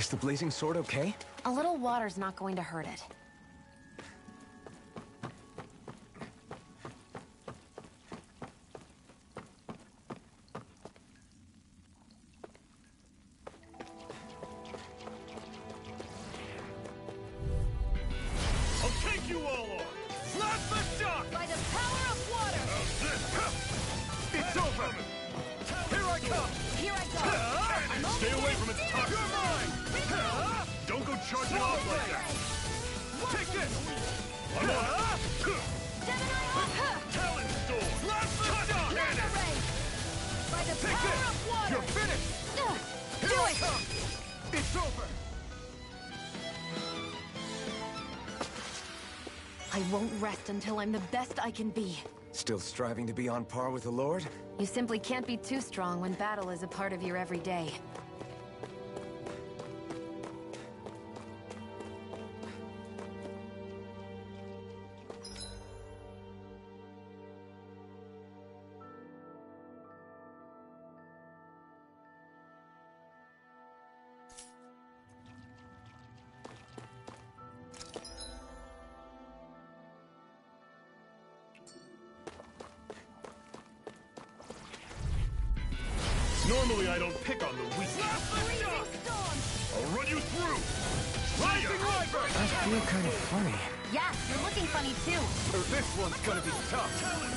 Is the blazing sword okay? A little water's not going to hurt it. Take you all on! Blast the shock! By the power of water! How's this? It's over! Here I come! Here I go! Stay away from its toxins! You're mine! Don't go charging off like that! Take this! I'm on! Talon Storm! Blast the shock! Cannon! By the Take power this! of water! You're finished! Do Here I it! come! It's over! I won't rest until I'm the best I can be. Still striving to be on par with the Lord? You simply can't be too strong when battle is a part of your everyday. Normally I don't pick on the weak. I'll run you through! Rising River! I feel kind of funny. Yeah, you're looking funny too. This one's gonna be tough. Cannon!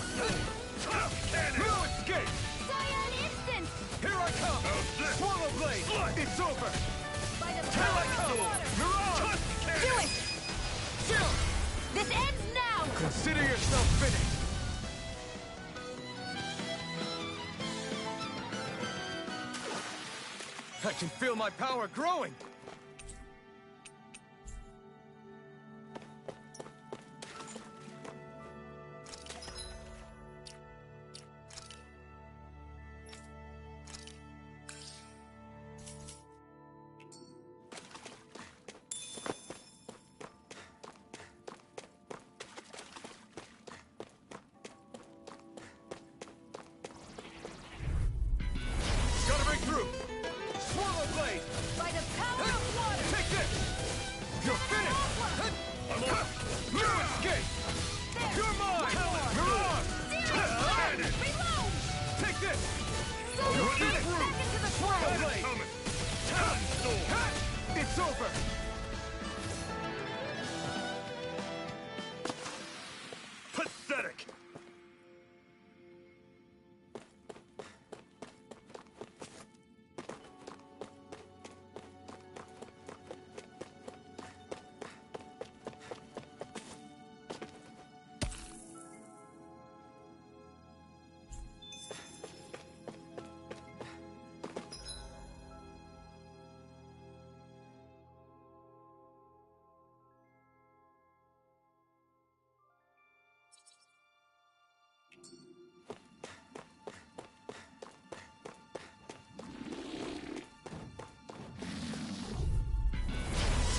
No escape! Cyan instant! Here I come! How's this? Swallow blade! It's over! By the Here I power of come! water! Mirage! Do it! Chill! This ends now! Consider yourself finished! I can feel my power growing! Gotta break through! Swallow blade! By the power of water! Take this! You're finished! I'm on! No escape! You're mine! Mirage! Cannon! Reload! Take this! I'll run you Back through! into the Swallow fray! blade! Coming! Talon Storm! It's over! Pathetic!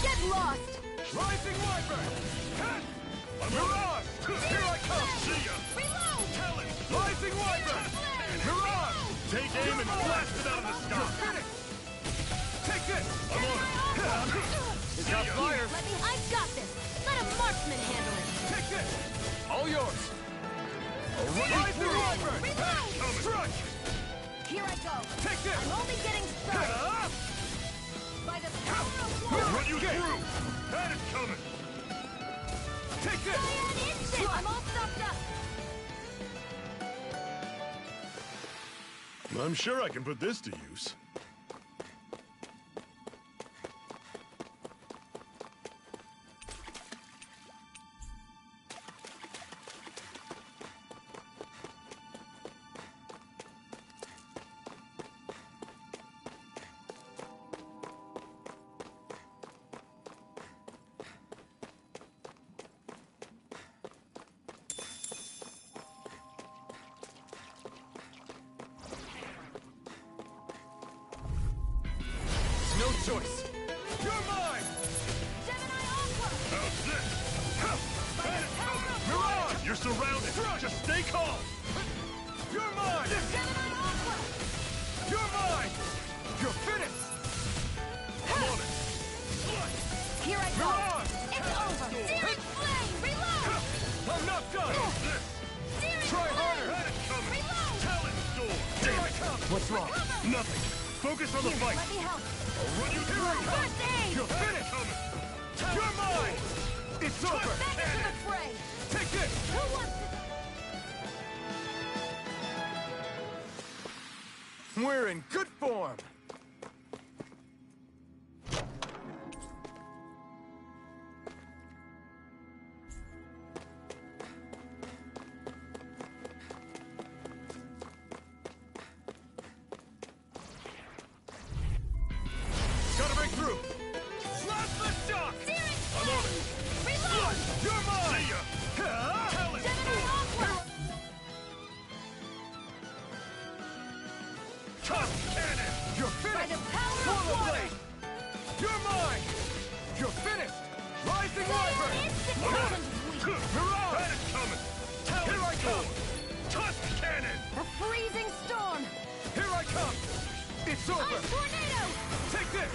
Get lost! Rising Wyvern! Mirage! Here I come! See ya! Reload! Talon! Rising Wyvern! Mirage! Take aim and blast it out of the You're sky! finished! Take this! I'm on it! It's got fire! Let me, I've got this! Let a marksman handle it! Take this! All yours! I'll run you Rising through! Wyvern! Coming! Strike! Here I go! Take this! I'm only getting started! By the power of I'll water! run you through! That is coming! Take this! Cyan instant! I'm all stopped up! I'm sure I can put this to use. No choice! You're mine! Gemini Aqua! How's this? By the power of Mirage! You're surrounded! Just stay calm! You're mine! Gemini Aqua! You're mine! You're finished! I'm on it! What's wrong? Nothing. Focus on the Here, fight. let me help. I'll run you through. First aid! You're finished! Coming. You're mine! It's over! Back into the fray! Take this! Who wants to... We're in good form! Gotta break through! Slap the shock! I'm on it! Reload! You're mine! See ya. Talent Gemini storm. Aqua! Tough cannon. You're By finished! the power of Swallow water! blade! You're mine! You're finished! Rising Saiyan Wyvern! instant I'm on it. weapons weak! Mirage! That is coming. Talent Here I come! storm. Tough cannon. A freezing storm! Here I come! It's over! Ice tornado! Take this!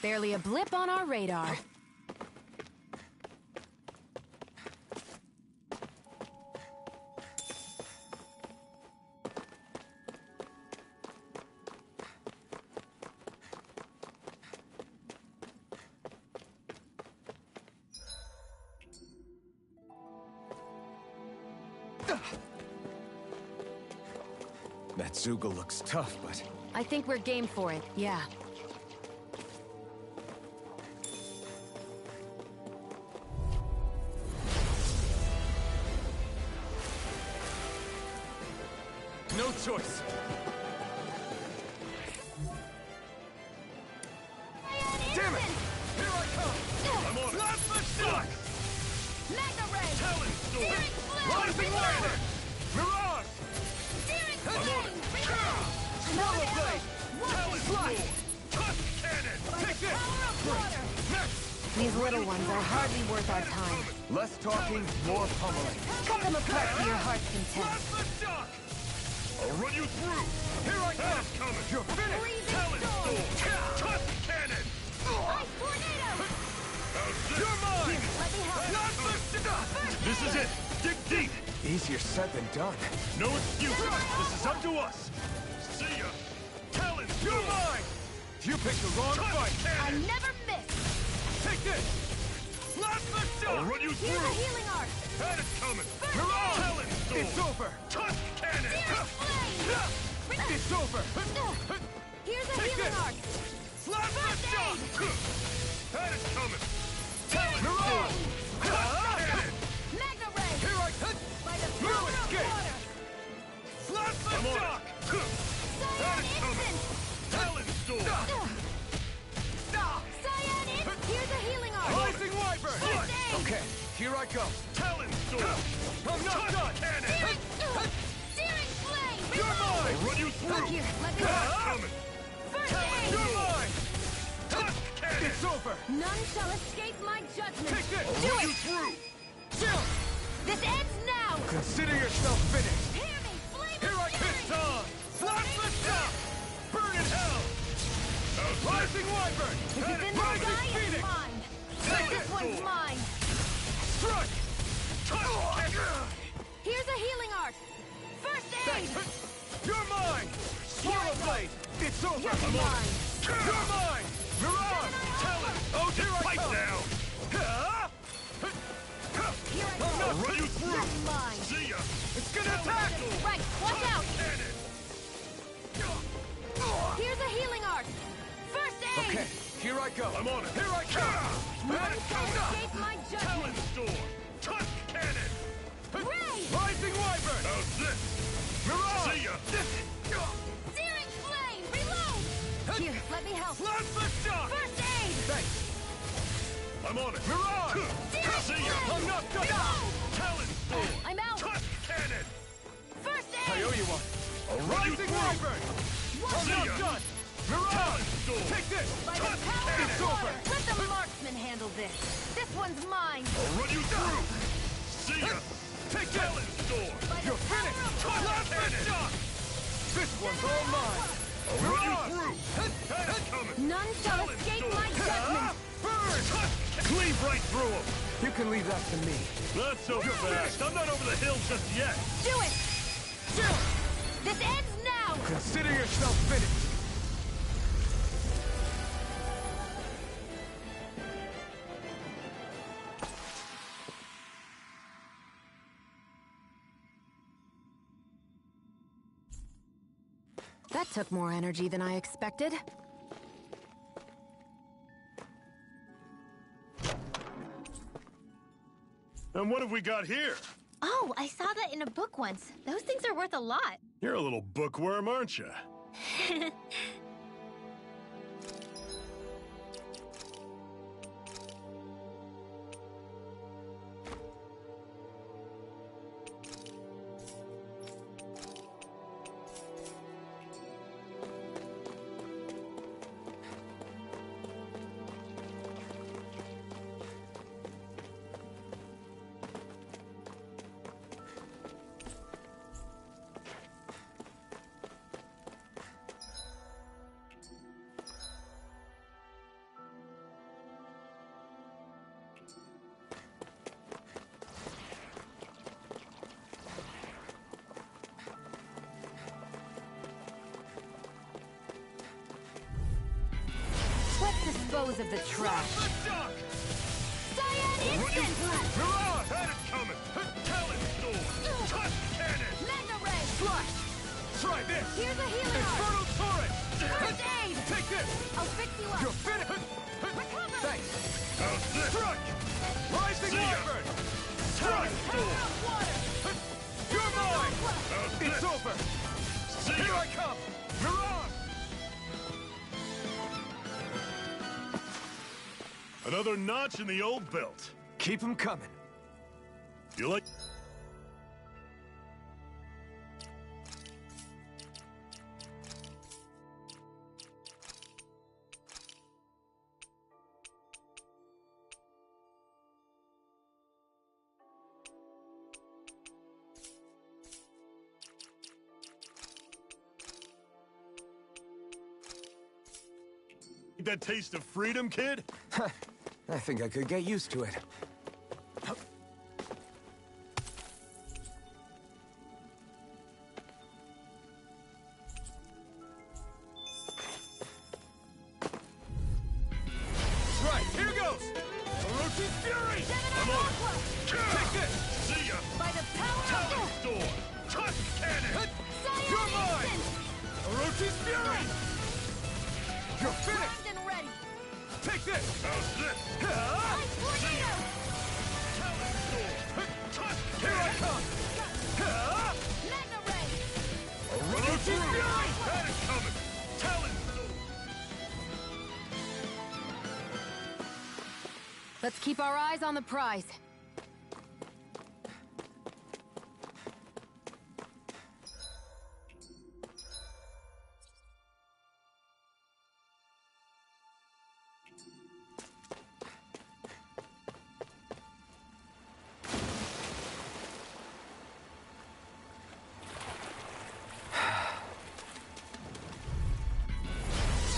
Barely a blip on our radar. That Zoogle looks tough, but... I think we're game for it, yeah. no choice! Damn it! Here I come! I'm on it. Slap the shock! Magna Ray! Talent storm. Searing flame! Rising Wyvern! Mirage! Searing I'm on flame! it. Swallow blade! Talent Slide! storm. Tough cannon. Take this! Power of water! Next! These little ones are hardly worth our time. Less talking, more pummeling. Cut them apart to your heart's Slap content. the shock. I'll run you through. Here I That come! is coming. You're finished! Freezing Talent storm! storm. Tough cannon. Ice tornado! How's this? You're mine! Let me help. Not the stuff! This is it. Dig deep. Easier said than done. No excuses. This is up to us. See ya. Talent You're storm. mine! You picked the wrong Tough fight! I cannon. never miss! Take this! Slap the I'll shock! run you Here's a through. healing art! That is coming. Mirage! Talent storm. It's over! Tough cannon. Searing flame! It's over! Here's a Take healing this. art! Slap the First shock! aid! That is coming. Searing Mirage! Tough cannon. Magna Ray! Here I come! By the You power of escape. water! Slap the I'm on shock! it. That Cyan is coming. instant! Talent storm. Cyan instant! Here's a healing art! Rising Wyvern! First aid! Okay, here I come. Talent storm. I'm not Tough done! cannon. Searing flame! You're Reload! mine! I'll run you through. Here, let me That is help! coming. First aid! You're mine! Tough cannon. It's over! None shall escape my judgment! Take this! Do Run you it! through. Chill! This ends now! Consider yourself finished! Hear me! Flame Here I of kiss fury! on! Slap the shock! Burn in hell! How's this? Rising Wyvern! If it's in the Rising sky, it's Phoenix! mine! Take This it. one's mine! Strike! Tough cannon. Here's a healing art! First aid! You're mine! Swallow blade! It's over! You're mine! You're mine! Mirage! Talent. Oh, here I Fight come! now. Here I I'm go! I'll run you through. You're mine! See ya. It's gonna attack! Right, watch out! Cannon. Here's a healing art! First aid! Okay, here I go. I'm on it. Here I come! None shall escape my Talent judgment! storm. Tough cannon. Ray! Rising Wyvern! How's this? Mirage! See ya. Searing flame! Reload! Here, let me help! Slap the shock! First aid! Thanks! I'm on it. Mirage! See ya. I'm not done! Reload! Talent storm. I'm out! Tough cannon. First I aid! owe you one. I'll run you Rising through. Wyvern! I'm See not ya. done! Mirage! Talent storm. Take this! By the Tough power cannon. of It's water! over. Let the marksman handle this! This one's mine! I'll run you through. See ya. Take Talent this! storm. By the You're finished! power of Slap water! the shock! This one's all mine! I'll run you Mirage! through. That is coming. None shall Talent escape storm. my judgment! Burn! Cleave right through him. You can leave that to me. Not so fast. I'm not over the hill just yet. Do it! Soon! This ends now! Consider yourself finished. That took more energy than I expected. And what have we got here? Oh, I saw that in a book once. Those things are worth a lot. You're a little bookworm, aren't you? Let's dispose of the trash. Shock! Cyan Instant! Hurrah! Had it coming! Talon Sword! Tusk Cannon! Mega Ray! Flash! Try this! Here's a healing arm! Infernal Torrent! First aid! Take this! I'll fix you up! You're finished! Recover! Thanks! How's this? Struck! Rising See ya! Wyvern! Talon Power Sword! of water! You're mine! How's It's this? over! See Here ya! I come! Mirage! Another notch in the old belt. Keep them coming. You like... that taste of freedom, kid? I think I could get used to it. Right, here goes! Orochi's Fury! I'm on. Take this! See ya! By the power Talon of Sword! Tusk Cannon! Cyan You're mine! Instant! Orochi's Fury! You're finished! Primed and ready! Take this! How's this? Ice Tornado! Talon Sword! Tusk Here I Cannon! come! Mega Ray! Orochi's Fury! Had it coming! Talon Sword! Let's keep our eyes on the prize.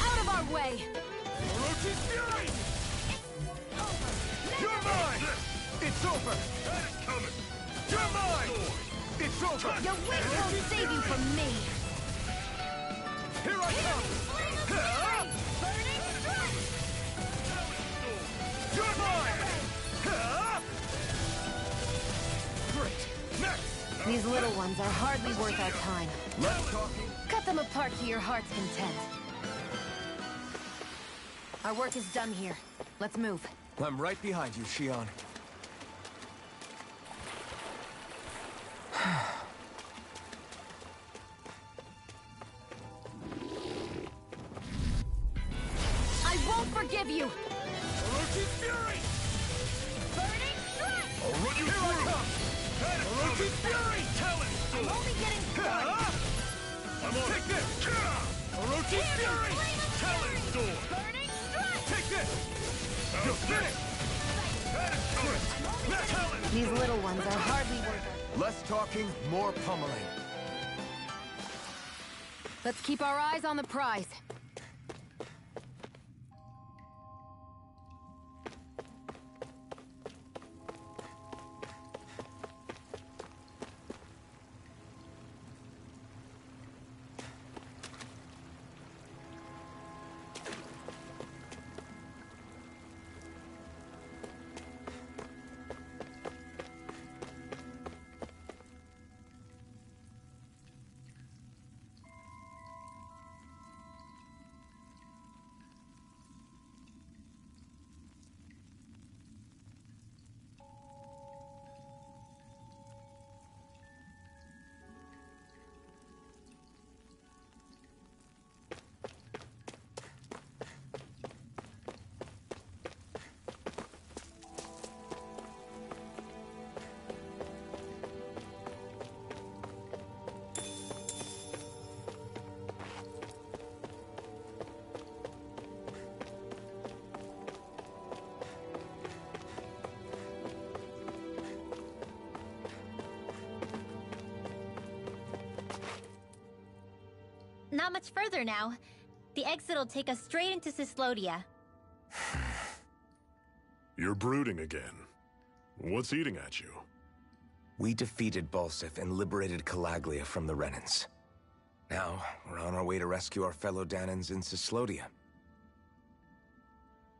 Out of our way! Orochi's Fury! You're mine! It's over! Had it coming! You're mine! It's over! Your wit won't save you from me! Here I come! Burning strike! You're mine! Great! Next! These little ones are hardly worth our time. Less talking. Cut them apart to your heart's content. Our work is done here. Let's move. I'm right behind you, Shion. I won't forgive you! Orochi's Fury! Burning strike! I'll run you Here I through! come! Had it Orochi's coming! Fury! Talon I'm Sword! only getting started! I'm on Take it! this! Orochi's Fury! Talon Sword! Burning strike! Take this! How's You're this? finished! Had it coming! Talon These little ones are hardly worth it. Less talking, more pummeling. Let's keep our eyes on the prize. Not much further now. The exit'll take us straight into Cislodia. You're brooding again. What's eating at you? We defeated Balsif and liberated Calaglia from the Renans. Now, we're on our way to rescue our fellow Danans in Cislodia.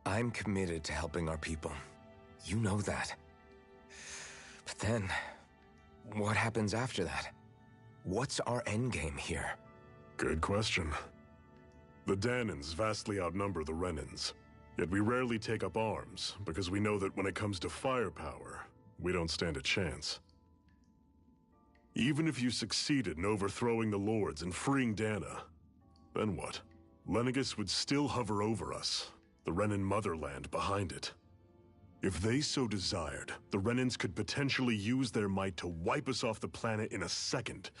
I'm committed to helping our people. You know that. But then, what happens after that? What's our endgame here? Good question. The Danans vastly outnumber the Renans, yet we rarely take up arms, because we know that when it comes to firepower, we don't stand a chance. Even if you succeeded in overthrowing the Lords and freeing Dana, then what? Lenegis would still hover over us, the Renan motherland behind it. If they so desired, the Renans could potentially use their might to wipe us off the planet in a second,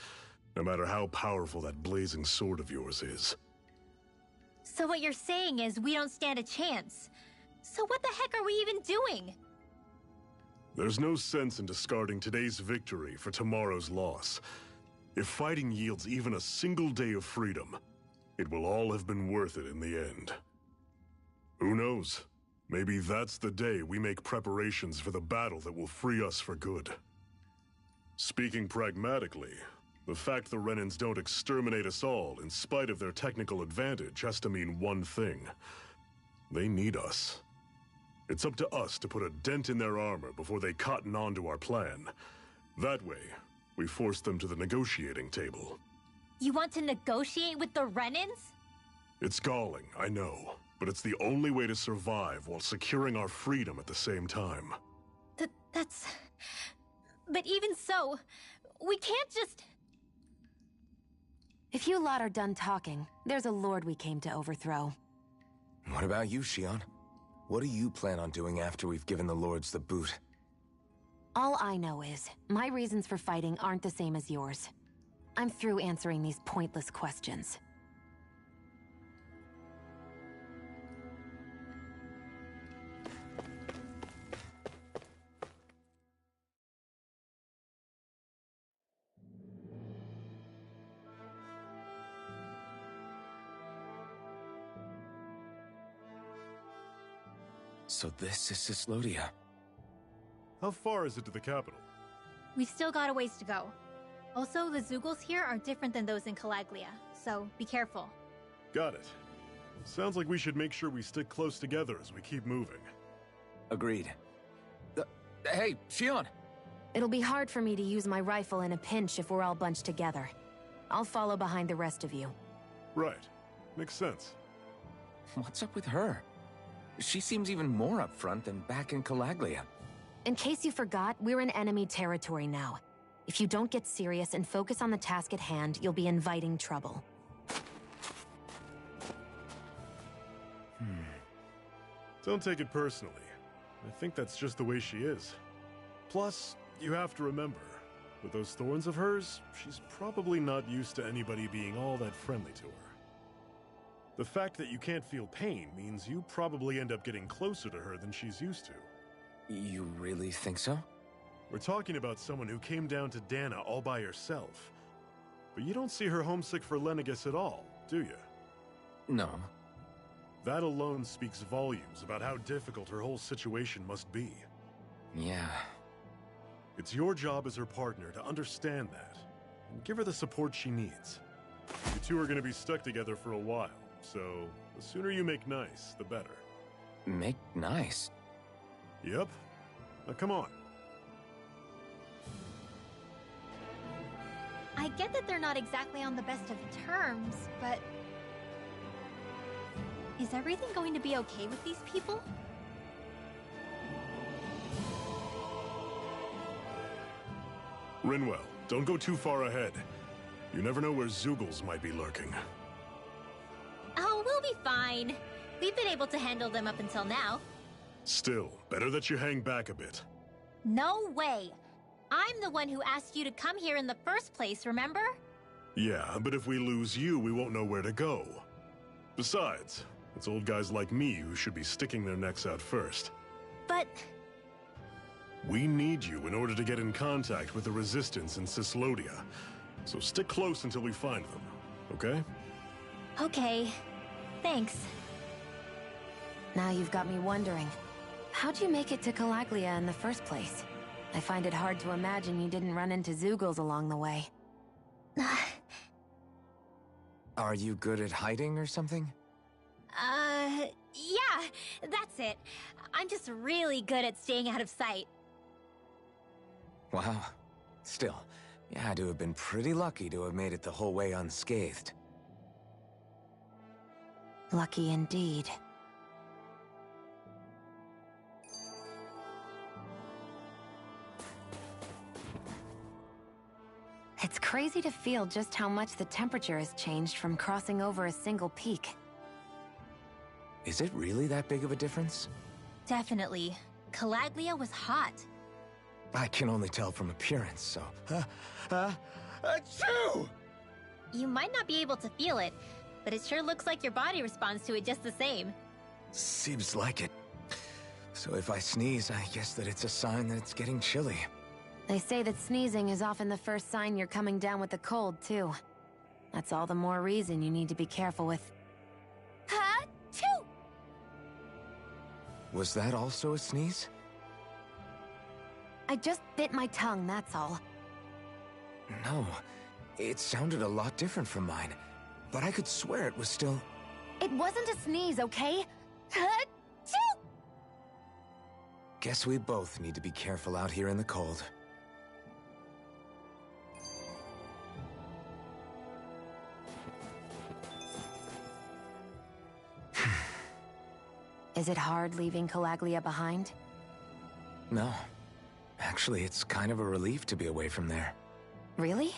no matter how powerful that blazing sword of yours is. So what you're saying is we don't stand a chance. So what the heck are we even doing? There's no sense in discarding today's victory for tomorrow's loss. If fighting yields even a single day of freedom, it will all have been worth it in the end. Who knows? Maybe that's the day we make preparations for the battle that will free us for good. Speaking pragmatically, the fact the Renans don't exterminate us all in spite of their technical advantage has to mean one thing. They need us. It's up to us to put a dent in their armor before they cotton on to our plan. That way, we force them to the negotiating table. You want to negotiate with the Renans? It's galling, I know, but it's the only way to survive while securing our freedom at the same time. That's... But even so, we can't just... If you lot are done talking, there's a lord we came to overthrow. What about you, Shion? What do you plan on doing after we've given the Lords the boot? All I know is, my reasons for fighting aren't the same as yours. I'm through answering these pointless questions. So this is Cislodia. How far is it to the capital? We've still got a ways to go. Also, the Zeugles here are different than those in Calaglia, so be careful. Got it. Sounds like we should make sure we stick close together as we keep moving. Agreed. Hey, Shion! It'll be hard for me to use my rifle in a pinch if we're all bunched together. I'll follow behind the rest of you. Right. Makes sense. What's up with her? She seems even more upfront than back in Calaglia. In case you forgot, we're in enemy territory now. If you don't get serious and focus on the task at hand, you'll be inviting trouble. Don't take it personally. I think that's just the way she is. Plus, you have to remember, with those thorns of hers, she's probably not used to anybody being all that friendly to her. The fact that you can't feel pain means you probably end up getting closer to her than she's used to. You really think so? We're talking about someone who came down to Dana all by herself. But you don't see her homesick for Lenegis at all, do you? No. That alone speaks volumes about how difficult her whole situation must be. Yeah. It's your job as her partner to understand that, and give her the support she needs. You two are going to be stuck together for a while, so the sooner you make nice, the better. Make nice? Yep. Now come on. I get that they're not exactly on the best of terms, but... Is everything going to be okay with these people? Rinwell, don't go too far ahead. You never know where Zeugles might be lurking. Oh, we'll be fine. We've been able to handle them up until now. Still, better that you hang back a bit. No way! I'm the one who asked you to come here in the first place, remember? Yeah, but if we lose you, we won't know where to go. Besides, it's old guys like me who should be sticking their necks out first. But... We need you in order to get in contact with the Resistance in Cislodia. So stick close until we find them, okay? Okay. Thanks. Now you've got me wondering. How'd you make it to Calaglia in the first place? I find it hard to imagine you didn't run into Zeugles along the way. Are you good at hiding or something? Yeah, that's it. I'm just really good at staying out of sight. Wow. Still, you had to have been pretty lucky to have made it the whole way unscathed. Lucky indeed. It's crazy to feel just how much the temperature has changed from crossing over a single peak. Is it really that big of a difference? Definitely. Calaglia was hot. I can only tell from appearance, so... Achoo! You might not be able to feel it, but it sure looks like your body responds to it just the same. Seems like it. So if I sneeze, I guess that it's a sign that it's getting chilly. They say that sneezing is often the first sign you're coming down with a cold, too. That's all the more reason you need to be careful with... Ha-choo! Was that also a sneeze? I just bit my tongue, that's all. No. It sounded a lot different from mine. But I could swear it was still... It wasn't a sneeze, okay? Ha-choo! Guess we both need to be careful out here in the cold. Is it hard leaving Calaglia behind? No. Actually, it's kind of a relief to be away from there. Really?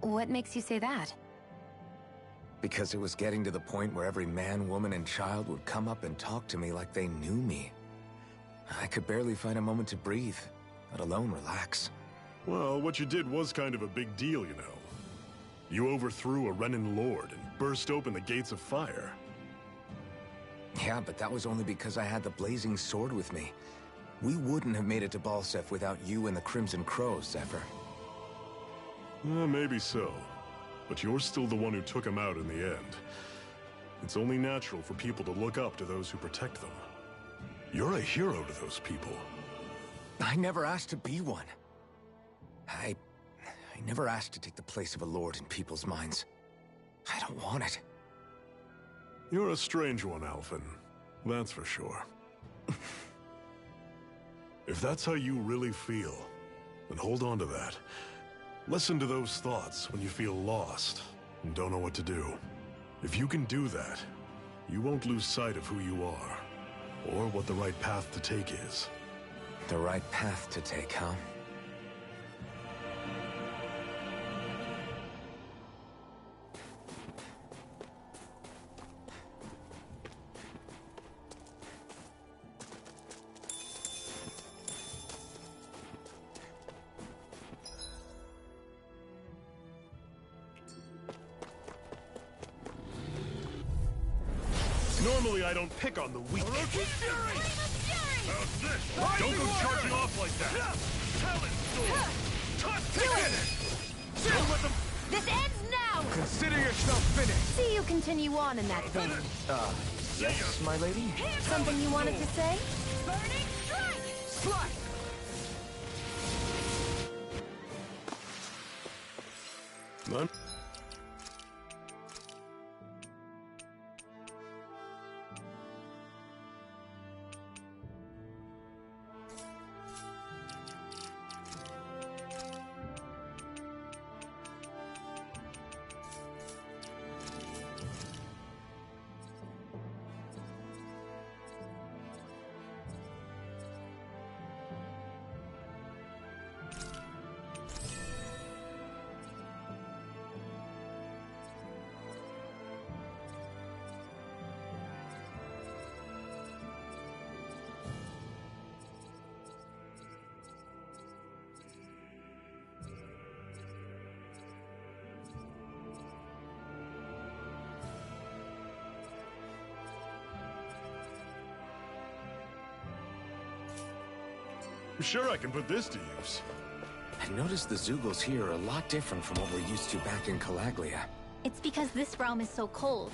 What makes you say that? Because it was getting to the point where every man, woman, and child would come up and talk to me like they knew me. I could barely find a moment to breathe, let alone relax. Well, what you did was kind of a big deal, you know. You overthrew a Renan lord and burst open the gates of fire. Yeah, but that was only because I had the blazing sword with me. We wouldn't have made it to Balsef without you and the Crimson Crows, Zephyr. Maybe so. But you're still the one who took him out in the end. It's only natural for people to look up to those who protect them. You're a hero to those people. I never asked to be one. I never asked to take the place of a lord in people's minds. I don't want it. You're a strange one, Alphen. That's for sure. If that's how you really feel, then hold on to that. Listen to those thoughts when you feel lost and don't know what to do. If you can do that, you won't lose sight of who you are, or what the right path to take is. The right path to take, huh? Normally I don't pick on the weak. How's this? Don't go charging off like that! Talon sword! Don't let them... This ends now! Consider yourself finished! See you continue on in that vein. Yes, my lady? Something you wanted to say? Burning strike! Slide! None? I'm sure I can put this to use. I noticed the Zeugles here are a lot different from what we're used to back in Calaglia. It's because this realm is so cold.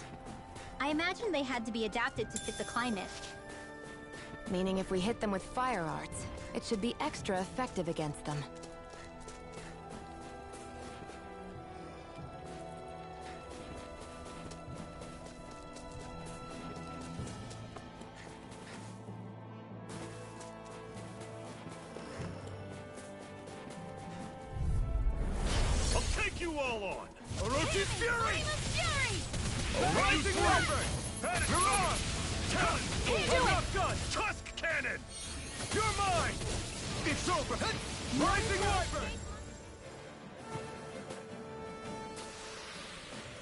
I imagine they had to be adapted to fit the climate. Meaning if we hit them with fire arts, it should be extra effective against them. I'll take you all on! Orochi's Fury! Fury! A rising wyvern! Panic Mirage! Talon! Keep doing it! Gun! Tusk Cannon! You're mine! It's over! Rising Wyvern!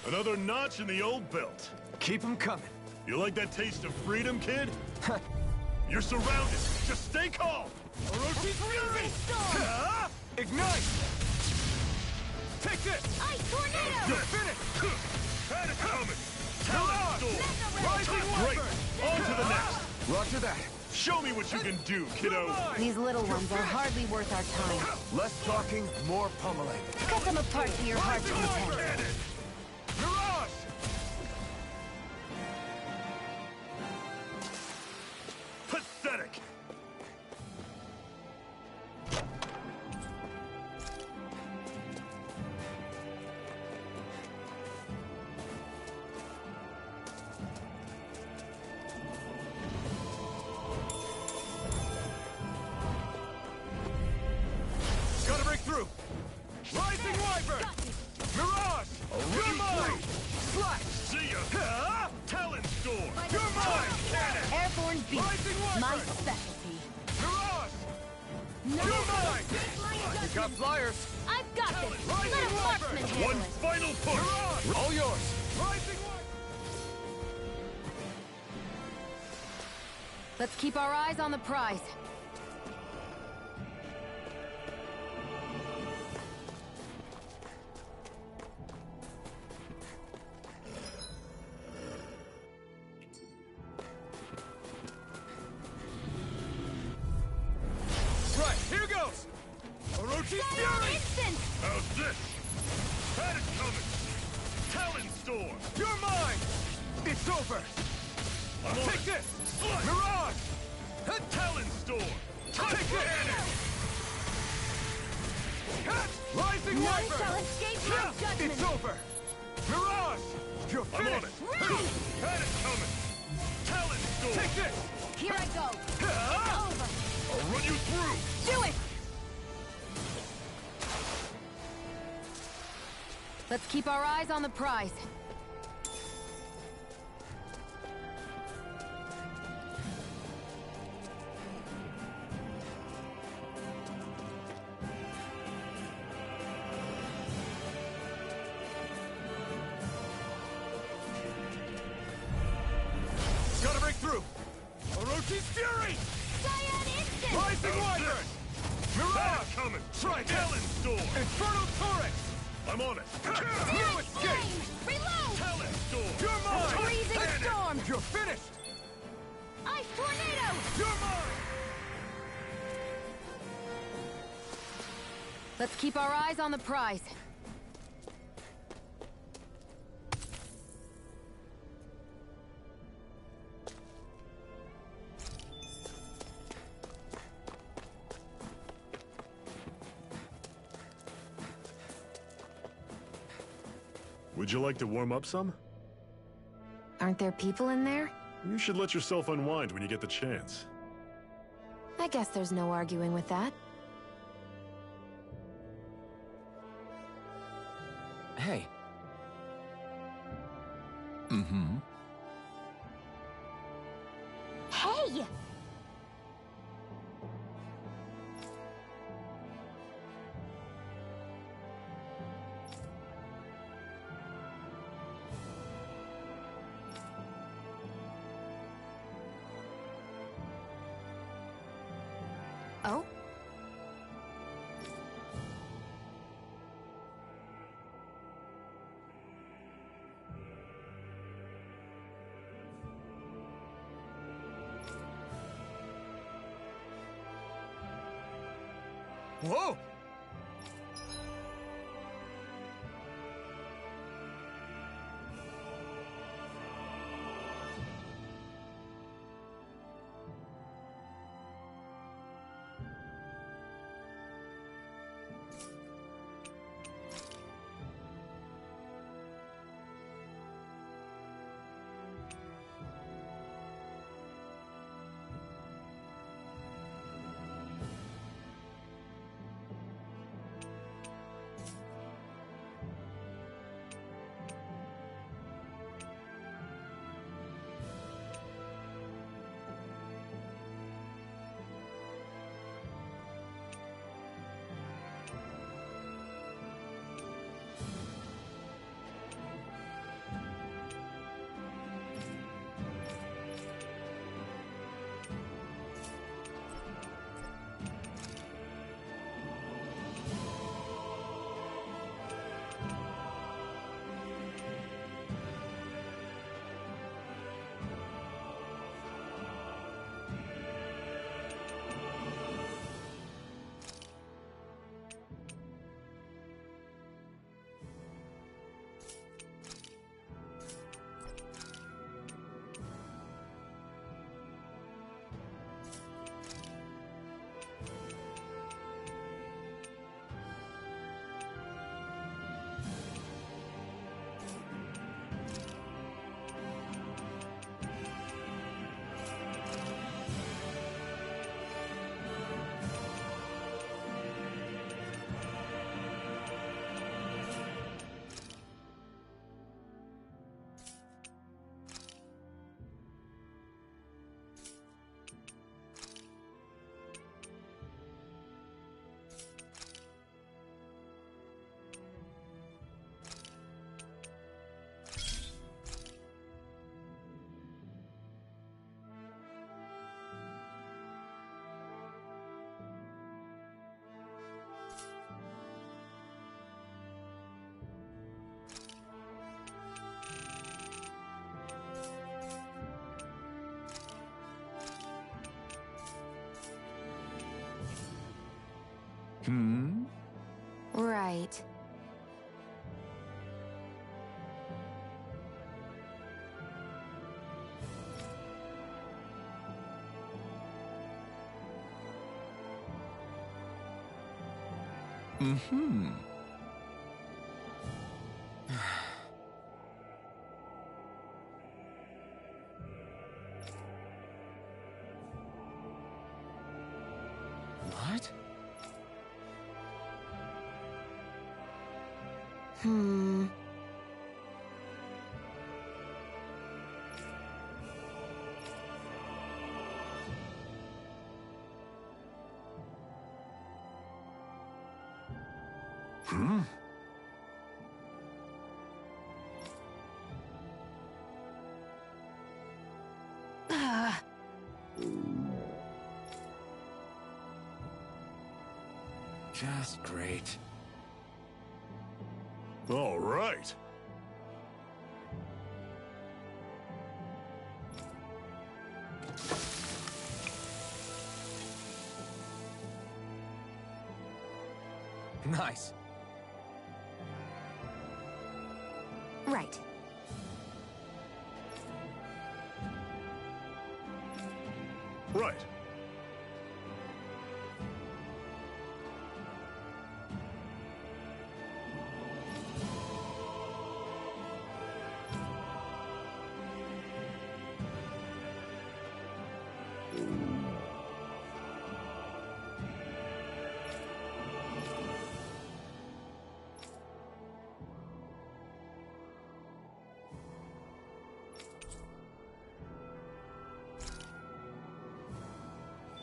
Another notch in the old belt. Keep them coming. You like that taste of freedom, kid? You're surrounded. Just stay calm. Orochi's Fury! Storm! Ignite! Take this! Ice Tornado! You're finished! Panic coming! Talon Storm! Rising Great. Wyvern! On to the next. Roger that. Show me what you can do, kiddo. These little ones are hardly worth our time. Less talking, more pummeling. Cut them apart to your heart's Rising content. Wyvern! Cannon! Mirage! Pathetic. Gotta break through! Rising Wyvern! Mirage! You're mine! Slash! See ya! Talon Storm! You're mine! Cannon! Airborne beast, Rising Wyvern! my specialty. Mirage! No! You're mine! Baseline You got flyers. I've got this. Let Rising a Wyvern! marksman handle One it. final push. Mirage! All yours. Rising Wyvern! Let's keep our eyes on the prize. Right, here goes! Orochi's Fury! Instant! How's this? Panic coming! Talon Storm! You're mine! It's over! I'm on Take it. this! Slice! Mirage! Talon Storm! Tusk Take this! Cannon! Rising None Wyvern! shall escape my judgment! It's over! Mirage! You're I'm on finished! it! Panic coming! Talon Storm! Take this! Here I go. Over! I'll run you through! Do it! Let's keep our eyes on the prize. Gotta break through! Orochi's Fury! Cyan Instant! Rising How's Wyvern! this? Mirage! Panic coming! Try this! Talon Storm! Inferno Torrent! I'm on it! You escape! Flame! Reload! Talon Storm! You're mine! Freezing Cannon! storm! You're finished! Ice Tornado! You're mine! Let's keep our eyes on the prize. Would you like to warm up some? Aren't there people in there? You should let yourself unwind when you get the chance. I guess there's no arguing with that. Hey. Mm-hmm. Hey! Oh? Whoa! Right. What? Just great. All right. Nice. Right. Right.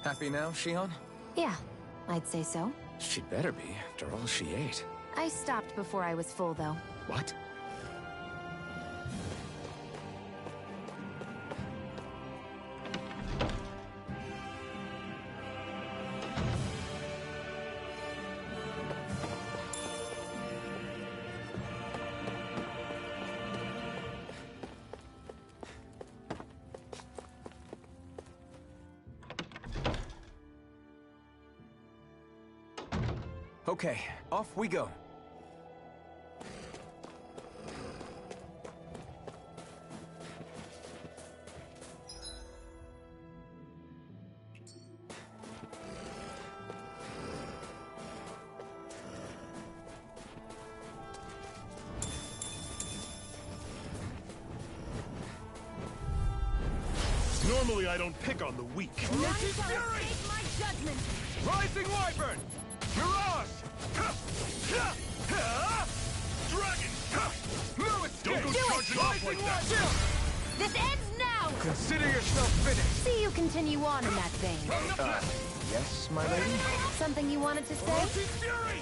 Happy now, Shion? Yeah, I'd say so. She'd better be, after all she ate. I stopped before I was full, though. What? Okay, off we go. Normally I don't pick on the weak. None shall escape my judgment. Rising Wyvern! Mirage! Dragon! No escape! Don't go charging off like that! This ends now! Consider yourself finished! See you continue on in that vein. Yes, my lady? Something you wanted to say? Orochi's Fury!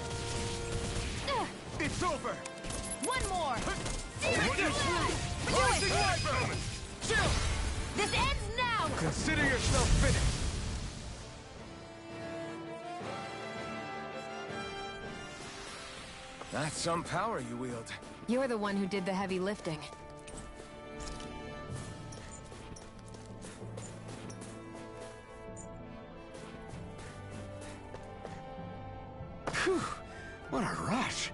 It's over! One more! Rising Wyvern! Chill! This ends now! Consider yourself finished! That's some power you wield. You're the one who did the heavy lifting. Phew, what a rush.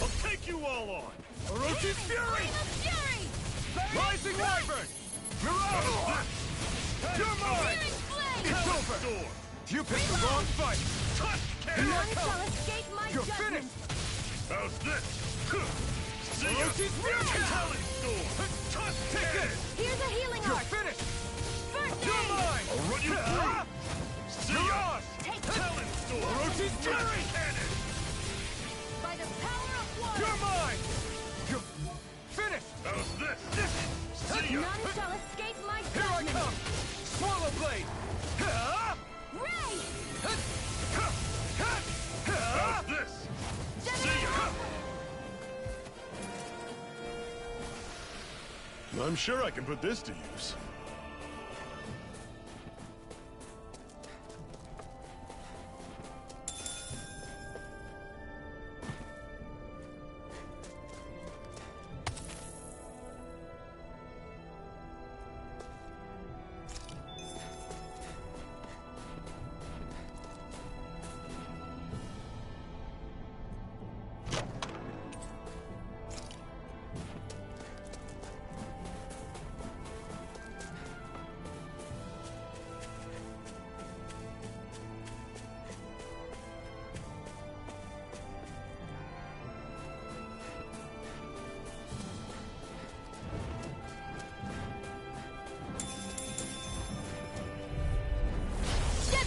I'll take you all on! Orochi's Fury! Fury! Rising Wyvern! Mirage! You're mine! Flame! It's over! Door! You picked the wrong fight! Touch Here None I shall come! escape my You're judgment. finished! How's this? See ya! Orochi's Fury! Talon Storm! Touch Take cannon! this! Here's a healing You're art. finished! First You're aid! mine! I'll run you through! See ya! Mirage! Take Talon Storm! Orochi's Touch Fury! cannon! by the power of one. You're mine! You're finished! How's this? See ya! None shall escape my Here I judgment. come! Swallow Blade! Ray! How's this? See ya! I'm sure I can put this to use.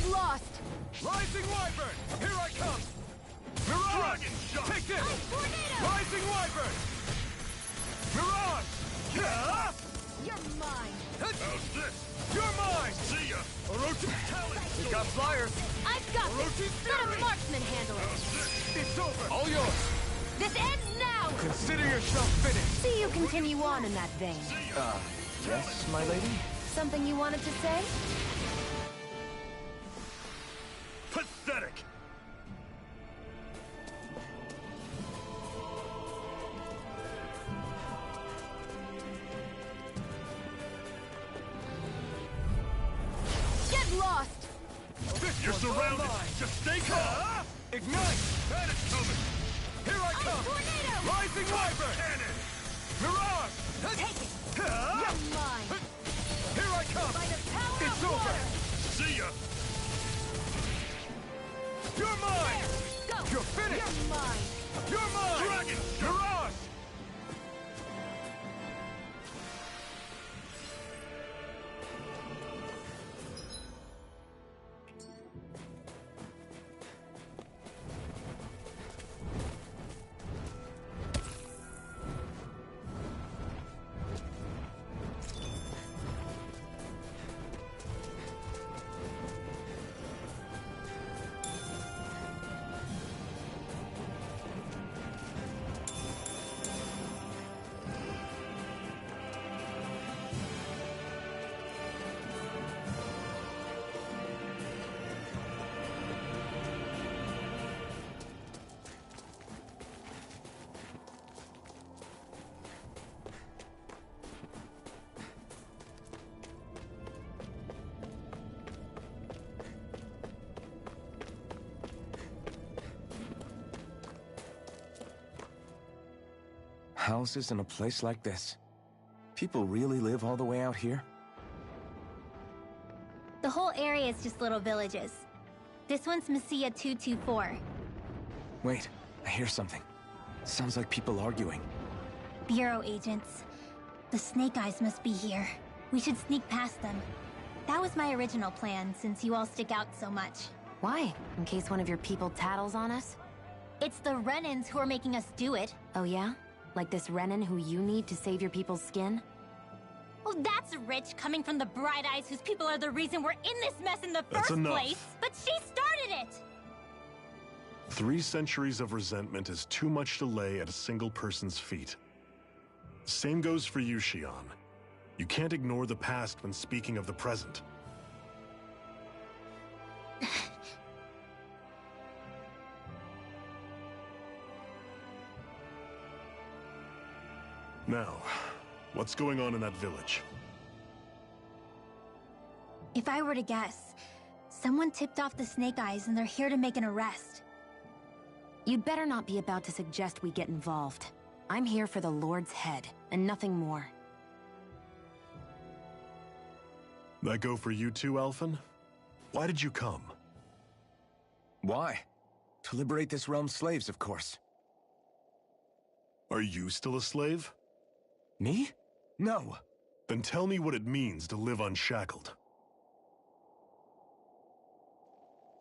Lost! Rising Wyvern! Here I come! Mirage! Dragon shot! Take this! Ice tornado! Rising Wyvern! Mirage! Yeah! You're mine! How's this? You're mine! See ya! Orochi Talon We Storm! got flyers! I've got this! Let a marksman handle it! How's this? It's over! All yours! This ends now! Consider yourself finished! See you continue on in that vein. See ya! Yes, my lady? Something you wanted to say? Pathetic! Get lost! This You're one's all surrounded! mine. Just stay calm! Ignite! That is coming! Here I Ice come! tornado! Rising Wyvern! Cannon! Mirage! Take it! Yeah! You're mine! Here I come! By the power It's of over! water! See ya! You're mine! Go! You're finished! You're mine! You're mine! Dragon shot! Mirage! Houses in a place like this. People really live all the way out here? The whole area is just little villages. This one's Messiah 224. Wait, I hear something. Sounds like people arguing. Bureau agents. The Snake Eyes must be here. We should sneak past them. That was my original plan, since you all stick out so much. Why? In case one of your people tattles on us? It's the Renans who are making us do it. Oh yeah? Like this Renan who you need to save your people's skin? Oh, that's rich, coming from the Bright Eyes whose people are the reason we're in this mess in the That's first enough. place. But she started it! 3 centuries of resentment is too much to lay at a single person's feet. Same goes for you, Xion. You can't ignore the past when speaking of the present. Now, what's going on in that village? If I were to guess, someone tipped off the Snake Eyes and they're here to make an arrest. You'd better not be about to suggest we get involved. I'm here for the Lord's head, and nothing more. That go for you too, Alphen? Why did you come? Why? To liberate this realm's slaves, of course. Are you still a slave? Me? No. Then tell me what it means to live unshackled.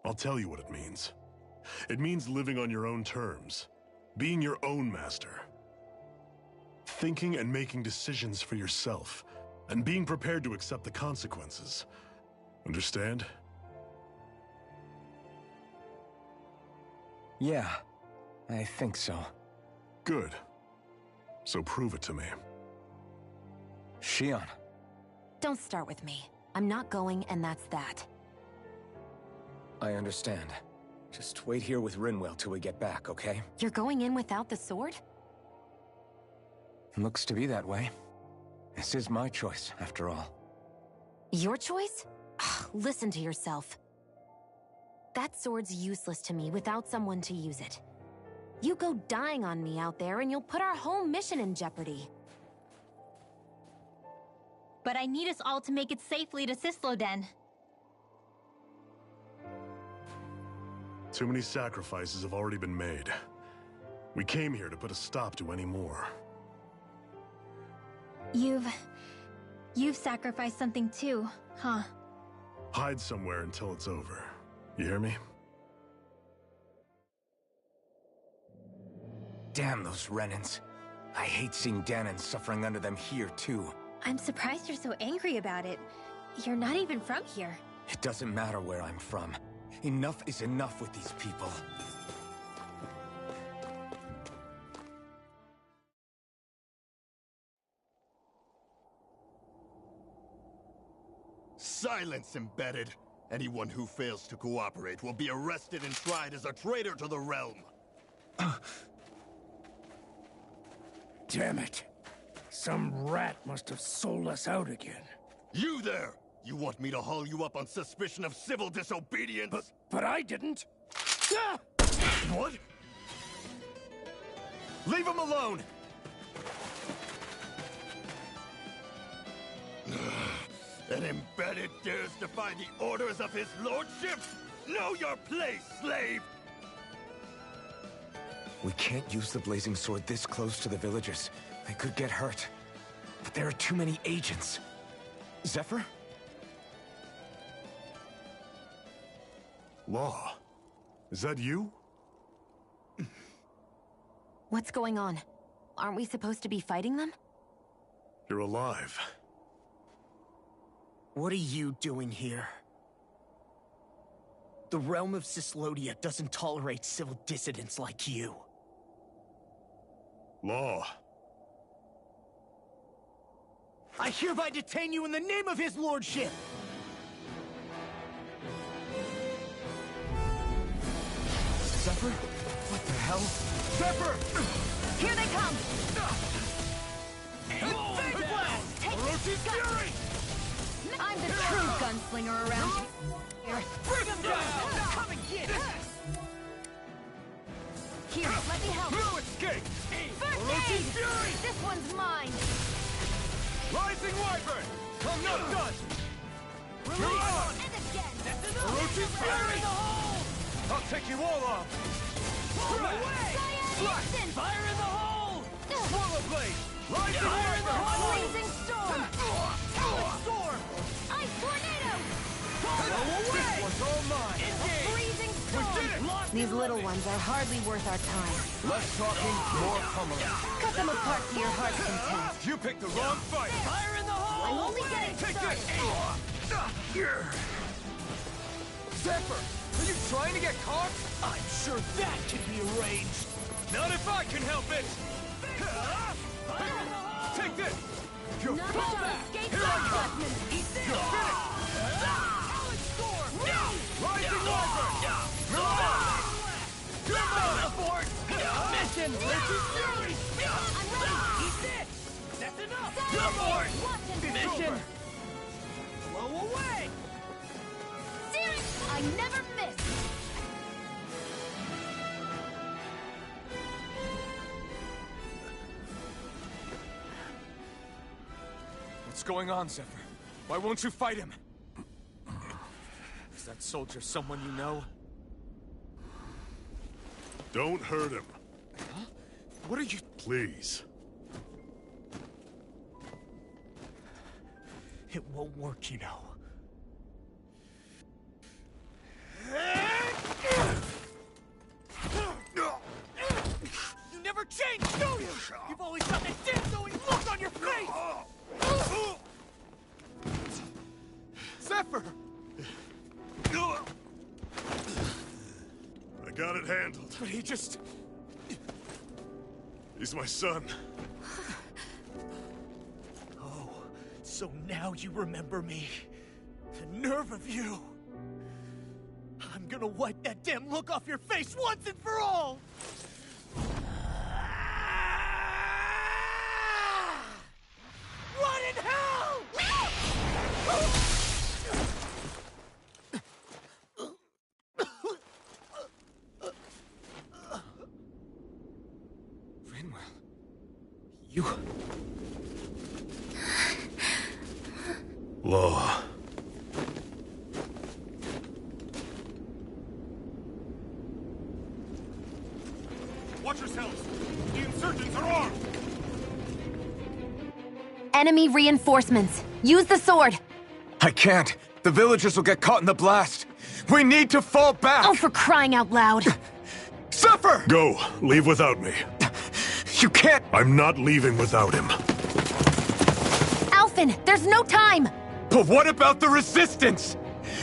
I'll tell you what it means. It means living on your own terms, being your own master. Thinking and making decisions for yourself, and being prepared to accept the consequences. Understand? Yeah, I think so. Good. So prove it to me. Shion. Don't start with me. I'm not going, and that's that. I understand. Just wait here with Rinwell till we get back, okay? You're going in without the sword? Looks to be that way. This is my choice, after all. Your choice? Ugh, listen to yourself. That sword's useless to me without someone to use it. You go dying on me out there and you'll put our whole mission in jeopardy. But I need us all to make it safely to Sisloden. Too many sacrifices have already been made. We came here to put a stop to any more. You've sacrificed something too, huh? Hide somewhere until it's over. You hear me? Damn those Renans. I hate seeing Danon suffering under them here, too. I'm surprised you're so angry about it. You're not even from here. It doesn't matter where I'm from. Enough is enough with these people. Silence, Embedded! Anyone who fails to cooperate will be arrested and tried as a traitor to the realm. Damn it. Some rat must have sold us out again. You there! You want me to haul you up on suspicion of civil disobedience? But I didn't. Ah! What? Leave him alone! An Embedded dares defy the orders of his lordship? Know your place, slave! We can't use the blazing sword this close to the villagers. They could get hurt. But there are too many agents. Zephyr? Law. Is that you? What's going on? Aren't we supposed to be fighting them? You're alive. What are you doing here? The realm of Sislodia doesn't tolerate civil dissidents like you. Law. I hereby detain you in the name of his lordship! Zephyr? What the hell? Zephyr! Here they come! Fake blast! Orochi's fury! I'm the true gunslinger around here. Bring him down! Come and get it! Here, let me help. No escape! First Orochi's aid! fury! This one's mine! Rising Wyvern! Come not done! Release! And again! Orochi's fury! I'll take you all off! Cyan Fire in the hole! Swallow blade! Rising Wyvern! Blazing storm! Talon storm! Ice tornado! This one's all mine! Freezing We storm! did it! These little ones are hardly worth our time. Less talking, more pummeling. Cut them apart to your heart's content. You picked the wrong fight! Fire in the hole! I'm only getting Take started. this! Zephyr! Are you trying to get caught? I'm sure that can be arranged. Not if I can help it! Take this! You None fall shall back! escape Here my I come! judgment. Eat this! You're finished! Talon storm! Rising Wyvern! Come on! Aboard! Mission! Orochi's fury! I'm ready! Eat this! That's enough! Cyan Aboard! Watch and Mission! Blow away! I never miss! What's going on, Zephyr? Why won't you fight him? Is that soldier someone you know? Don't hurt him. Huh? What are you... Please. It won't work, you know. You never change, do you? You've always got that dead-going look on your face! Zephyr! I got it handled. But he just... He's my son. Oh, So now you remember me. The nerve of you. I'm gonna wipe that damn look off your face once and for all! Run in hell! Rinwell. You... Law. Watch yourselves! The insurgents are armed! Enemy reinforcements. Use the sword. I can't. The villagers will get caught in the blast. We need to fall back! Oh, for crying out loud. Zephyr! Go. Leave without me. You can't... I'm not leaving without him. Alphen, there's no time. But what about the resistance?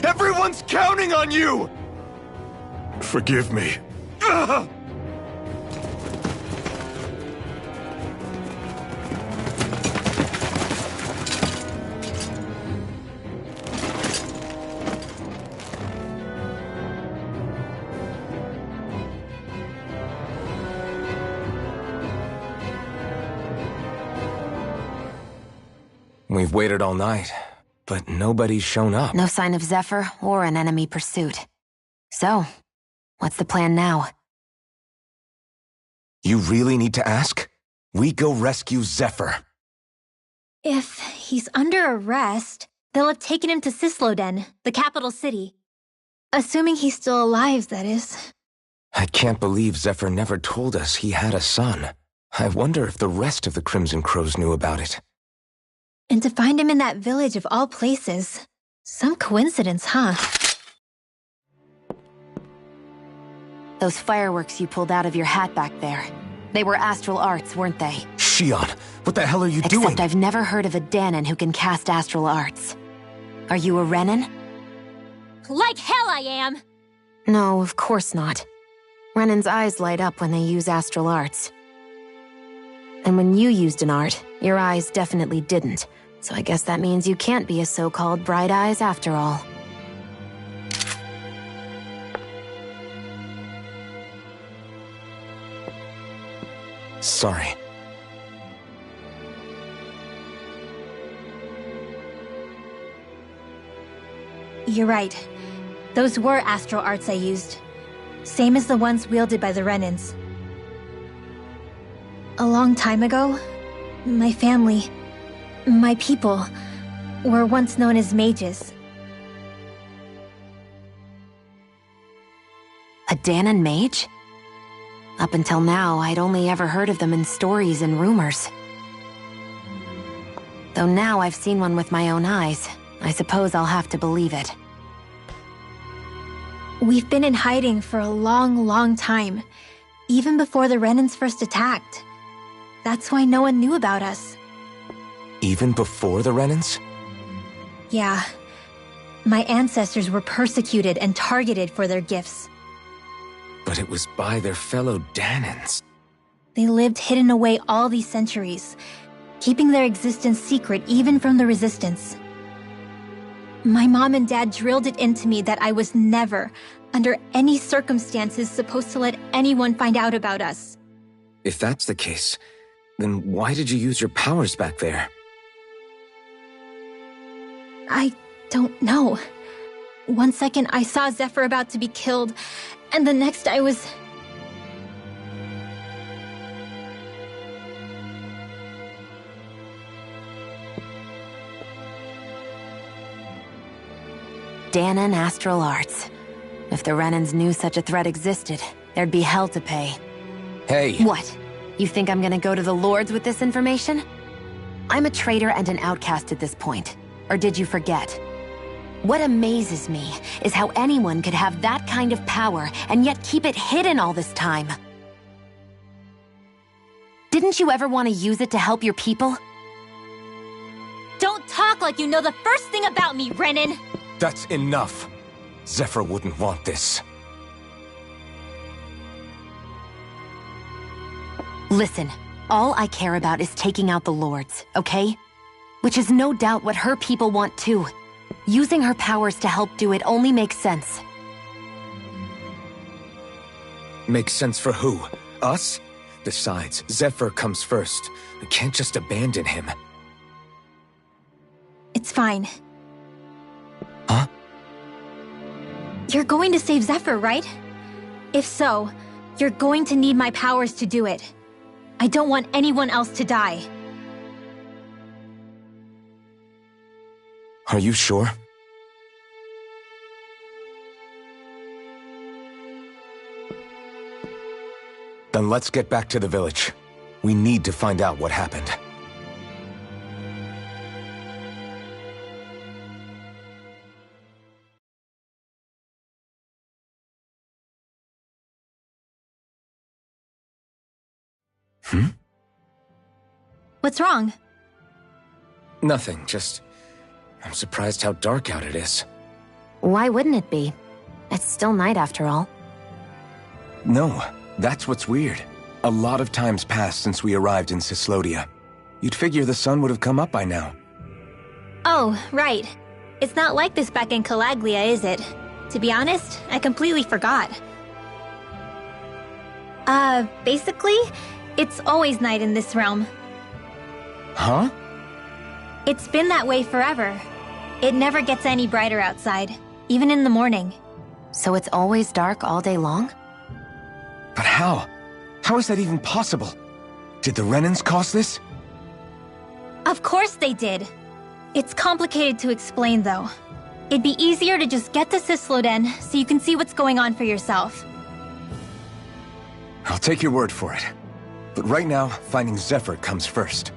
Everyone's counting on you! Forgive me. Ugh! We've waited all night, but nobody's shown up. No sign of Zephyr or an enemy pursuit. So, what's the plan now? You really need to ask? We go rescue Zephyr. If he's under arrest, they'll have taken him to Cisloden, the capital city. Assuming he's still alive, that is. I can't believe Zephyr never told us he had a son. I wonder if the rest of the Crimson Crows knew about it. And to find him in that village of all places. Some coincidence, huh? Those fireworks you pulled out of your hat back there. They were astral arts, weren't they? Shion, what the hell are you doing? Except I've never heard of a Danon who can cast astral arts. Are you a Renan? Like hell I am! No, of course not. Renan's eyes light up when they use astral arts. And when you used an art, your eyes definitely didn't. So I guess that means you can't be a so-called bright eyes after all. Sorry. You're right. Those were astral arts I used. Same as the ones wielded by the Renans. A long time ago, my family, my people, were once known as mages. A Danon mage? Up until now, I'd only ever heard of them in stories and rumors. Though now I've seen one with my own eyes, I suppose I'll have to believe it. We've been in hiding for a long, long time, even before the Renans first attacked. That's why no one knew about us. Even before the Renans? Yeah. My ancestors were persecuted and targeted for their gifts. But it was by their fellow Danons. They lived hidden away all these centuries, keeping their existence secret even from the Resistance. My mom and dad drilled it into me that I was never, under any circumstances, supposed to let anyone find out about us. If that's the case, then why did you use your powers back there? I don't know. One second I saw Zephyr about to be killed, and the next I was... Danon astral arts. If the Renans knew such a threat existed, there'd be hell to pay. Hey! What? You think I'm gonna go to the Lords with this information? I'm a traitor and an outcast at this point. Or did you forget? What amazes me is how anyone could have that kind of power and yet keep it hidden all this time. Didn't you ever want to use it to help your people? Don't talk like you know the first thing about me, Renan! That's enough. Zephyr wouldn't want this. Listen, all I care about is taking out the Lords, okay? Which is no doubt what her people want too. Using her powers to help do it only makes sense. Makes sense for who? Us? Besides, Zephyr comes first. We can't just abandon him. It's fine. Huh? You're going to save Zephyr, right? If so, you're going to need my powers to do it. I don't want anyone else to die. Are you sure? Then let's get back to the village. We need to find out what happened. What's wrong? Nothing, just... I'm surprised how dark out it is. Why wouldn't it be? It's still night after all. No, that's what's weird. A lot of time's passed since we arrived in Cyslodia. You'd figure the sun would have come up by now. Oh, right. It's not like this back in Calaglia, is it? To be honest, I completely forgot. Basically, it's always night in this realm. Huh? It's been that way forever. It never gets any brighter outside, even in the morning. So it's always dark all day long? But how? How is that even possible? Did the Renans cause this? Of course they did. It's complicated to explain, though. It'd be easier to just get to Cysloden so you can see what's going on for yourself. I'll take your word for it. But right now, finding Zephyr comes first.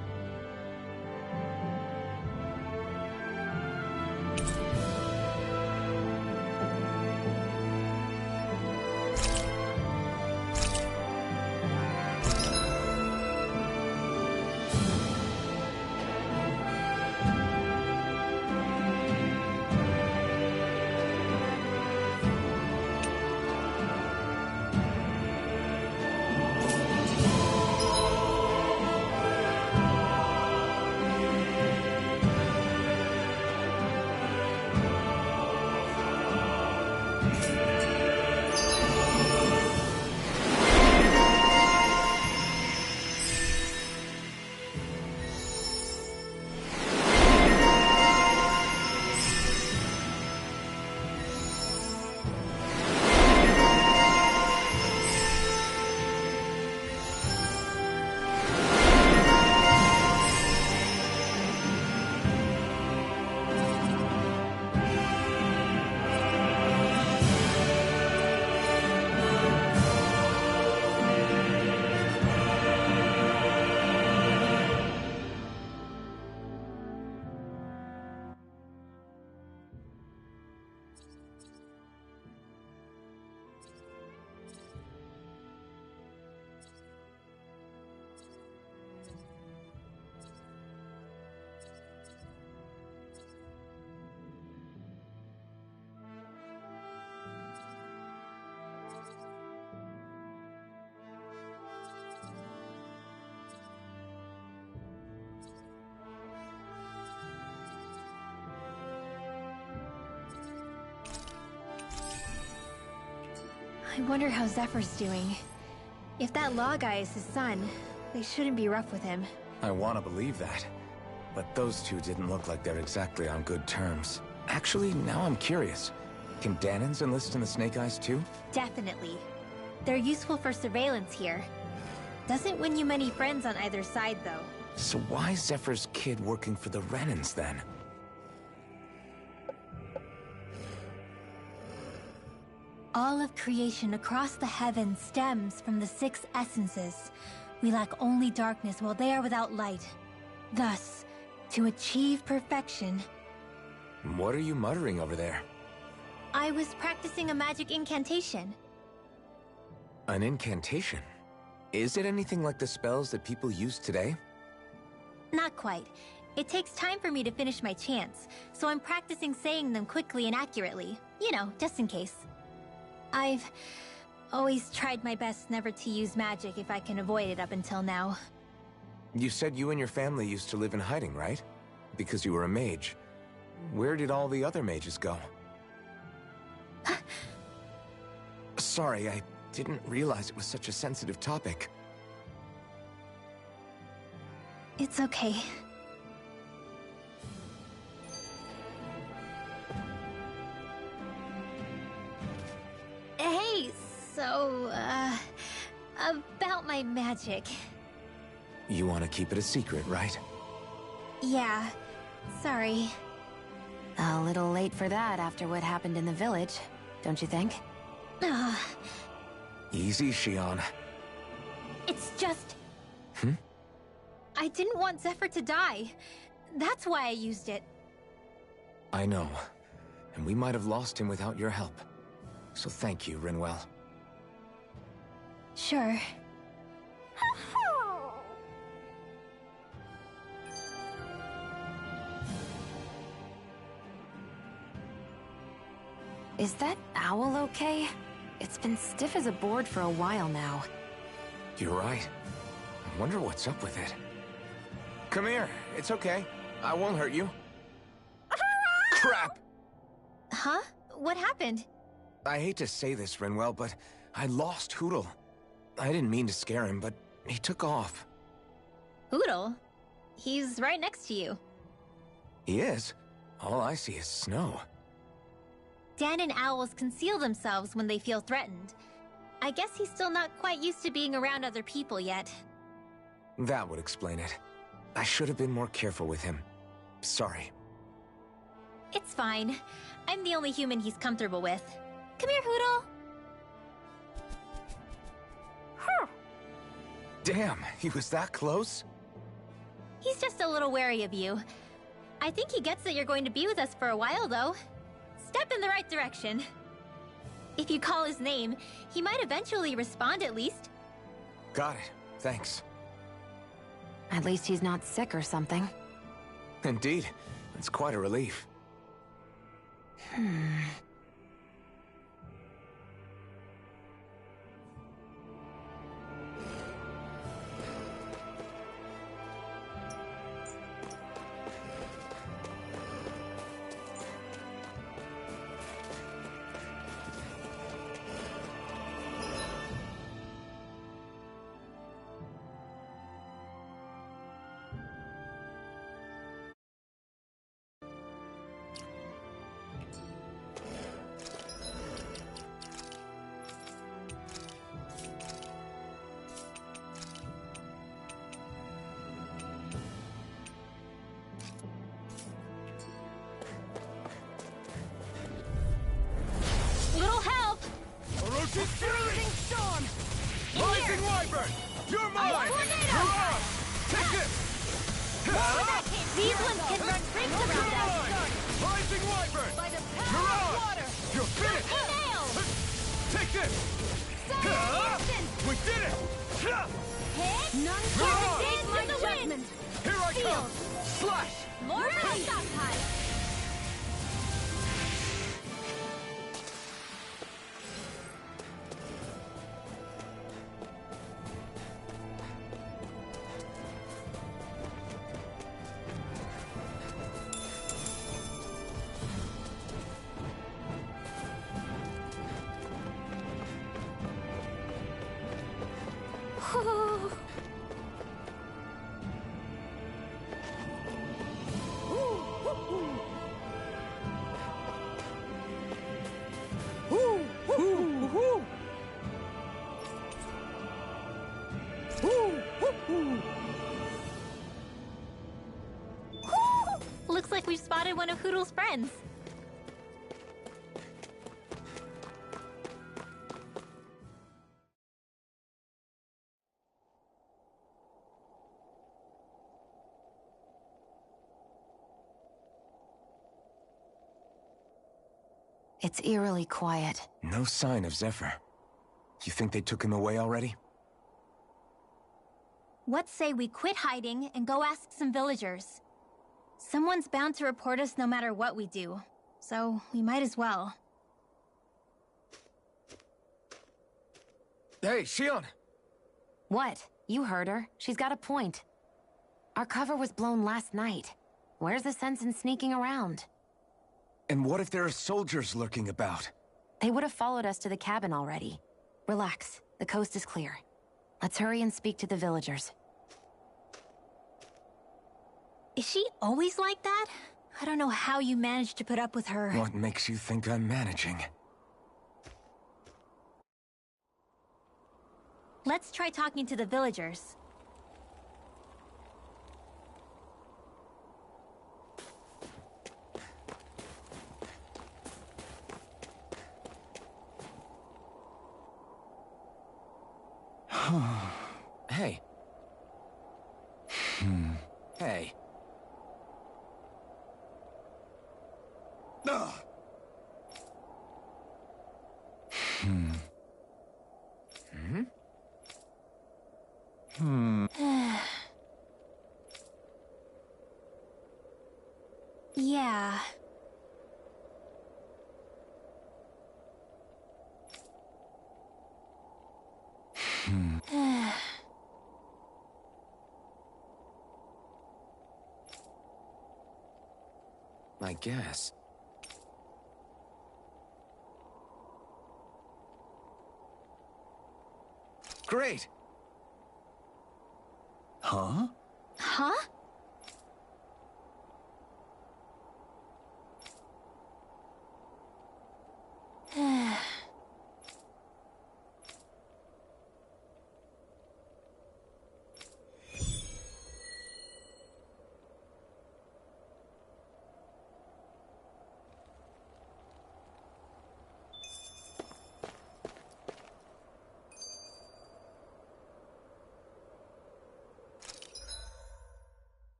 I wonder how Zephyr's doing. If that law guy is his son, they shouldn't be rough with him. I want to believe that. But those two didn't look like they're exactly on good terms. Actually, now I'm curious. Can Danans enlist in the Snake Eyes too? Definitely. They're useful for surveillance here. Doesn't win you many friends on either side, though. So why is Zephyr's kid working for the Renans then? All of creation across the heavens stems from the 6 essences. We lack only darkness while they are without light. Thus, to achieve perfection... What are you muttering over there? I was practicing a magic incantation. An incantation? Is it anything like the spells that people use today? Not quite. It takes time for me to finish my chants, so I'm practicing saying them quickly and accurately. You know, just in case. I've always tried my best never to use magic if I can avoid it up until now. You said you and your family used to live in hiding, right? Because you were a mage. Where did all the other mages go? Sorry, I didn't realize it was such a sensitive topic. It's okay. Hey, so, about my magic. You want to keep it a secret, right? Yeah, sorry. A little late for that after what happened in the village, don't you think? Easy, Shion. It's just... Hmm? I didn't want Zephyr to die. That's why I used it. I know. And we might have lost him without your help. So thank you, Rinwell. Sure. Is that owl okay? It's been stiff as a board for a while now. You're right. I wonder what's up with it. Come here. It's okay. I won't hurt you. Crap! Huh? What happened? I hate to say this, Rinwell, but I lost Hootle. I didn't mean to scare him, but he took off. Hootle? He's right next to you. He is? All I see is snow. Dan and owls conceal themselves when they feel threatened. I guess he's still not quite used to being around other people yet. That would explain it. I should have been more careful with him. Sorry. It's fine. I'm the only human he's comfortable with. Come here, Hootle! Damn, he was that close? He's just a little wary of you. I think he gets that you're going to be with us for a while, though. Step in the right direction. If you call his name, he might eventually respond at least. Got it. Thanks. At least he's not sick or something. Indeed. It's quite a relief. Little help! Orochi's fury! Storm! Rising Wyvern! You're mine! Hurrah! Take this! These ones can run rings around us! Rising Wyvern! By the power Hurrah! of water! You're finished! Nail! Take this! We did it! None Hurrah! can escape my judgment! Here I come! Slash! More stockpile! Looks like we've spotted one of Hootle's friends. It's eerily quiet. No sign of Zephyr. You think they took him away already? What say we quit hiding and go ask some villagers? Someone's bound to report us no matter what we do, so we might as well. Hey, Shion! What? You heard her. She's got a point. Our cover was blown last night. Where's the sense in sneaking around? And what if there are soldiers lurking about? They would have followed us to the cabin already. Relax. The coast is clear. Let's hurry and speak to the villagers. Is she always like that? I don't know how you managed to put up with her. What makes you think I'm managing? Let's try talking to the villagers. Hey. Hey. Yeah. I guess. Great! Huh? Huh?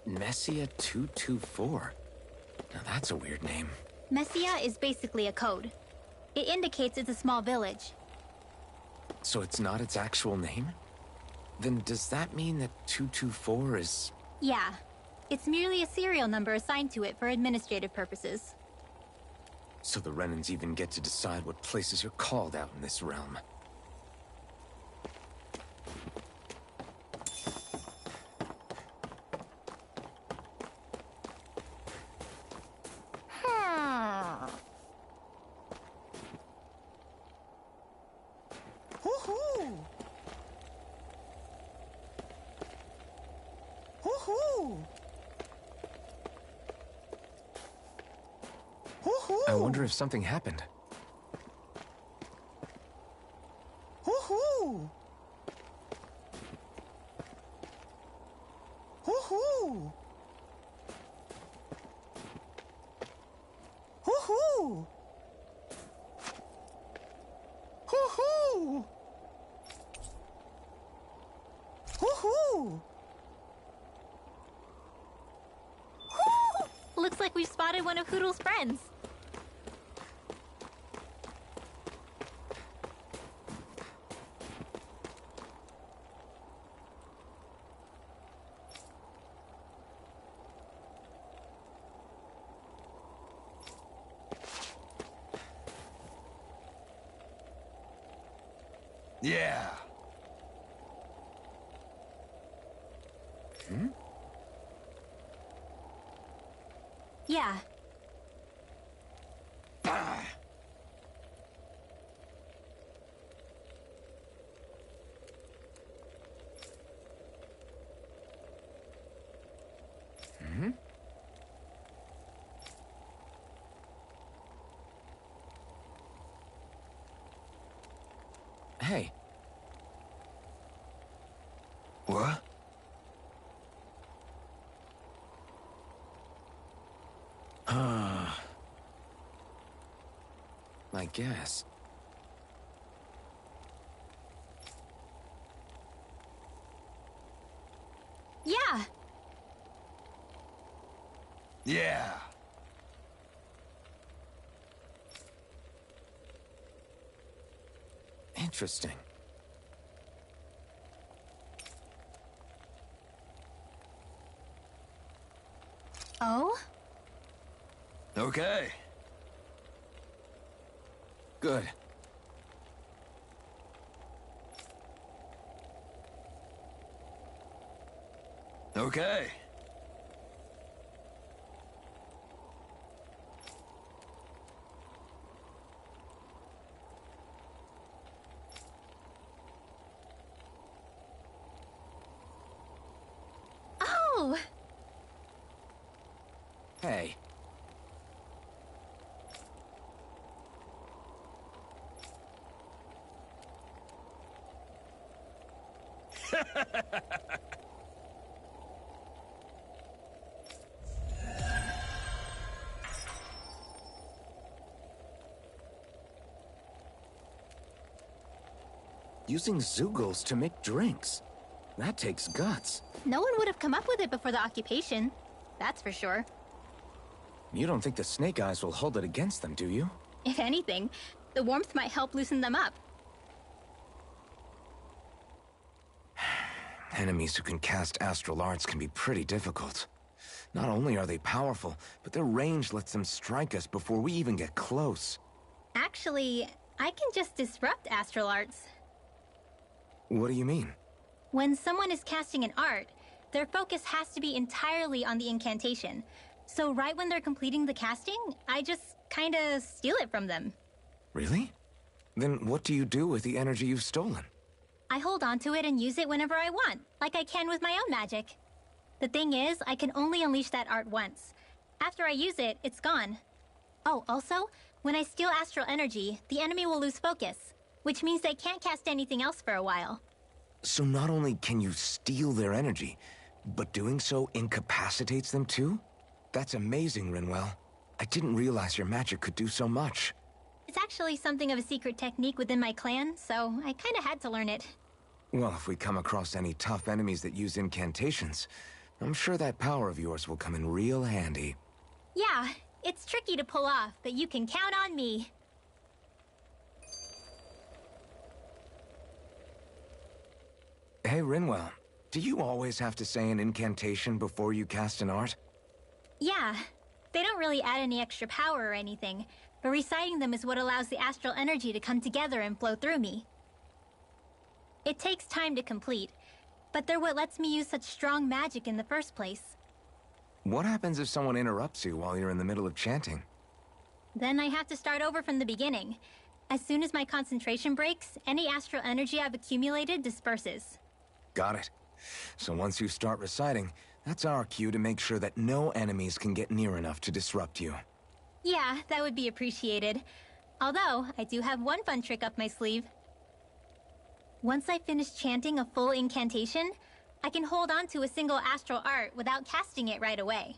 Messia 224. Now that's a weird name. Messia is basically a code. It indicates it's a small village. So it's not its actual name? Then does that mean that 224 is... Yeah. It's merely a serial number assigned to it for administrative purposes. So the Renans even get to decide what places are called out in this realm. I wonder if something happened. Looks like we spotted one of Hoodle's friends. Yeah. Yeah. Hey. What? I guess. Yeah. Yeah. Interesting. Oh? Okay. Good. Okay. Oh! Hey. Using Zeugles to make drinks. That takes guts. No one would have come up with it before the occupation. That's for sure. You don't think the Snake Eyes will hold it against them, do you? If anything, the warmth might help loosen them up. Enemies who can cast astral arts can be pretty difficult. Not only are they powerful, but their range lets them strike us before we even get close. Actually, I can just disrupt astral arts. What do you mean? When someone is casting an art, their focus has to be entirely on the incantation. So right when they're completing the casting, I just kinda steal it from them. Really? Then what do you do with the energy you've stolen? I hold on to it and use it whenever I want, like I can with my own magic. The thing is, I can only unleash that art once. After I use it, it's gone. Oh, also, when I steal astral energy, the enemy will lose focus, which means they can't cast anything else for a while. So not only can you steal their energy, but doing so incapacitates them too? That's amazing, Rinwell. I didn't realize your magic could do so much. It's actually something of a secret technique within my clan, so I kinda had to learn it. Well, if we come across any tough enemies that use incantations, I'm sure that power of yours will come in real handy. Yeah, it's tricky to pull off, but you can count on me. Hey, Rinwell, do you always have to say an incantation before you cast an art? Yeah, they don't really add any extra power or anything, but reciting them is what allows the astral energy to come together and flow through me. It takes time to complete, but they're what lets me use such strong magic in the first place. What happens if someone interrupts you while you're in the middle of chanting? Then I have to start over from the beginning. As soon as my concentration breaks, any astral energy I've accumulated disperses. Got it. So once you start reciting, that's our cue to make sure that no enemies can get near enough to disrupt you. Yeah, that would be appreciated. Although, I do have one fun trick up my sleeve. Once I finish chanting a full incantation, I can hold on to a single astral art without casting it right away.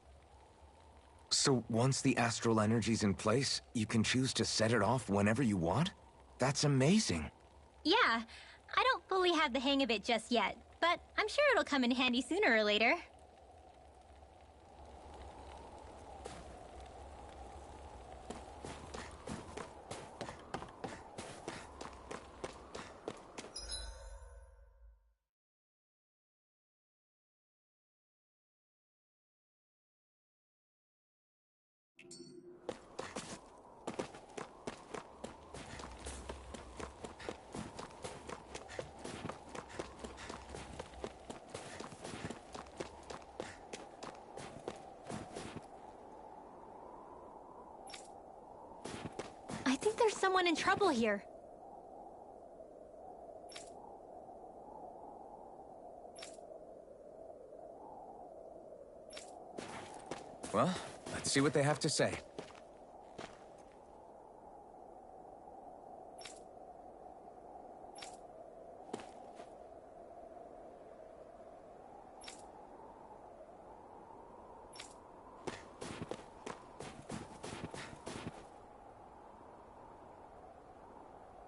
So once the astral energy's in place, you can choose to set it off whenever you want? That's amazing. Yeah, I don't fully have the hang of it just yet, but I'm sure it'll come in handy sooner or later. I think there's someone in trouble here. Well, let's see what they have to say.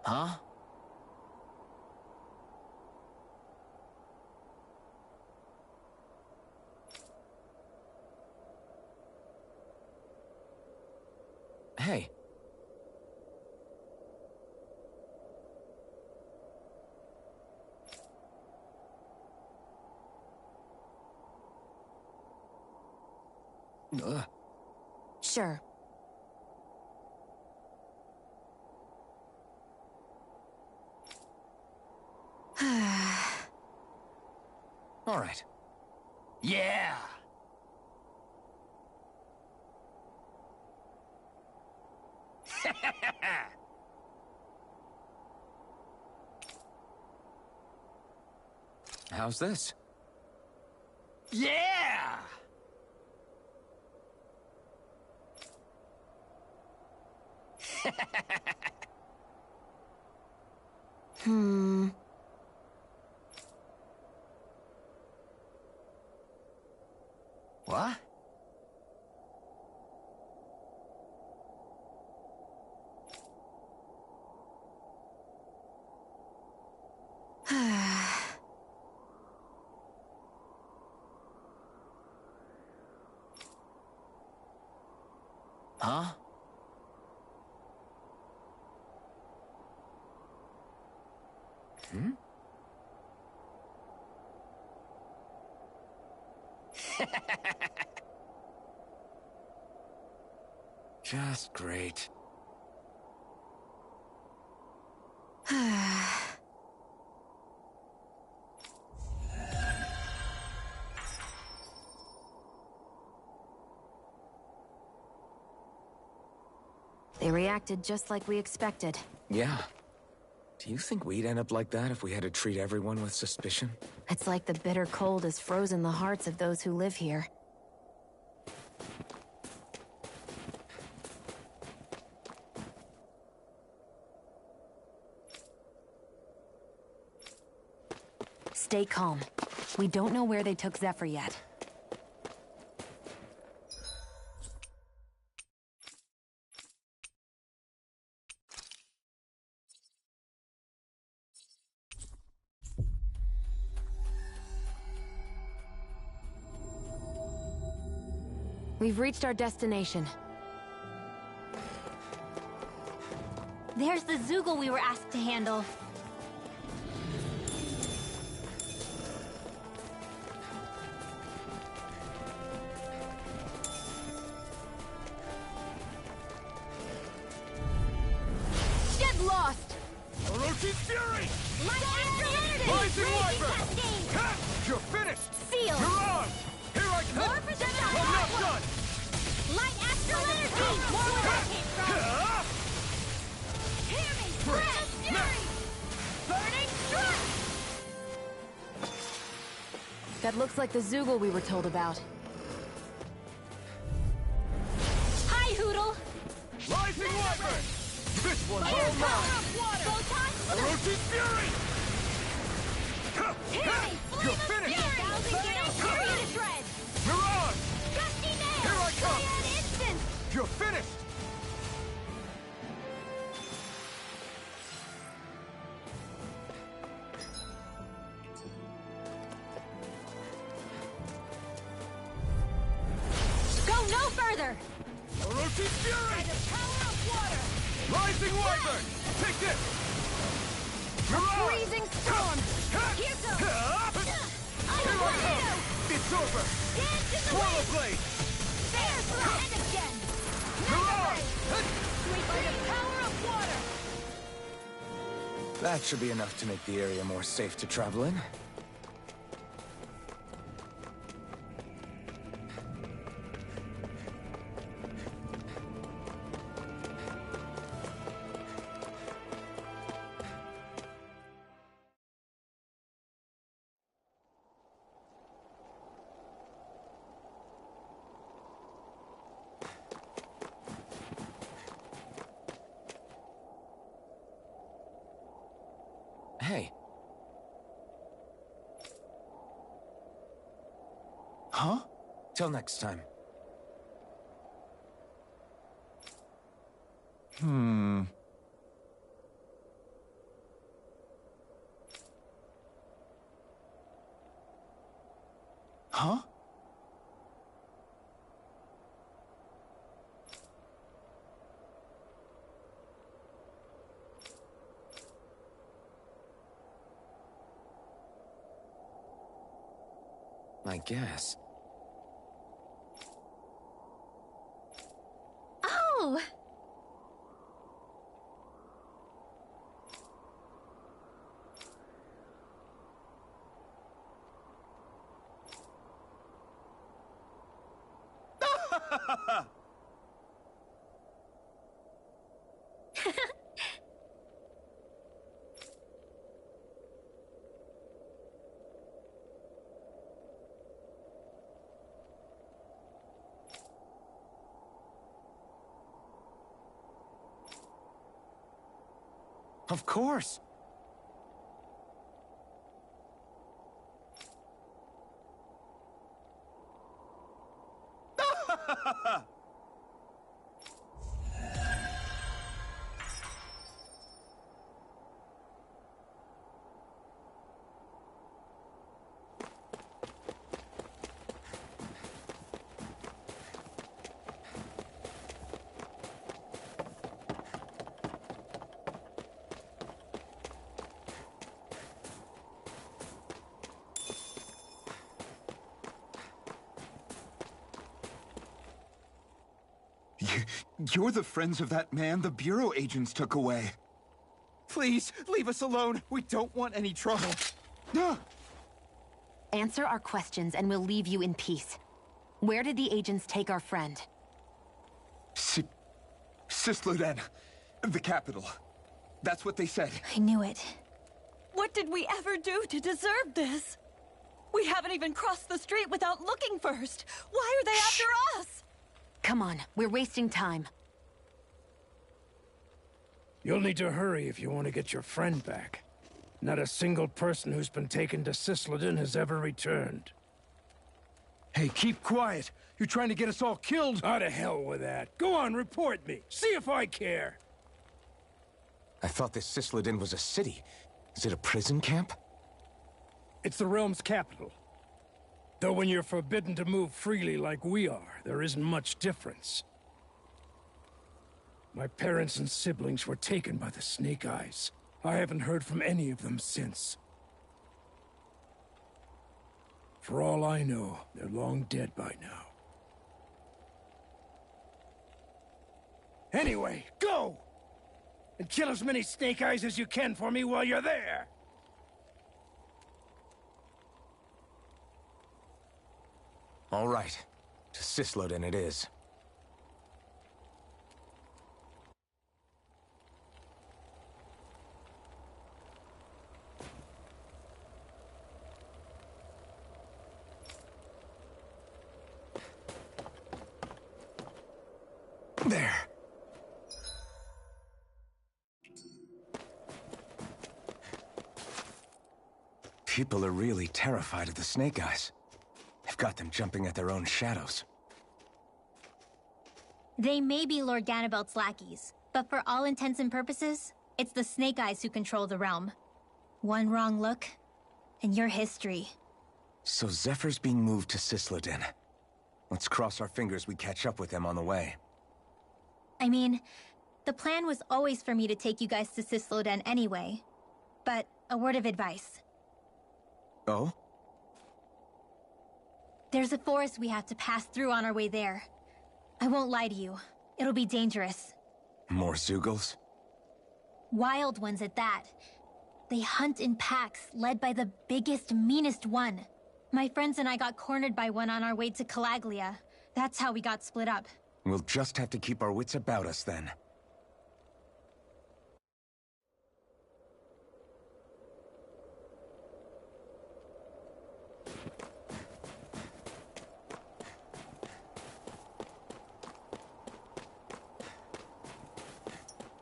Huh? Hey. Sure. All right. Yeah! How's this? Yeah! Hmm. What? Huh? Hmm? Just great. They reacted just like we expected. Yeah. Do you think we'd end up like that if we had to treat everyone with suspicion? It's like the bitter cold has frozen the hearts of those who live here. Stay calm. We don't know where they took Zephyr yet. We've reached our destination. There's the Zoogle we were asked to handle. Get lost! Orochi's Fury! Light after Unity! Rising Wyvern! Cascade! Ha! You're finished! Seal! You're on! Here I come! More projectile I'm not output! done! Light astral energy! More where that came from! Ha! Hear me! Red Fury! Burning Strike! That looks like the Zoogle we were told about. Hi, Hoodle! Rising Wyvern! This one's Fire all power mine! of water! Photon! Orochi's Fury! Ha! Hear Ha! me! You're Flame of finished! Fury! Thousand gale! Fury to shreds! You're on! Gusty nail! Here I come! Cyan instant! You're finished! Go no further! Orochi's Fury! The power of water! Rising Wyvern! Take this! You're on! Freezing storm! Ha! Here goes! Ha! I'm a Here I tornado! come! It's over! Dance in the Swallow wind! Blade! Fair throw! And again! You're Mega on! Blade! Sweep by the power of water! That should be enough to make the area more safe to travel in. Hey. Huh? Till next time. Huh? I guess. Of course. You're the friends of that man the Bureau agents took away. Please, leave us alone. We don't want any trouble. Answer our questions and we'll leave you in peace. Where did the agents take our friend? Sisluden. The capital. That's what they said. I knew it. What did we ever do to deserve this? We haven't even crossed the street without looking first. Why are they after us? Come on, we're wasting time. You'll need to hurry if you want to get your friend back. Not a single person who's been taken to Sisleden has ever returned. Hey, keep quiet. You're trying to get us all killed. Out of hell with that. Go on, report me. See if I care. I thought this Sisleden was a city. Is it a prison camp? It's the realm's capital. Though when you're forbidden to move freely like we are, there isn't much difference. My parents and siblings were taken by the Snake Eyes. I haven't heard from any of them since. For all I know, they're long dead by now. Anyway, go! And kill as many Snake Eyes as you can for me while you're there! All right. To Sisleden it is. There. People are really terrified of the Snake Eyes. They've got them jumping at their own shadows. They may be Lord Ganabelt's lackeys, but for all intents and purposes, it's the Snake Eyes who control the realm. One wrong look, and your history. So Zephyr's being moved to Sisleden. Let's cross our fingers we catch up with them on the way. I mean, the plan was always for me to take you guys to Sisleden anyway. But a word of advice. Oh? There's a forest we have to pass through on our way there. I won't lie to you. It'll be dangerous. More Zeugles? Wild ones at that. They hunt in packs, led by the biggest, meanest one. My friends and I got cornered by one on our way to Calaglia. That's how we got split up. We'll just have to keep our wits about us then.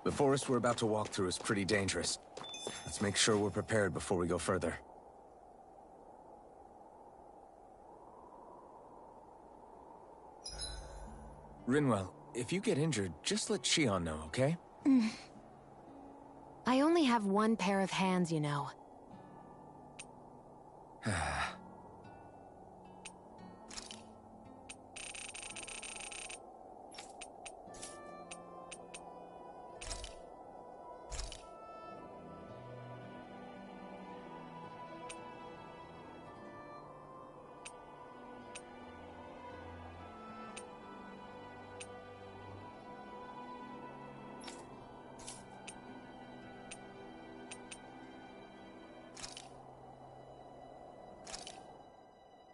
The forest we're about to walk through is pretty dangerous. Let's make sure we're prepared before we go further. Rinwell, if you get injured, just let Shion know, okay? I only have one pair of hands, you know.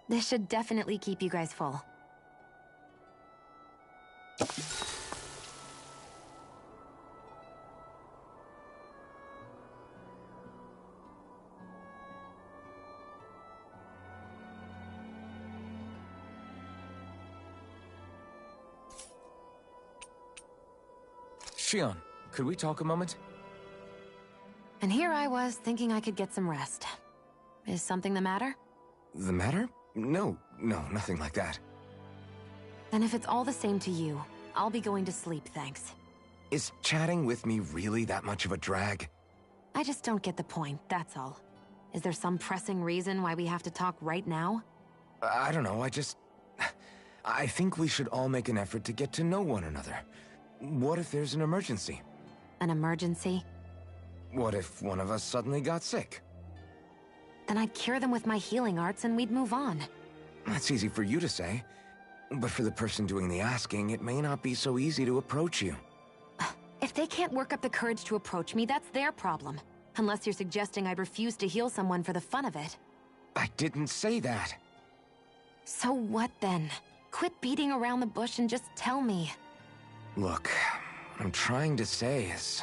This should definitely keep you guys full. Shion, could we talk a moment? And here I was, thinking I could get some rest. Is something the matter? The matter? No, nothing like that. Then if it's all the same to you, I'll be going to sleep, thanks. Is chatting with me really that much of a drag? I just don't get the point, that's all. Is there some pressing reason why we have to talk right now? I don't know, I think we should all make an effort to get to know one another. What if there's an emergency? An emergency? What if one of us suddenly got sick? Then I'd cure them with my healing arts and we'd move on. That's easy for you to say. But for the person doing the asking, it may not be so easy to approach you. If they can't work up the courage to approach me, that's their problem. Unless you're suggesting I'd refuse to heal someone for the fun of it. I didn't say that. So what then? Quit beating around the bush and just tell me. Look, what I'm trying to say is...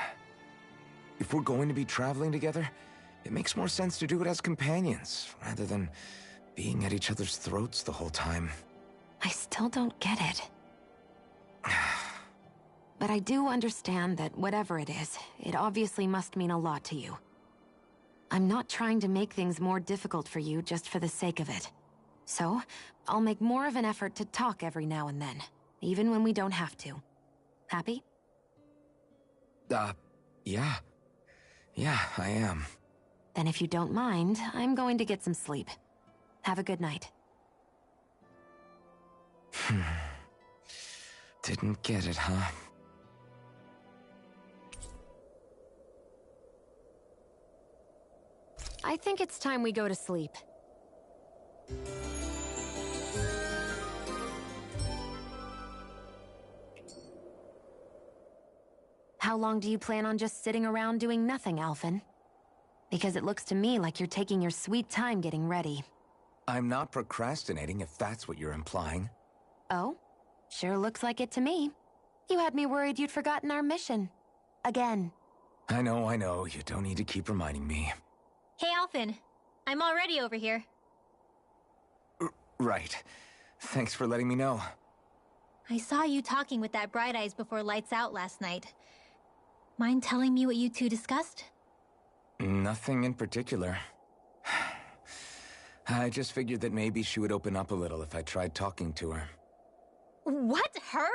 if we're going to be traveling together, it makes more sense to do it as companions, rather than being at each other's throats the whole time. I still don't get it. But I do understand that whatever it is, it obviously must mean a lot to you. I'm not trying to make things more difficult for you just for the sake of it. So, I'll make more of an effort to talk every now and then, even when we don't have to. Happy? Yeah. Yeah, I am. Then if you don't mind, I'm going to get some sleep. Have a good night. Didn't get it, huh? I think it's time we go to sleep. How long do you plan on just sitting around doing nothing, Alphen? Because it looks to me like you're taking your sweet time getting ready. I'm not procrastinating, if that's what you're implying. Oh? Sure looks like it to me. You had me worried you'd forgotten our mission. Again. I know. You don't need to keep reminding me. Hey, Alphen. I'm already over here. Right. Thanks for letting me know. I saw you talking with that Bright Eyes before lights out last night. Mind telling me what you two discussed? Nothing in particular. I just figured that maybe she would open up a little if I tried talking to her. What? Her?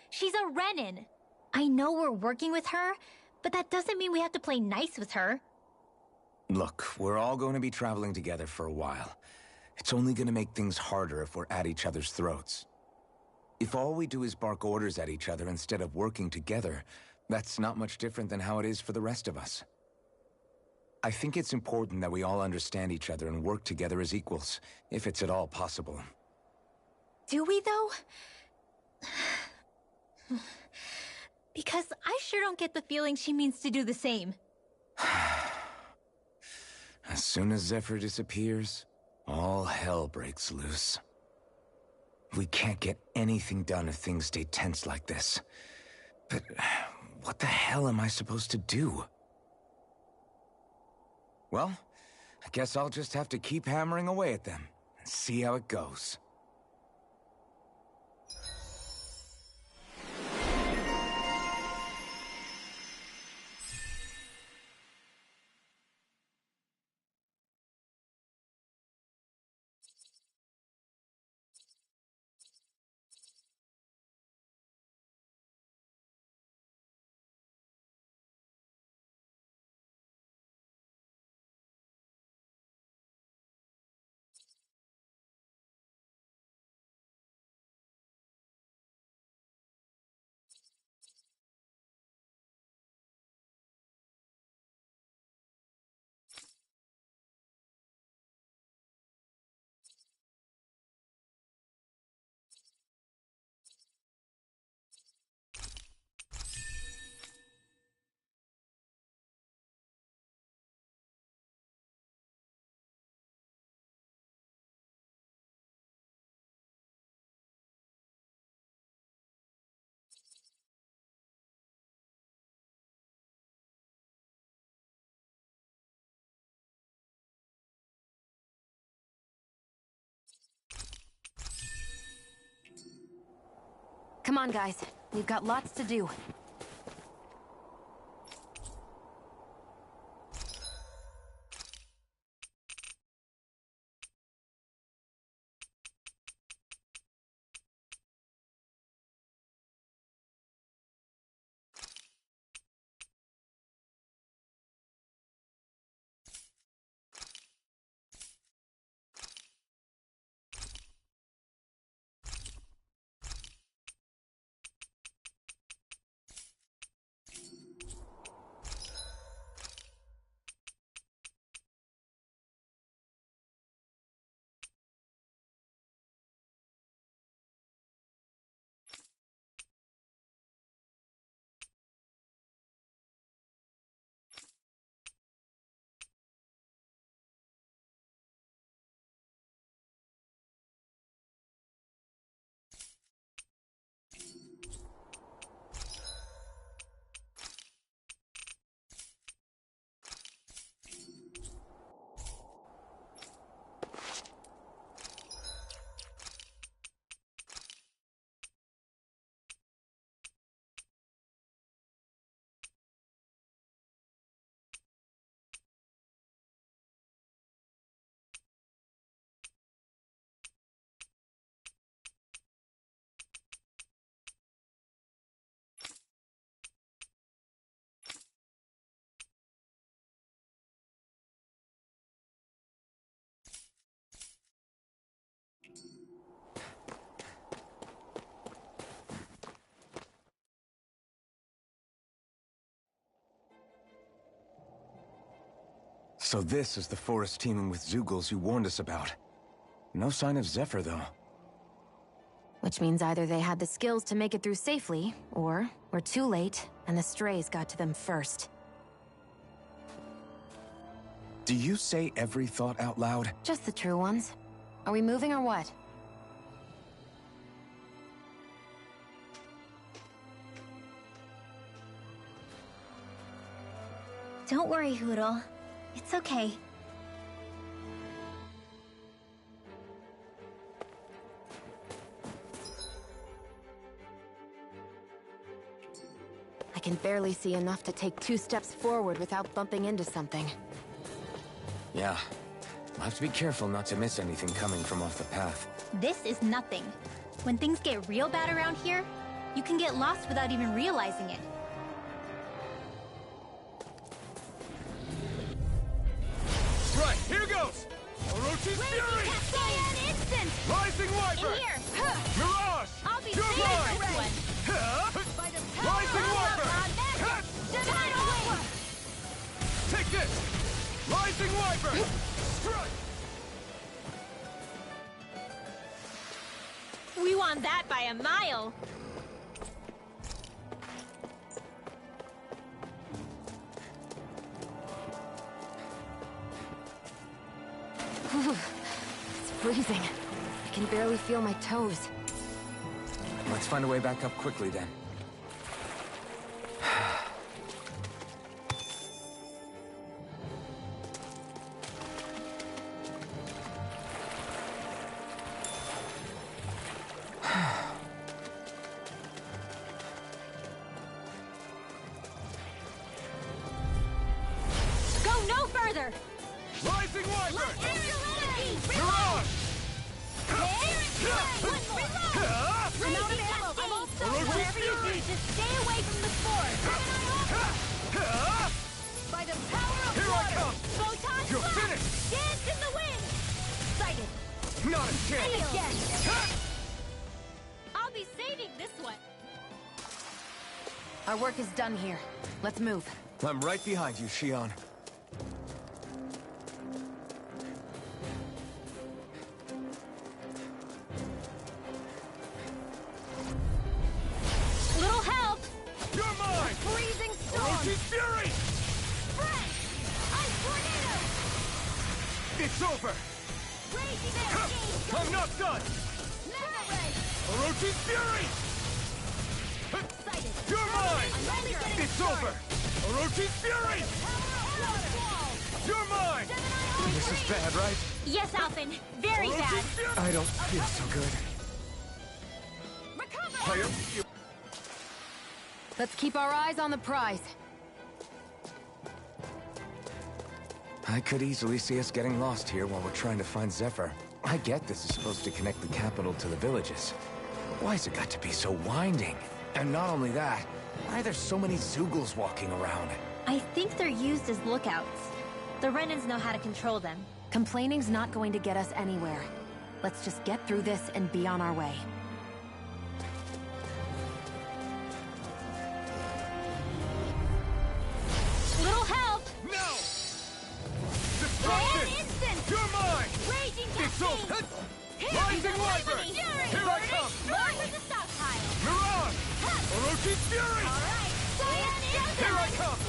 She's a Renin. I know we're working with her, but that doesn't mean we have to play nice with her. Look, we're all going to be traveling together for a while. It's only going to make things harder if we're at each other's throats. If all we do is bark orders at each other instead of working together, that's not much different than how it is for the rest of us. I think it's important that we all understand each other and work together as equals, if it's at all possible. Do we, though? Because I sure don't get the feeling she means to do the same. As soon as Zephyr disappears, all hell breaks loose. We can't get anything done if things stay tense like this. But what the hell am I supposed to do? Well, I guess I'll just have to keep hammering away at them and see how it goes. Come on, guys. We've got lots to do. So this is the forest teeming with Zeugles you warned us about. No sign of Zephyr, though. Which means either they had the skills to make it through safely, or we're too late, and the strays got to them first. Do you say every thought out loud? Just the true ones. Are we moving or what? Don't worry, Hoodle. It's okay. I can barely see enough to take 2 steps forward without bumping into something. Yeah. I'll have to be careful not to miss anything coming from off the path. This is nothing. When things get real bad around here, you can get lost without even realizing it. Right, here goes! Orochi's Fury! Cyan instant! Rising Wyvern! In here! Mirage! I'll be You're saving mine! this one! By the power Rising of Wyvern! magic! Divine Aqua! Take this! Rising Wyvern! Strike! We won that by a mile! It's freezing. I can barely feel my toes. Let's find a way back up quickly, then. Go no further! Rising Wyvern! Reload! Mirage! I'm out of ammo! I'm all set! Whatever you do, just stay away from the spores! By the power of Here I water! come! Photon You're blast! finished! Dance in the wind! Sighted! Not a chance! Again! I'll be saving this one! Our work is done here. Let's move. I'm right behind you, Shion. Little help! You're mine! Freezing storm! Orochi's Fury! Fresh! Ice tornado! It's over! Raging Cascade! I'm not done! Mega ray! Orochi's Fury! Sighted! You're mine! I'm only getting It's started. over! Orochi's Fury! Power of water! You're mine! This is bad, right? Yes, Alphen. Very bad. Orochi's Fury! I don't feel so good. Recover! Let's keep our eyes on the prize. I could easily see us getting lost here while we're trying to find Zephyr. I get this is supposed to connect the capital to the villages. Why's it got to be so winding? And not only that, why are there so many Zeugles walking around? I think they're used as lookouts. The Renans know how to control them. Complaining's not going to get us anywhere. Let's just get through this and be on our way. Little help! No! Cyan Destruction! instant! You're mine! Raging It's Cascade! over! Here Rising is the Wyvern! lightning! Here I come! North of the stockpile! Mirage! Orochi's Fury! Alright! Cyan instant! Here I come!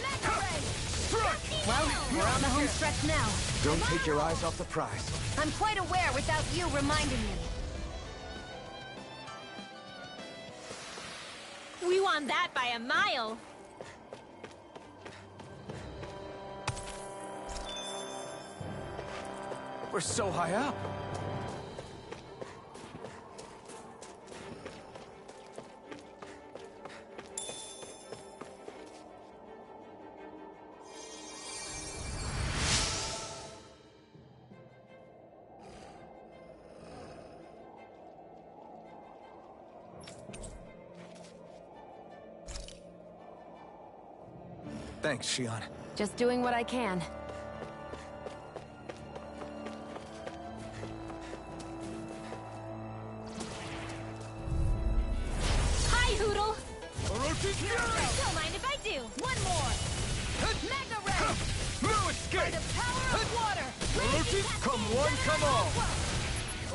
Mega ray! Strike! Well, we're on the home stretch now. Don't take your eyes off the prize. I'm quite aware without you reminding me. We won that by a mile! We're so high up. Thanks, Shion. Just doing what I can. Hi, Hoodle! Orochi's Fury! Don't mind if I do! One more! Mega ray! Orochi, come one, come all!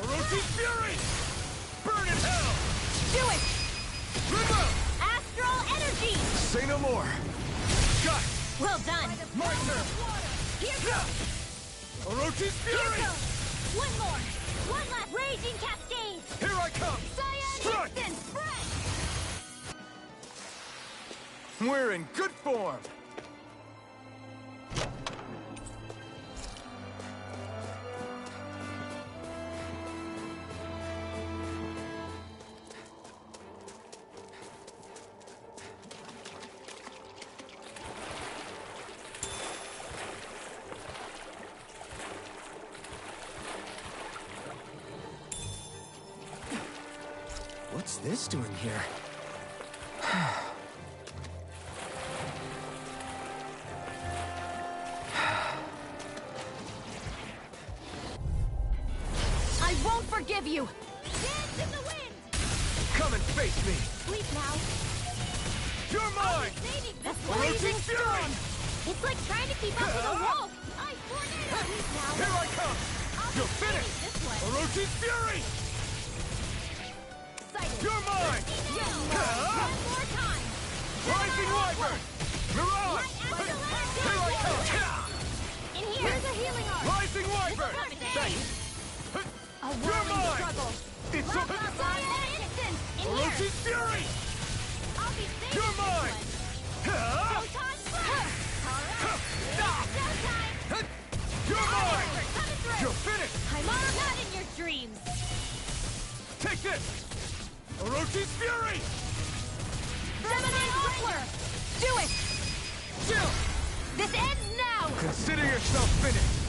Orochi's Fury! Burn in hell! Do it! Remove! Astral energy! Say no more! Got it! Well done! My turn! Here goes! Orochi's Fury! One more! One last raging cascade! Here I come! Strike! Instant spread! We're in good form! What's this doing here? I won't forgive you! Dance in the wind! Come and face me! Sleep now! You're mine! That's Orochi's Fury! It's like trying to keep up with a wolf! Ice tornado! Sleep now! Here I come! You're finished! This way! Orochi's Fury! Excited! You're mine! One more time! Rising Wyvern! Mirage! Here I come! In here! Here's a healing arm! Rising Wyvern! Thanks! A whirling struggle! It's Left outside and instant! In here! Orochi's Fury! I'll be safe! You're mine! Photon blast! Alright! Showtime! You're mine! Coming through! You're finished! I'm not in your dreams! Take this! Orochi's Fury! Feminine Grappler! Do it! Chill! This ends now! Consider yourself finished!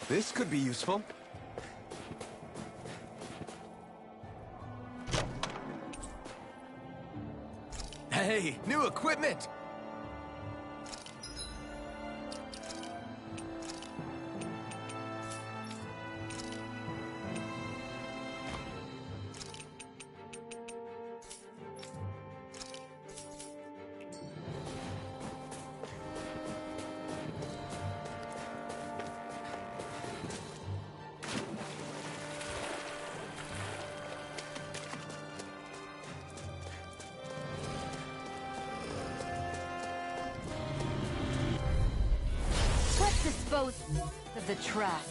This could be useful. Hey, new equipment! Let's dispose of the trash.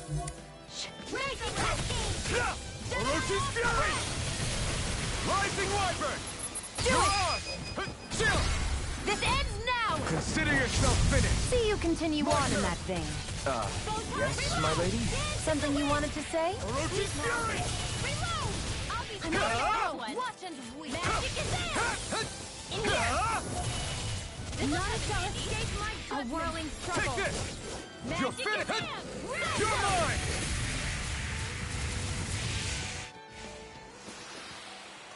Raging Cascade! Orochi's Fury! Rising Wyvern! Do it! Chill! This ends now! Consider yourself finished! See you continue on in that vein. Yes, my lady? Something you wanted to say? Orochi's Fury! Reload! I'll be one. Watch and weep. Magic is in! In here! None shall escape my judgment. A whirling struggle. Take this! Magic You're is finished! in! You're mine!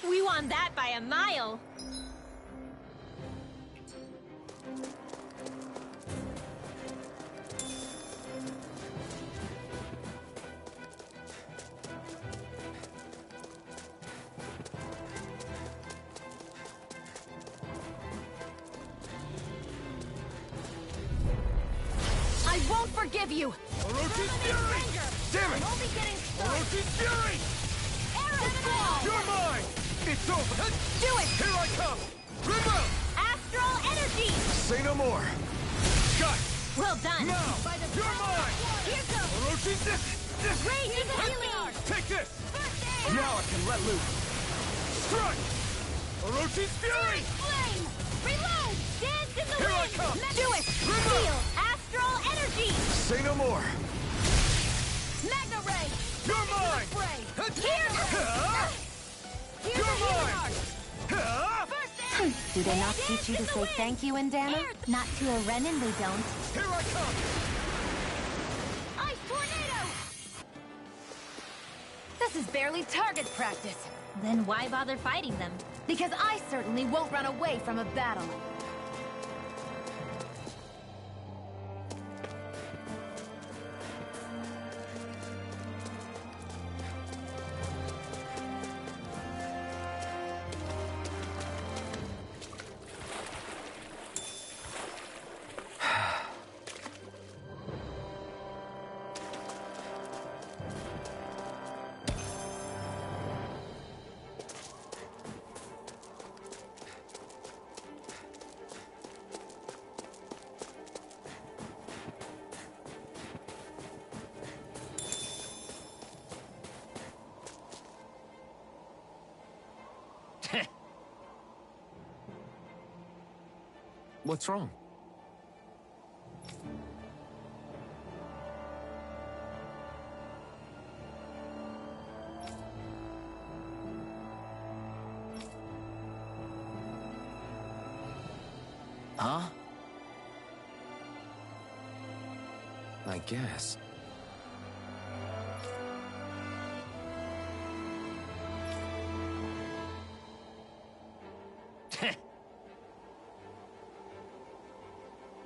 We won that by a mile. I won't forgive you! Orochi's Fury! Damn it! Only getting started! Orochi's Fury! Arrow ball! You're mine! It's over! Do it! Here I come! Remove! Astral energy! Say no more! Got it! Well done! Now! By the You're mine! Here goes! Orochi's this! Raging healing arm! Take this! First aid! Now I can let loose! Strike! Orochi's Fury! Flame! Reload! Dance in the Here I wind! come! Do it! Feel astral energy! Say no more! Magna ray! You're mine! Here! Here's You're a healing mine! arm! First aid! Do they not teach you to say thank you in Dana? Not to a Renin, they don't. Here I come! Ice tornado! This is barely target practice. Then why bother fighting them? Because I certainly won't run away from a battle. What's wrong? Huh? I guess.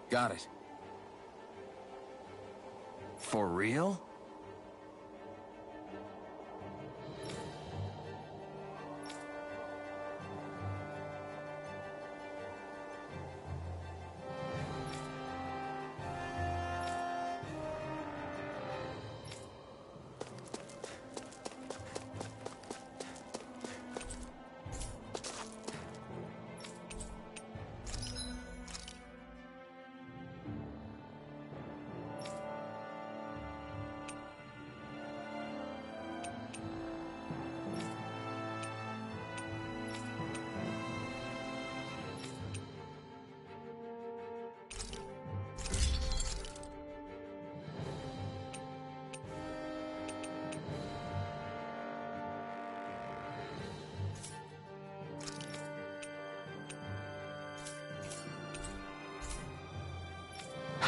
Got it. For real?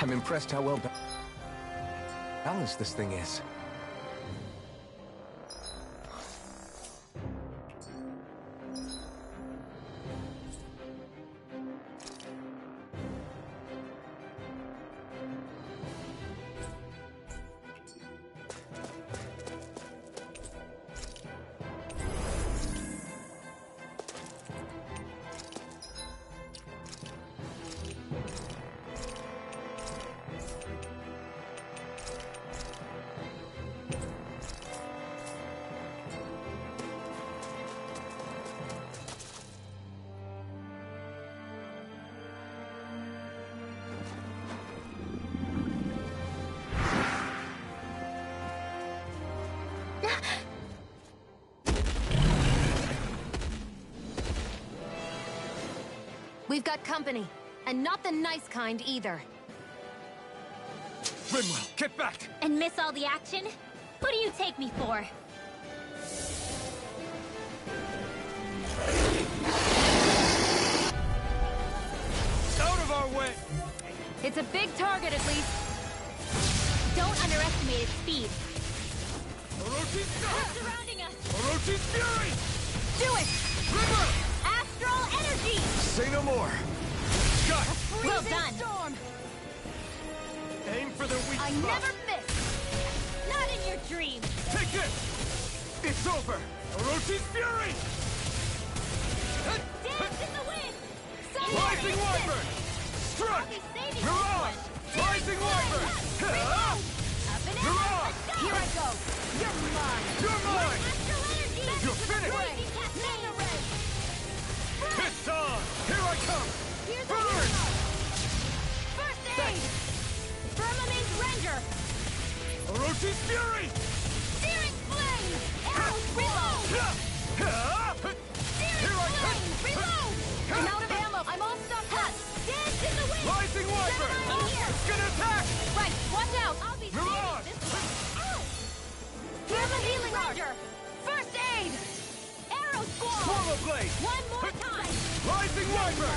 I'm impressed how well balanced this thing is. We've got company, and not the nice kind either. Rimwell, get back! And miss all the action? Who do you take me for? Out of our way! It's a big target, at least. Don't underestimate its speed. Orochi's Surrounding us! Orochi's fury! Do it! River! Astral energy! Say no more! Got it! Well done! Storm! Aim for their weak I spot! never miss! Not in your dreams! Take it! It's over! Orochi's fury! Dance in the wind! Rising Wyvern! Struck! I'll be saving this Mirage! one. Rising Wyvern! Reload! Up and out! Mirage! Let's go! Here I go! You're mine! You're mine! Astral energy! You're finished! Rising cascade! It's on! Here I come! Here's a Burn! hero! First aid! Firmament Ranger! Orochi's fury! Searing flame! Arrows reload! Searing Here I come! flame! Reload! I'm out of ammo! I'm all stuck up! Dance in the wind! Rising Wyvern! In here! It's gonna attack! Right, watch out! I'll be Mirage! saving this one! Ow! Here's a healing Ranger! First aid! Arrow squall! Swallow blade! One more time! Rising Wyvern!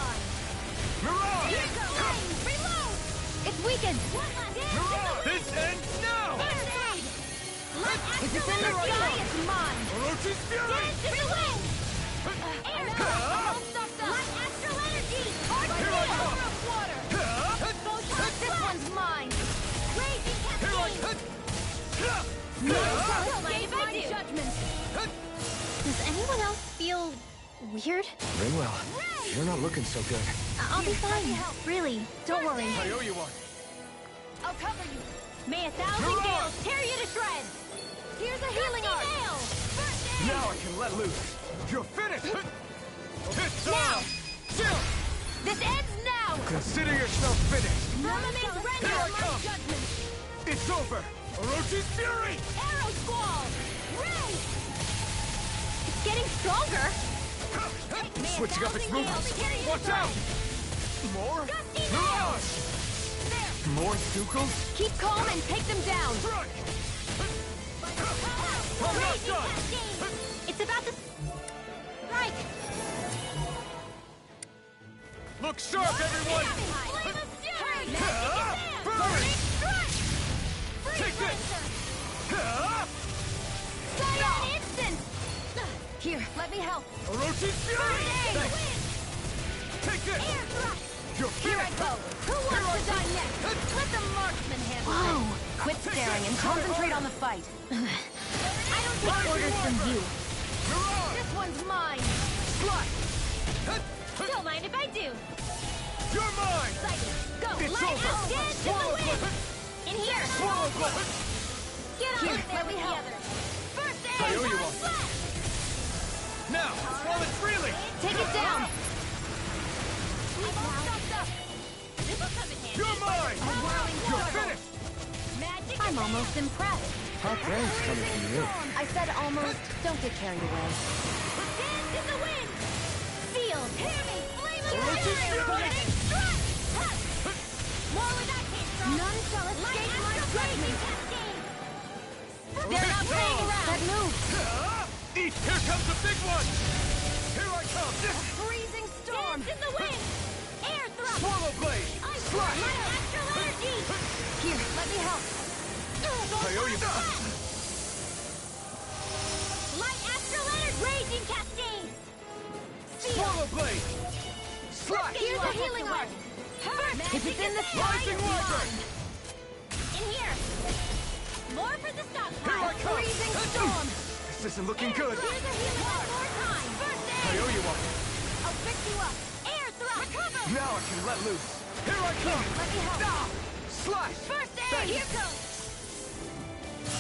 Mirage! Here goes! Reload! It's weakened! One last dance in the Mirage! wind! This ends now! First aid! Let If it's in the astral sky, energy! it's mine! Orochi's fury! Dance in the wind! Air All stuffed up! Let astral energy! Hard Here I steel! come! Of water! Photon This blast! one's mine! Raging Here I cascade! Don't Save my I do. judgment! Does anyone else feel weird? Rinwell, you're not looking so good. I'll be fine. Really. Don't worry. I owe you one. I'll cover you. May 1,000 Mirage! gales tear you to shreds. Here's a healing art. First aid. Now I can let loose. You're finished! It's Now. on! Chill! This ends now. Consider yourself finished! Firmament Here render I my come. judgment. It's over! Orochi's fury! Arrow squall. Ray. It's getting stronger. Switching up its movements! Watch out! More? Gusty Mirage! There! More Stukels? Keep calm and take them down! Strike! I'm not done! It's about to strike! Look sharp, everyone! Flame of fury! Burn! Strike! Take this! Cyan instant! Here, let me help. Orochi's Fury! Thanks! Take this! Air thrust! You're Here I go! Who wants to die next? Let the marksman handle it! Whoa! Quit staring and concentrate on the fight. I don't take orders from you. This one's mine! Slide! Don't mind if I do. You're mine! Go! It's Light over. out! Dance in the Swallow wind! blood! In here! Swallow blood! Get on Here, there let me help. together! First aid! I owe you one. Flat! Now, swallow it freely! Take it down! I'm all stuffed up! This'll come in handy! You're mine! A whirling You're portal. finished! Magic I'm almost impressed. Hot praise coming from you. I said almost. Don't get carried away. Dance in the wind! Feel! Hear me! Flame of Orochi's Fury! Strike! More where that came from! None shall escape my judgment! They're not playing around! That move! Eat! Here comes the big one! Here I come! Freezing storm! Dance in the wind! Air thrust! Swallow blade! Slash! My natural energy! Here, let me help. I owe you that! Light astral energy! Raging cascade! Swallow blade! Slash! Here's a healing art! First, if it's in the sky, Rising Wyvern! in here! More for the stockpile! Here I come! Freezing storm! This isn't looking good! Here's a healing art! More time! First I aid! owe you one! I'll fix you up! Air thrust! Recover! Now I can let loose! Here I come! Let me help! Ah! Slash! First aid! Thanks. Here goes!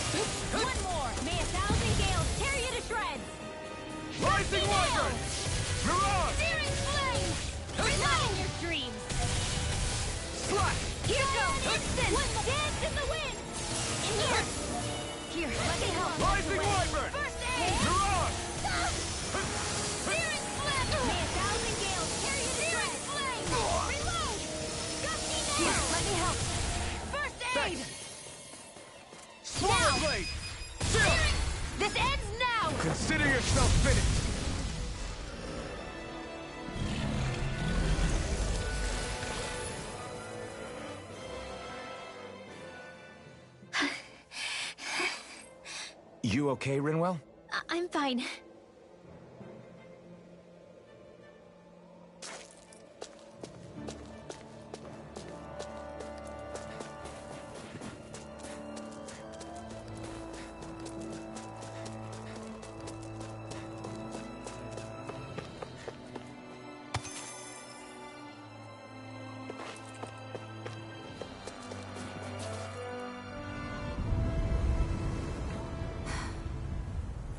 One more! May 1,000 gales tear you to shreds! Rising Wyvern! Mirage! Searing flame! Reload your dreams! Slash! Here goes! Instant! Dance in the wind! In here! Here, let me help! Rising Wyvern! First aid! Mirage! Searing flame! May 1,000 gales tear you to shreds! Flame! Reload! Gusty nail! Here, let me help! First aid! Thanks. Swallow blade! Zero! This ends now! Consider yourself finished! You okay, Rinwell? I'm fine.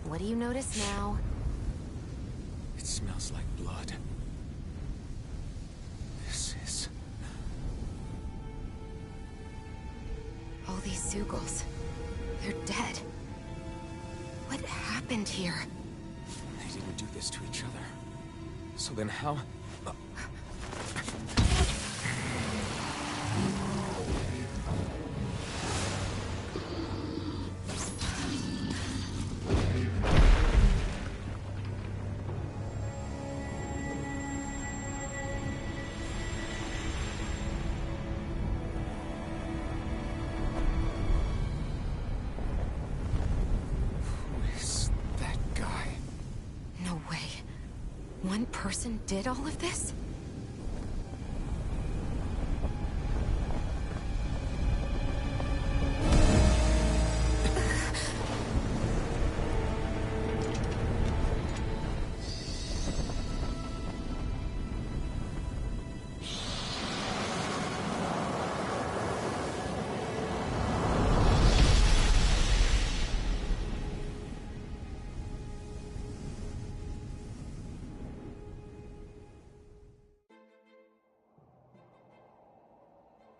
What do you notice now? It smells like blood. This is... All these Sugals. They're dead. What happened here? They didn't do this to each other. So then how... Who is that guy? No way. One person did all of this?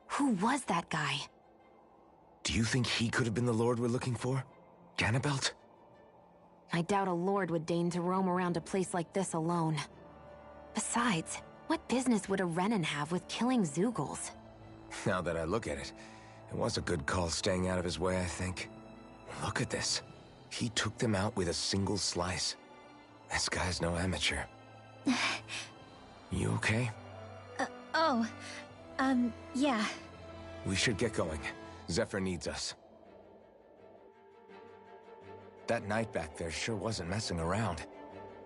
Who was that guy? Do you think he could have been the Lord we're looking for? Ganabelt? I doubt a lord would deign to roam around a place like this alone. Besides, What business would a Renan have with killing Zeugles? Now that I look at it, it was a good call staying out of his way, I think. Look at this. He took them out with a single slice. This guy's no amateur. You okay? Yeah. We should get going. Zephyr needs us. That knight back there sure wasn't messing around.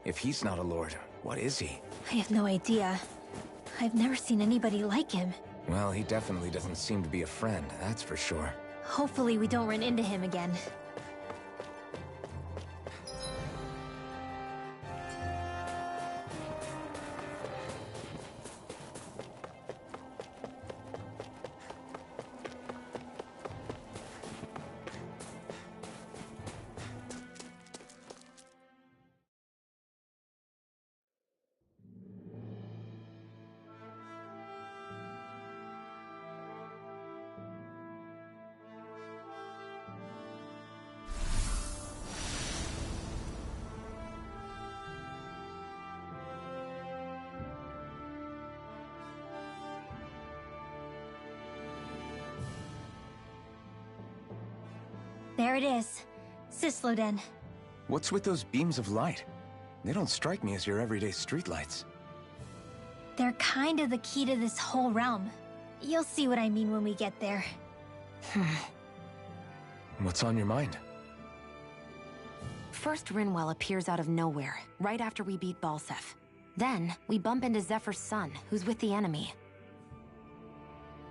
If he's not a lord, what is he? I have no idea. I've never seen anybody like him. Well, he definitely doesn't seem to be a friend, that's for sure. Hopefully we don't run into him again. There it is. Cisloden. What's with those beams of light? They don't strike me as your everyday streetlights. They're kind of the key to this whole realm. You'll see what I mean when we get there. What's on your mind? First, Rinwell appears out of nowhere, right after we beat Balseph. Then, we bump into Zephyr's son, who's with the enemy.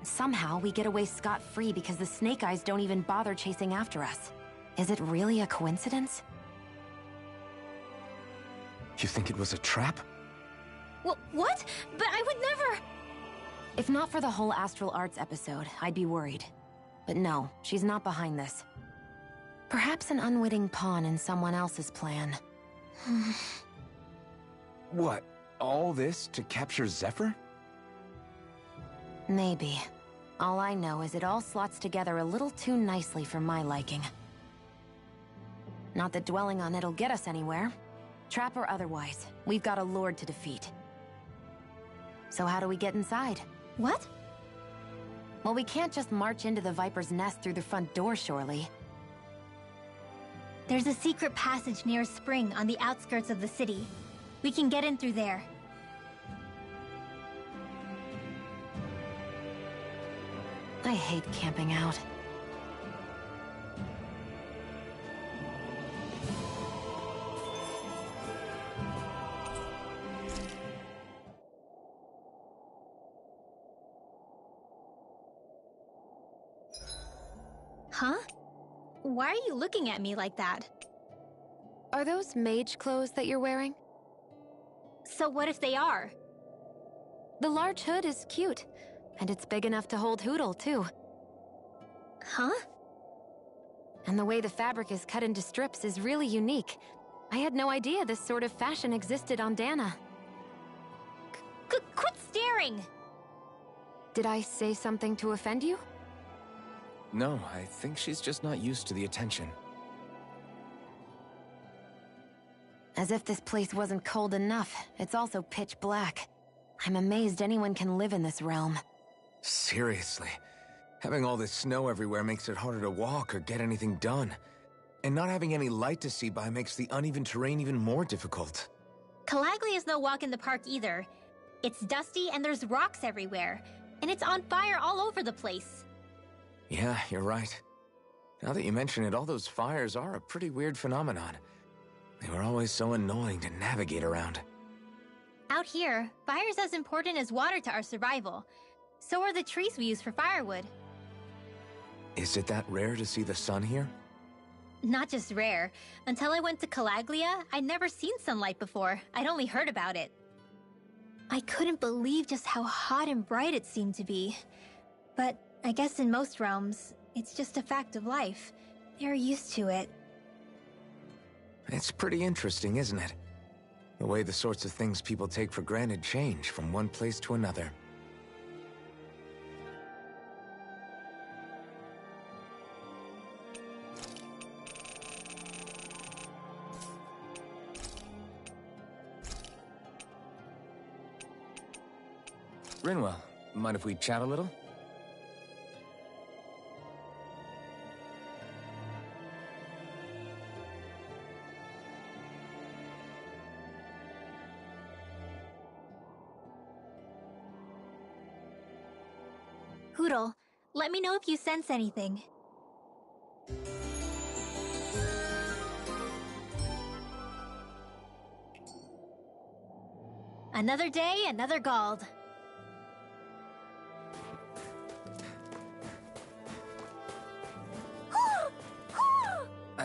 Somehow, we get away scot-free because the Snake Eyes don't even bother chasing after us. Is it really a coincidence? You think it was a trap? What? But I would never... If not for the whole Astral Arts episode, I'd be worried. But no, she's not behind this. Perhaps an unwitting pawn in someone else's plan. What? All this to capture Zephyr? Maybe. All I know is it all slots together a little too nicely for my liking. Not that dwelling on it'll get us anywhere. Trap or otherwise, we've got a lord to defeat. So how do we get inside? What? Well, we can't just march into the Viper's nest through the front door, surely. There's a secret passage near a spring on the outskirts of the city. We can get in through there. I hate camping out. Huh? Why are you looking at me like that? Are those mage clothes that you're wearing? So what if they are? The large hood is cute, and it's big enough to hold Hootle, too. Huh? And the way the fabric is cut into strips is really unique. I had no idea this sort of fashion existed on Dana. Quit staring! Did I say something to offend you? No, I think she's just not used to the attention. As if this place wasn't cold enough, it's also pitch black. I'm amazed anyone can live in this realm. Seriously. Having all this snow everywhere makes it harder to walk or get anything done. And not having any light to see by makes the uneven terrain even more difficult. Calaglia is no walk in the park either. It's dusty and there's rocks everywhere. And it's on fire all over the place. Yeah, you're right. Now that you mention it, all those fires are a pretty weird phenomenon. They were always so annoying to navigate around. Out here, fire's as important as water to our survival. So are the trees we use for firewood. Is it that rare to see the sun here? Not just rare. Until I went to Calaglia, I'd never seen sunlight before. I'd only heard about it. I couldn't believe just how hot and bright it seemed to be. But I guess in most realms, it's just a fact of life. They're used to it. It's pretty interesting, isn't it? The way the sorts of things people take for granted change from one place to another. Rinwell, mind if we chat a little? Hoodle, let me know if you sense anything. Another day, another Gald.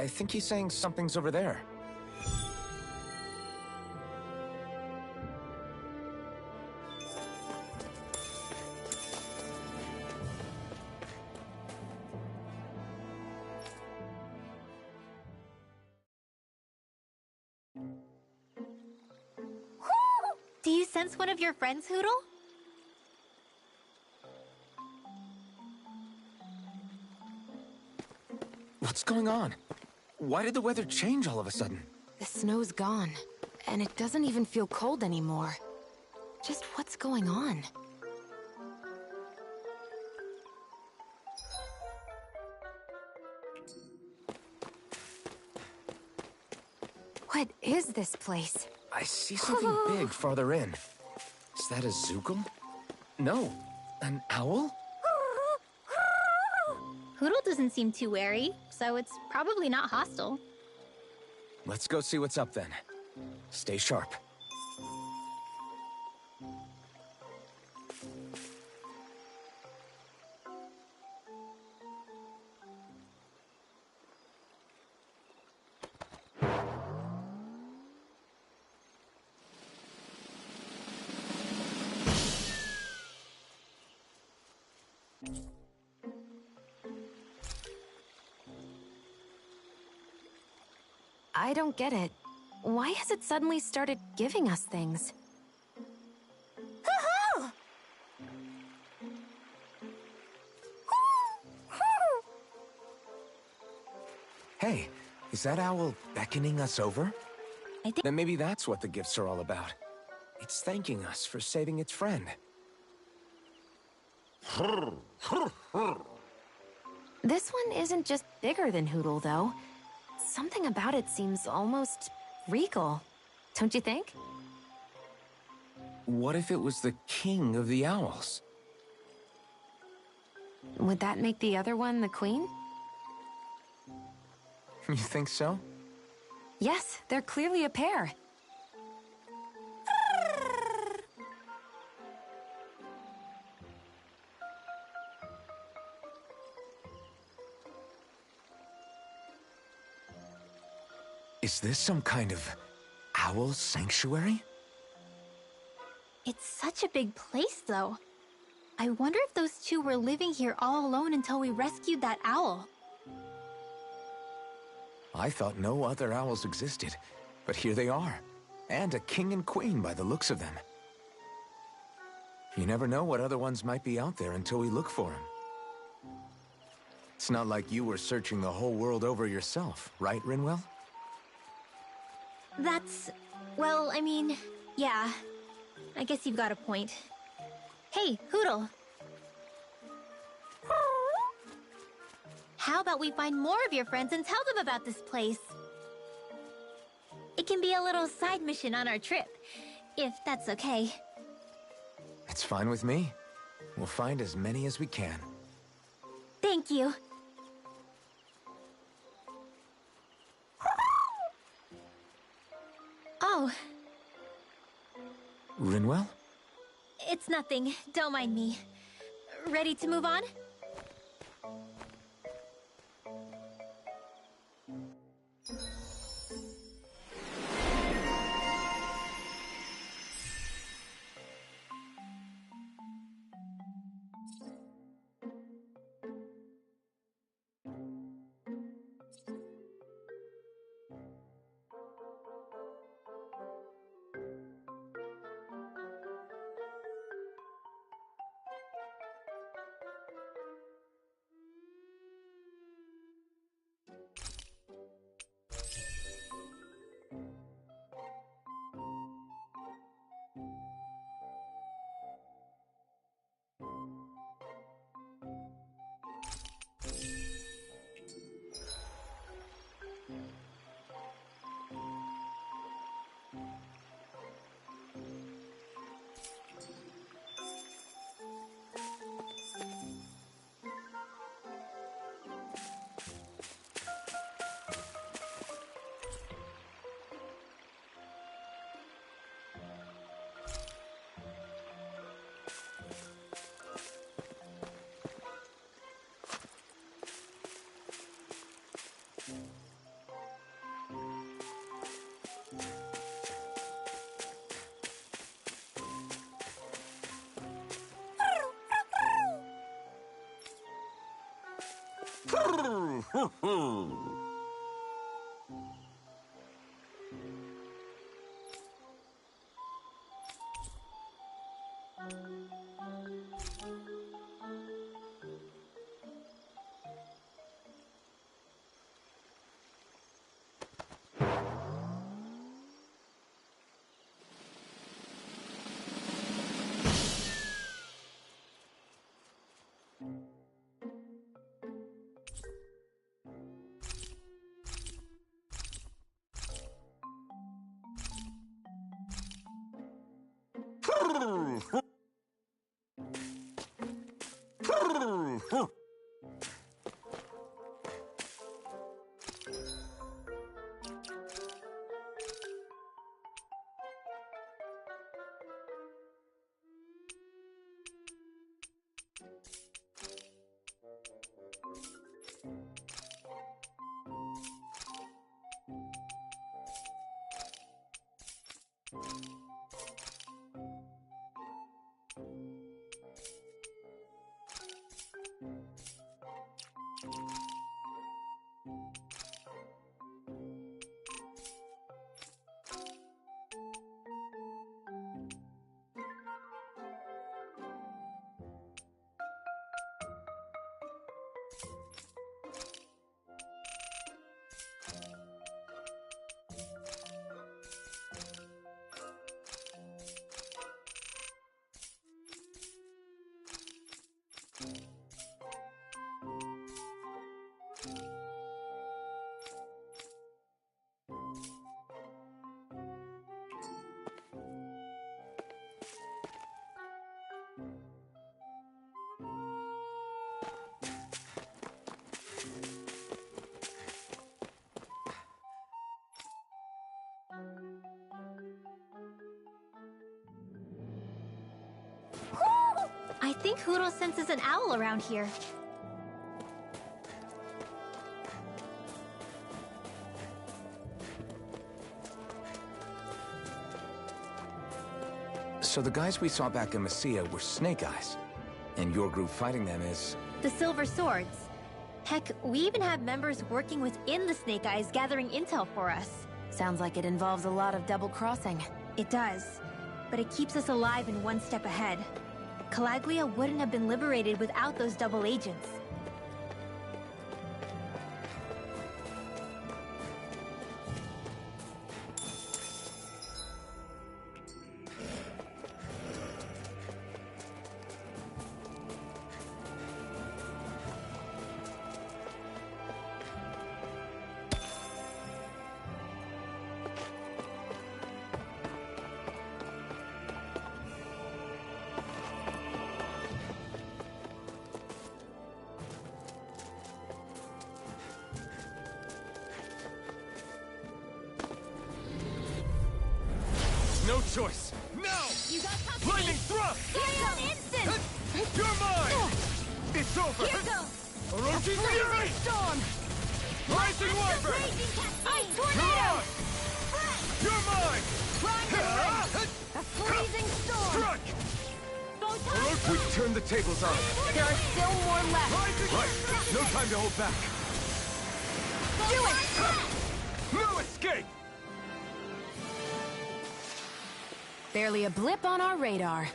I think he's saying something's over there. Do you sense one of your friends, Hoodle? What's going on? Why did the weather change all of a sudden? The snow's gone, and it doesn't even feel cold anymore. Just what's going on? What is this place? I see something big farther in. Is that a Zookle? No, an owl? Hoodle doesn't seem too wary, so it's probably not hostile. Let's go see what's up then. Stay sharp. I don't get it. Why has it suddenly started giving us things? Hey, is that owl beckoning us over? I think Then maybe that's what the gifts are all about. It's thanking us for saving its friend. This one isn't just bigger than Hoodle, though. Something about it seems almost regal, don't you think? What if it was the king of the owls? Would that make the other one the queen? You think so? Yes, they're clearly a pair. Is this some kind of owl sanctuary? it's such a big place, though. I wonder if those two were living here all alone until we rescued that owl. I thought no other owls existed, but here they are. And a king and queen by the looks of them. You never know what other ones might be out there until we look for them. It's not like you were searching the whole world over yourself, right, Rinwell? That's... well, I mean, yeah. I guess you've got a point. Hey, Hoodle. How about we find more of your friends and tell them about this place? It can be a little side mission on our trip, if that's okay. It's fine with me. We'll find as many as we can. Thank you. Oh, Rinwell? it's nothing. Don't mind me. Ready to move on? I think Huro senses an owl around here. So the guys we saw back in Messia were Snake Eyes, and your group fighting them is... The Silver Swords. Heck, we even have members working within the Snake Eyes gathering intel for us. Sounds like it involves a lot of double-crossing. It does, but it keeps us alive and one step ahead. Calaglia wouldn't have been liberated without those double agents. No choice! Now! You got company! Lightning thrust! Fire instant! You're mine! It's over! Here goes! Orochi Fury! Storm! Rising Wyvern! Raging Cascade! Ice Mirage! Fresh! You're mine! Blind Wind! A freezing storm! Struck! Photon! We turn the tables on! There are still more left! Right! No time to hold back! Do it! No escape! Barely a blip on our radar.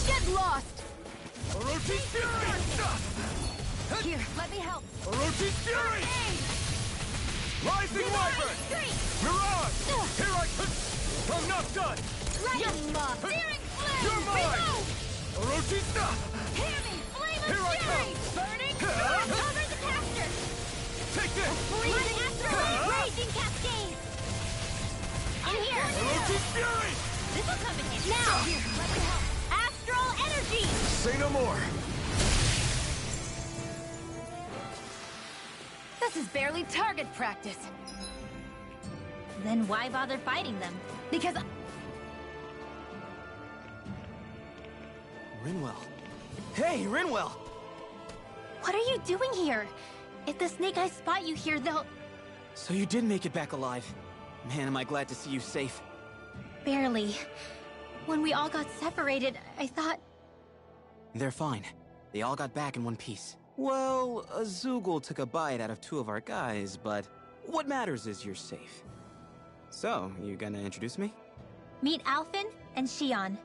Get lost! Orochi Fury! Here, let me help. Orochi Fury! Rising Wyvern! Streak! Mirage! Here I come! I'm not done! Lightning Mob! Searing Flame! You're mine! Reload! Orochi stop! Hear me! Flame Here of I Fury! come! Burning! Ah! Cover the caster! Take this! Freezing Astrolabe! Ah! Raging Cascade! In here! Orochi Fury! This'll come in handy. Now! Here, let me help. Astral Energy! Say no more! This is barely target practice. then why bother fighting them? Because... Rinwell. Hey, Rinwell! What are you doing here? If the Snake Eyes spot you here, they'll... So you did make it back alive. Man, am I glad to see you safe. Barely. When we all got separated, I thought... They're fine. They all got back in one piece. Well, Azoogle took a bite out of 2 of our guys, but what matters is you're safe. So, you gonna introduce me? Meet Alphen and Shion.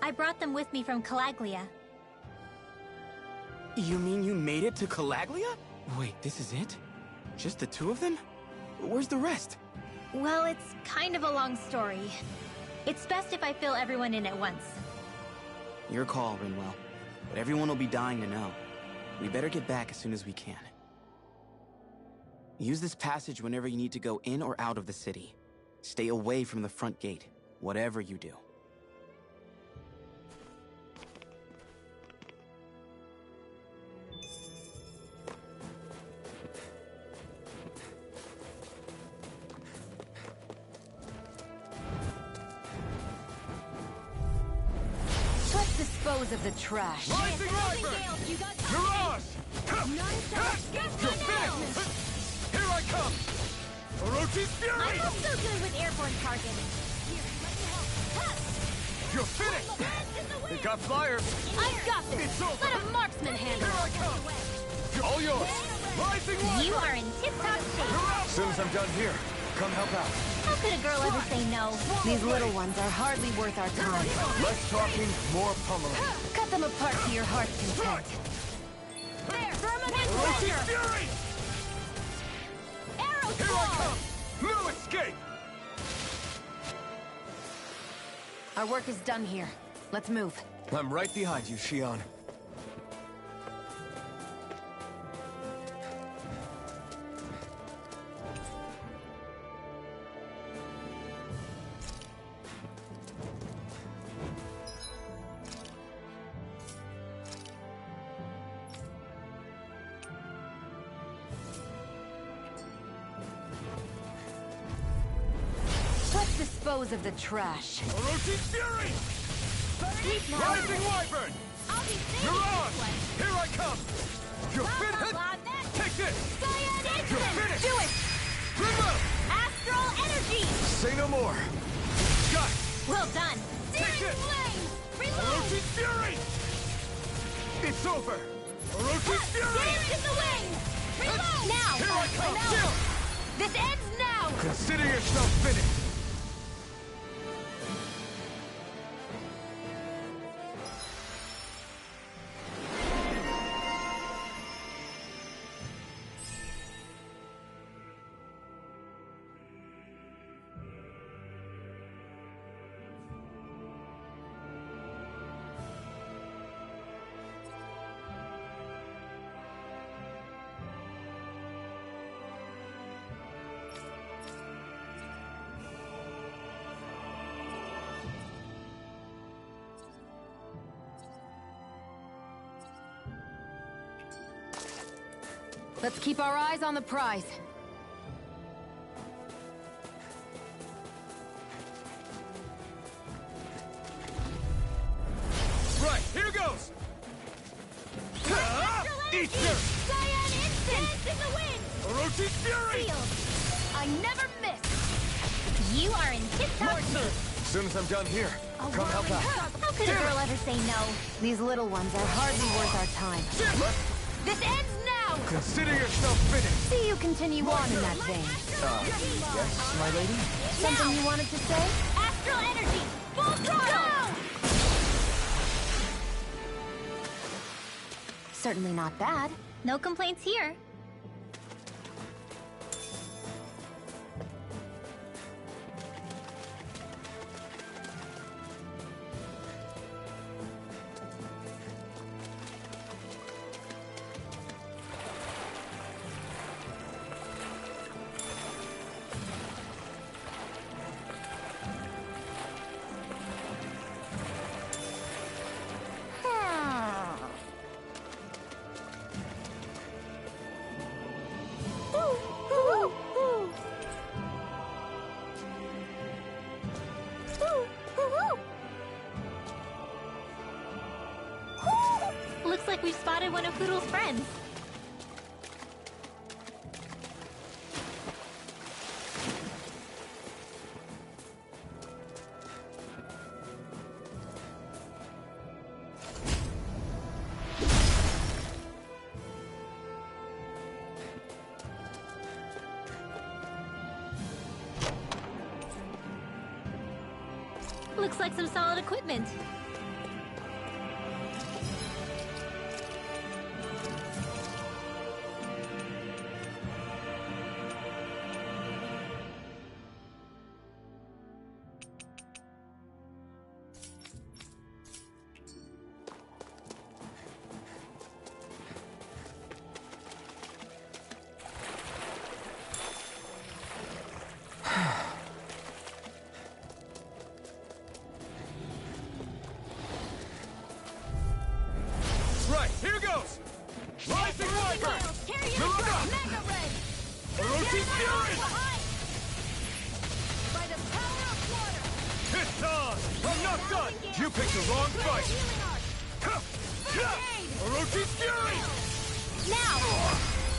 I brought them with me from Calaglia. You mean you made it to Calaglia? Wait, this is it? Just the 2 of them? Where's the rest? Well, it's kind of a long story. It's best if I fill everyone in at once. Your call, Rinwell. But everyone will be dying to know. We better get back as soon as we can. Use this passage whenever you need to go in or out of the city. Stay away from the front gate, whatever you do. Let's dispose of the trash. Rising Wyvern! Mirage! You're finished! Here I come! Orochi's Fury! I'm also good with airborne targets. You're finished! They got flyers! I've got this! It's over! Let a marksman handle Here I come! You're all yours! Rising Wyvern! You are in tip-top shape. As soon as I'm done here, come help out. How could a girl ever say no? These little ones are hardly worth our time. Less talking, more pummeling. Cut them apart to your heart's content. There, permanent Orochi's pressure! Fury! Arrow Here I come! No escape! Our work is done here. Let's move. I'm right behind you, Shion. Let's dispose of the trash. Orochi's Fury! Sleep now. Rising Wyvern! I'll be safe Mirage! this way. Here I come! You're finished! Take this! Cyan You're Instant! finished! Do it! Rinwell! Astral Energy! Say no more! Got it! Well done! Take Searing it! Flame! Reload! Orochi's Fury! It's over! Orochi's Fury! Get in the wing! Reload! Now! Here I come! Now. Chill! This ends now! Consider yourself finished! Let's keep our eyes on the prize. Right, here goes! Eat dirt! Cyan Instant! Dance in the wind! Orochi's Fury! Sealed! I never miss! You are in tip-top shape! As soon as I'm done here, come help out. How could a girl ever say no? These little ones are hardly worth our time. This ends now! Consider yourself finished! See you continue on in that vein. Yes, my lady? Something you wanted to say? Astral Energy! Full throttle! Certainly not bad. No complaints here. like we've spotted one of Poodle's friends. Looks like some solid equipment. Right, here goes! Rising Viper! Mega Red! Orochi Fury! By the power of water! It's on! I'm not done! You picked the wrong fight! Orochi Fury! Now!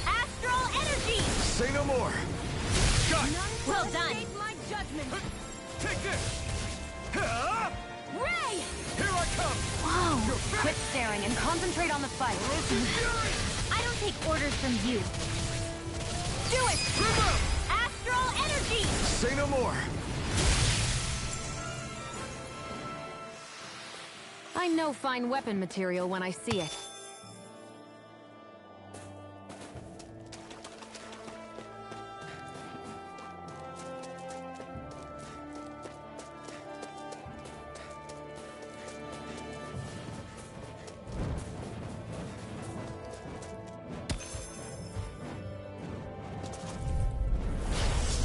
Astral energy! Say no more! Got it! Well done! My judgment! Take this! Ray! Here I come! Whoa! Quit staring and concentrate on the fight. Orochi Fury! I don't take orders from you. Do it! Astral energy! Say no more! I know fine weapon material when I see it.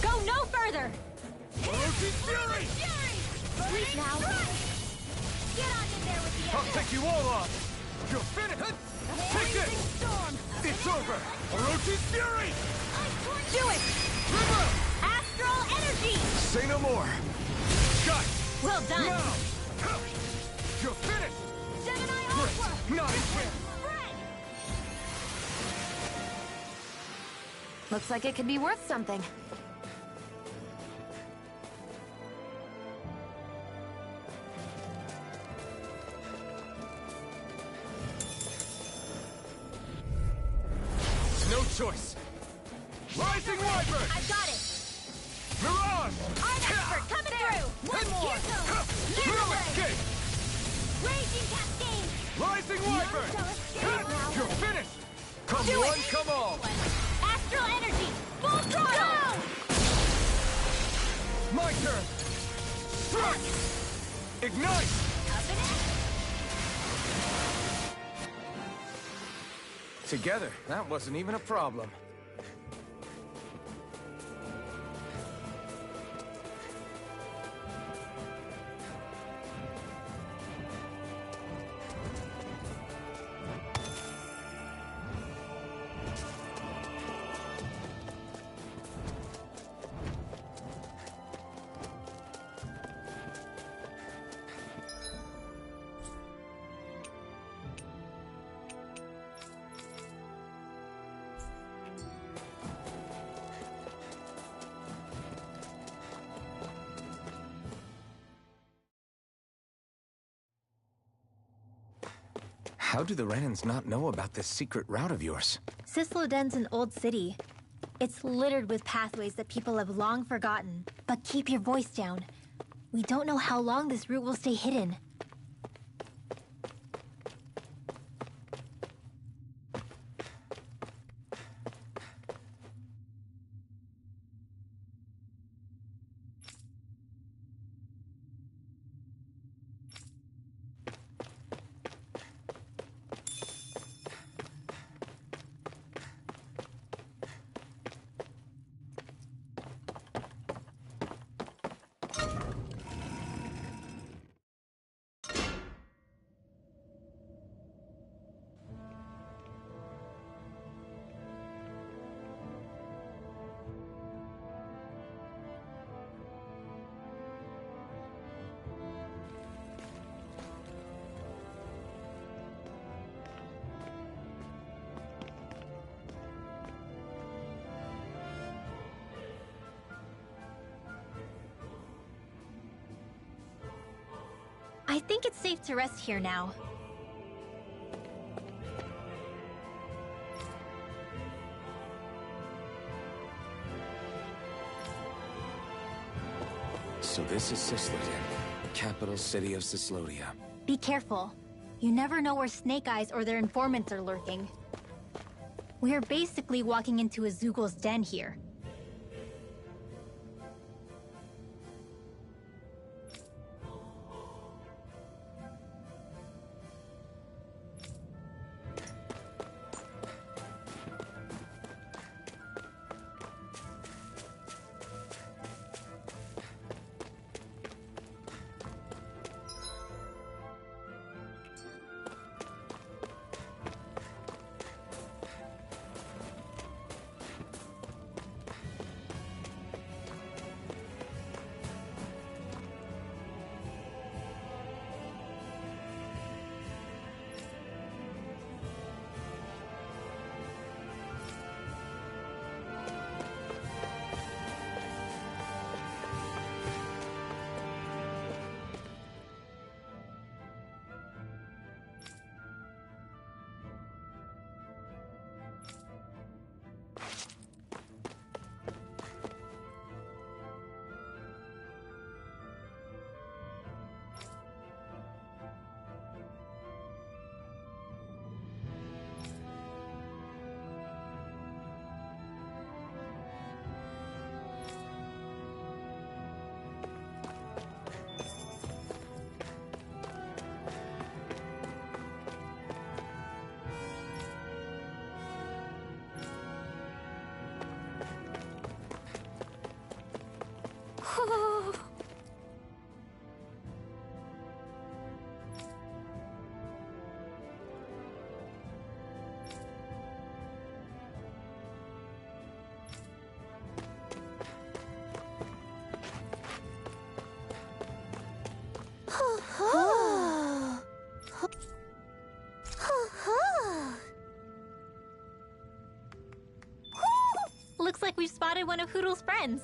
Go no further! Orochi Fury! Sweet now! Get on in there with the I'll take you all on! You're finished! Take this! It's over! Orochi Fury! Do it! Astral energy! Say no more! Got it! Well done! Now! You're finished! Gemini Great! Aqua! Not again! Looks like it could be worth something. No choice! Rising Wyvern! I've got it! Mirage! I'm expert coming through! One more! No escape! Raging cascade! Rising Wyvern! shall escape now. You're finished! Come Do one, it. come all! Astral energy! Full throttle! My turn! Strike! Ignite! Together, that wasn't even a problem. How do the Renans not know about this secret route of yours? Cisloden's an old city. It's littered with pathways that people have long forgotten. But keep your voice down. We don't know how long this route will stay hidden. think it's safe to rest here now. So this is Cisloden, capital city of Cislodia. Be careful. You never know where Snake Eyes or their informants are lurking. We're basically walking into a Zoogl's den here. Looks like we've spotted one of Hoodle's friends.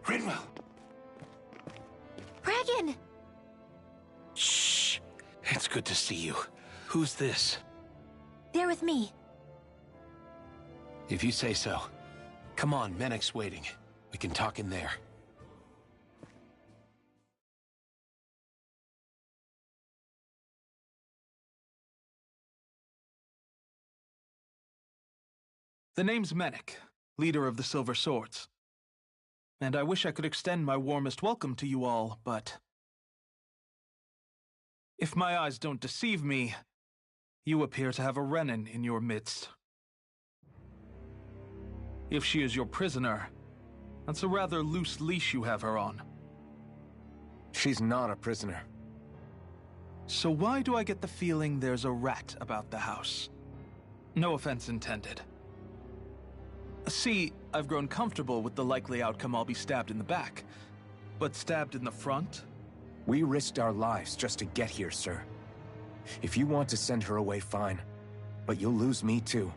Rinwell! Bragan! Shh! It's good to see you. Who's this? They're with me. If you say so. Come on, Menek's waiting. We can talk in there. The name's Menek, leader of the Silver Swords. And I wish I could extend my warmest welcome to you all, but... if my eyes don't deceive me, you appear to have a Renin in your midst. If she is your prisoner, that's a rather loose leash you have her on. She's not a prisoner. So why do I get the feeling there's a rat about the house? No offense intended. See, I've grown comfortable with the likely outcome I'll be stabbed in the back. But stabbed in the front? We risked our lives just to get here, sir. If you want to send her away, fine. But you'll lose me too.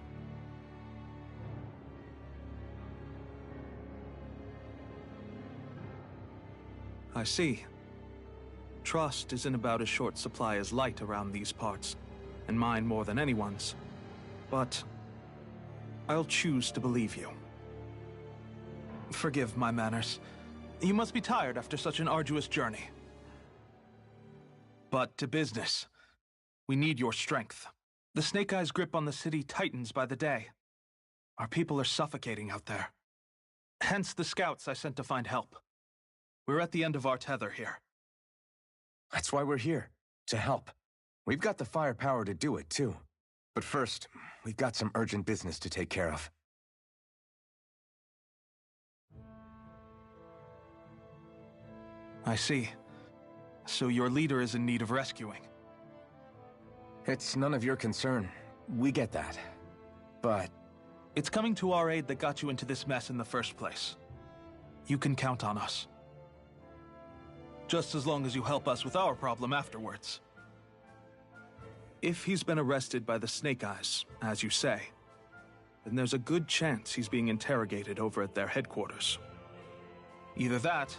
I see. Trust isn't about as short supply as light around these parts, and mine more than anyone's. But I'll choose to believe you. Forgive my manners. You must be tired after such an arduous journey. But to business. We need your strength. The Snake Eyes' grip on the city tightens by the day. Our people are suffocating out there. Hence the scouts I sent to find help. We're at the end of our tether here. That's why we're here. To help. We've got the firepower to do it, too. But first, we've got some urgent business to take care of. I see. So your leader is in need of rescuing. It's none of your concern. We get that. But it's coming to our aid that got you into this mess in the first place. You can count on us. Just as long as you help us with our problem afterwards. If he's been arrested by the Snake Eyes, as you say, then there's a good chance he's being interrogated over at their headquarters. Either that,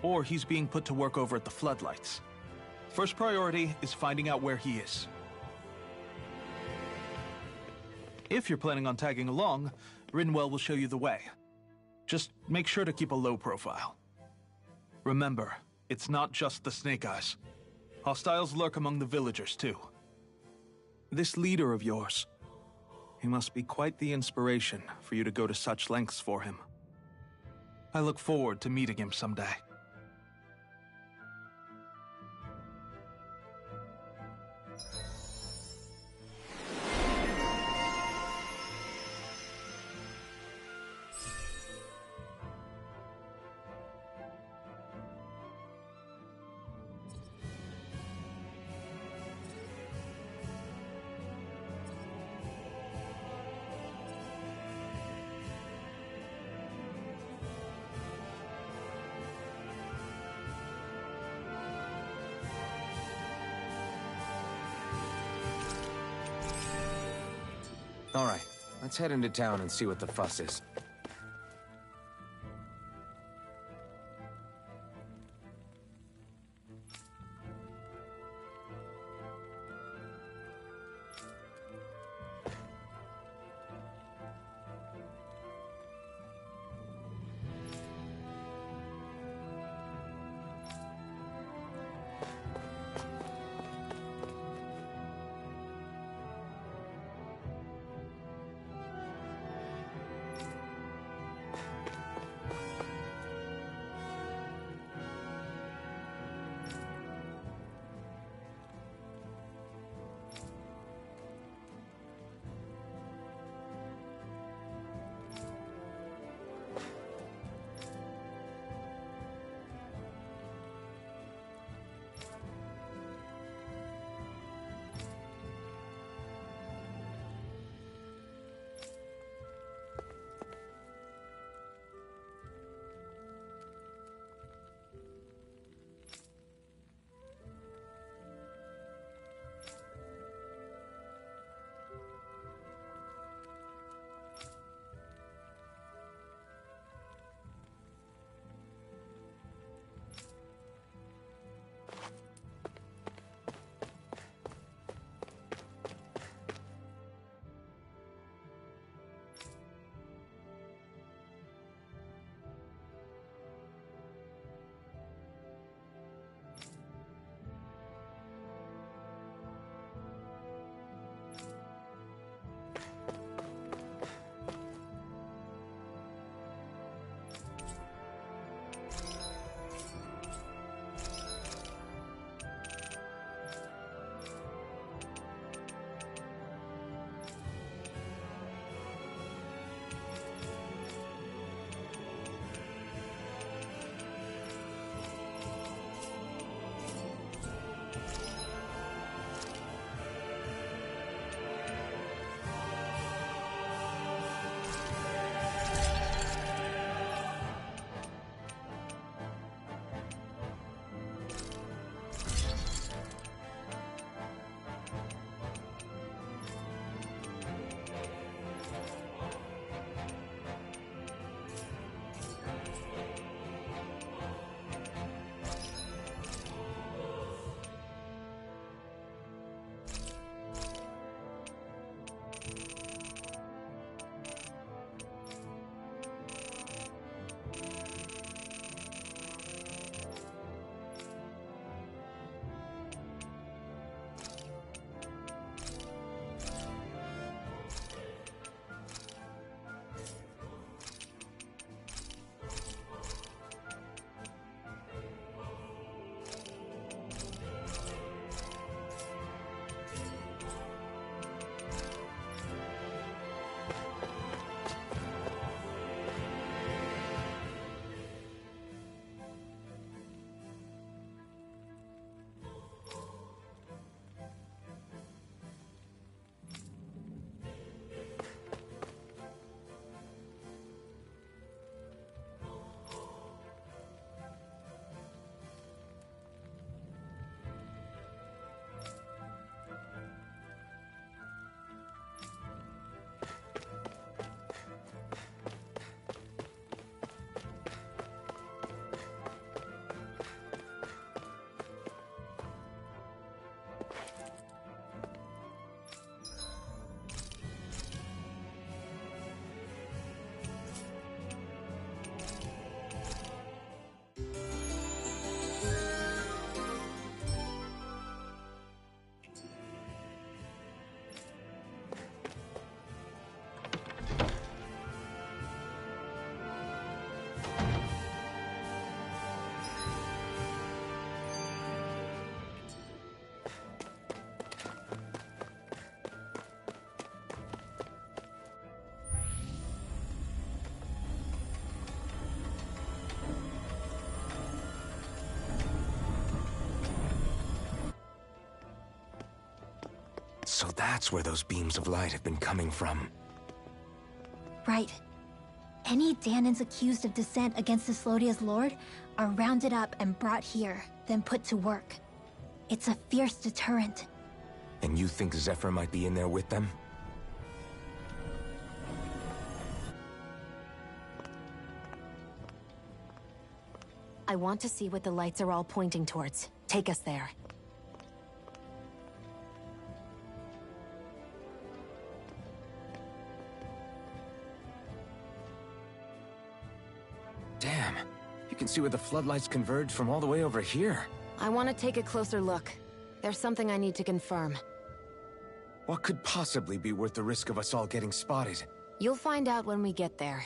or he's being put to work over at the Floodlights. First priority is finding out where he is. If you're planning on tagging along, Rinwell will show you the way. Just make sure to keep a low profile. Remember, it's not just the Snake Eyes. Hostiles lurk among the villagers, too. This leader of yours, he must be quite the inspiration for you to go to such lengths for him. I look forward to meeting him someday. all right, let's head into town and see what the fuss is. That's where those beams of light have been coming from. Right. Any Danans accused of dissent against Cyslodia's lord are rounded up and brought here, then put to work. It's a fierce deterrent. And you think Zephyr might be in there with them? I want to see what the lights are all pointing towards. Take us there. Damn. You can see where the floodlights converge from all the way over here. I want to take a closer look. There's something I need to confirm. What could possibly be worth the risk of us all getting spotted? You'll find out when we get there.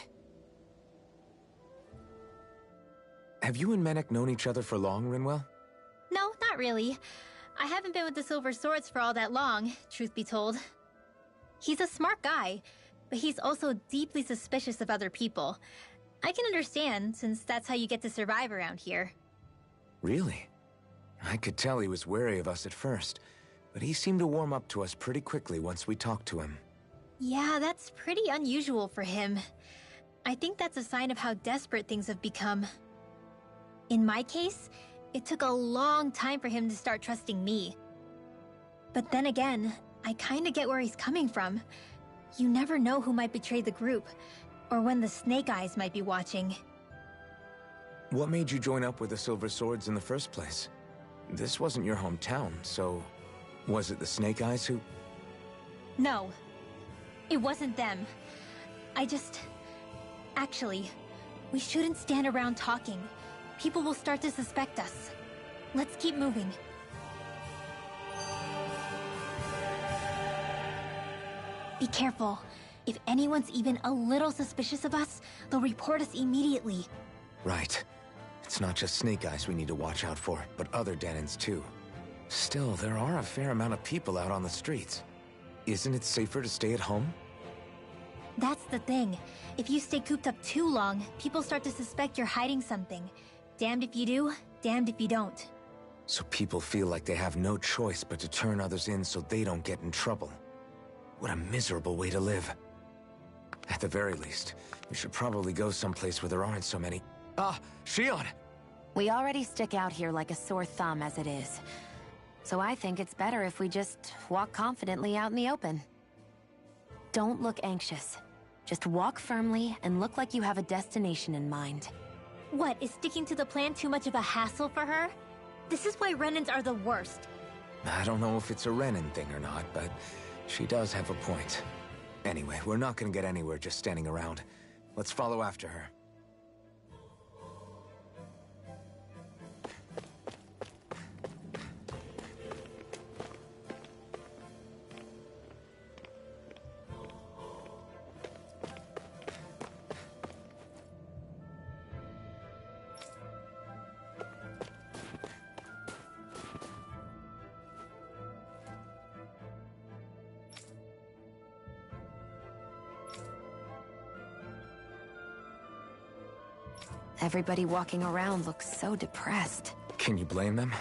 Have you and Menek known each other for long, Rinwell? No, not really. I haven't been with the Silver Swords for all that long, truth be told. He's a smart guy, but he's also deeply suspicious of other people. I can understand, since that's how you get to survive around here. Really? I could tell he was wary of us at first, but he seemed to warm up to us pretty quickly once we talked to him. Yeah, that's pretty unusual for him. I think that's a sign of how desperate things have become. In my case, it took a long time for him to start trusting me. But then again, I kinda get where he's coming from. You never know who might betray the group, or when the Snake Eyes might be watching. What made you join up with the Silver Swords in the first place? This wasn't your hometown, so... was it the Snake Eyes who... No. It wasn't them. Actually, we shouldn't stand around talking. People will start to suspect us. Let's keep moving. Be careful. If anyone's even a little suspicious of us, they'll report us immediately. Right. It's not just Snake Eyes we need to watch out for, but other Danans too. Still, there are a fair amount of people out on the streets. Isn't it safer to stay at home? That's the thing. If you stay cooped up too long, people start to suspect you're hiding something. Damned if you do, damned if you don't. So people feel like they have no choice but to turn others in so they don't get in trouble. What a miserable way to live. At the very least, we should probably go someplace where there aren't so many... Ah, Shion! We already stick out here like a sore thumb as it is. So I think it's better if we just walk confidently out in the open. Don't look anxious. Just walk firmly and look like you have a destination in mind. What, is sticking to the plan too much of a hassle for her? This is why Renans are the worst. I don't know if it's a Renan thing or not, but she does have a point. Anyway, we're not gonna get anywhere just standing around. Let's follow after her. Everybody walking around looks so depressed. Can you blame them?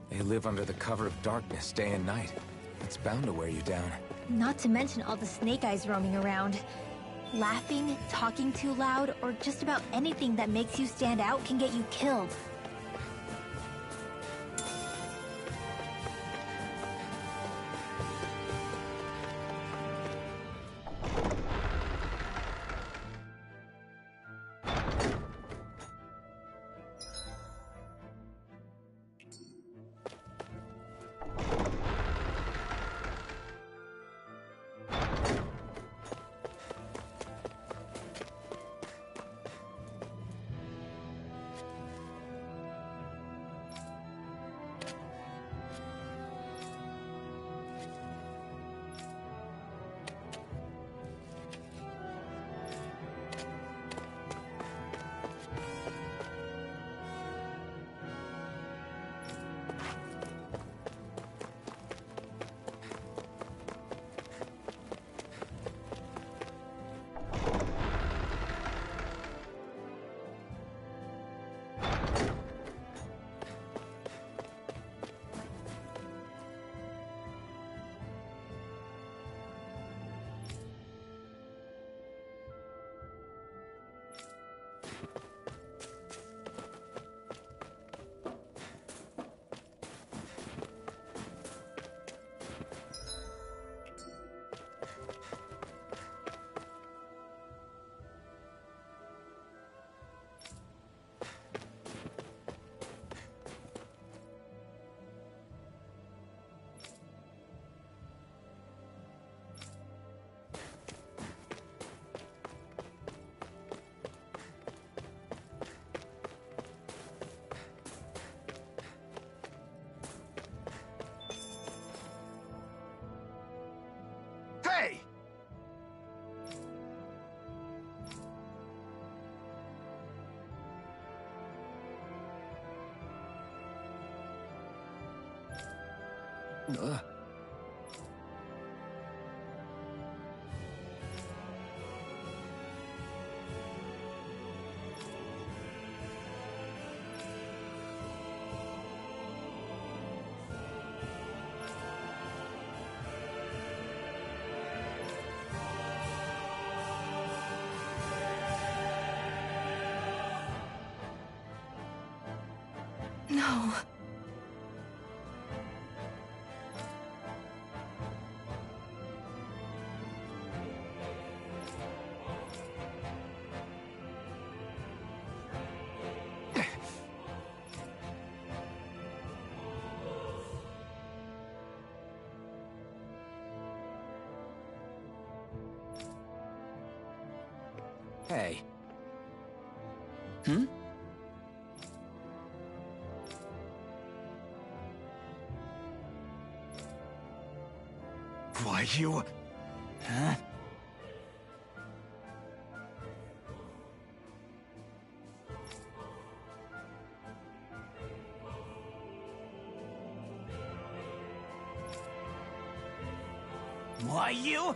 They live under the cover of darkness day and night. It's bound to wear you down. Not to mention all the Snake Eyes roaming around. Laughing, talking too loud, or just about anything that makes you stand out can get you killed. No. Hey. Hmm? Why, you... Huh? Why, you...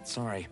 Sorry.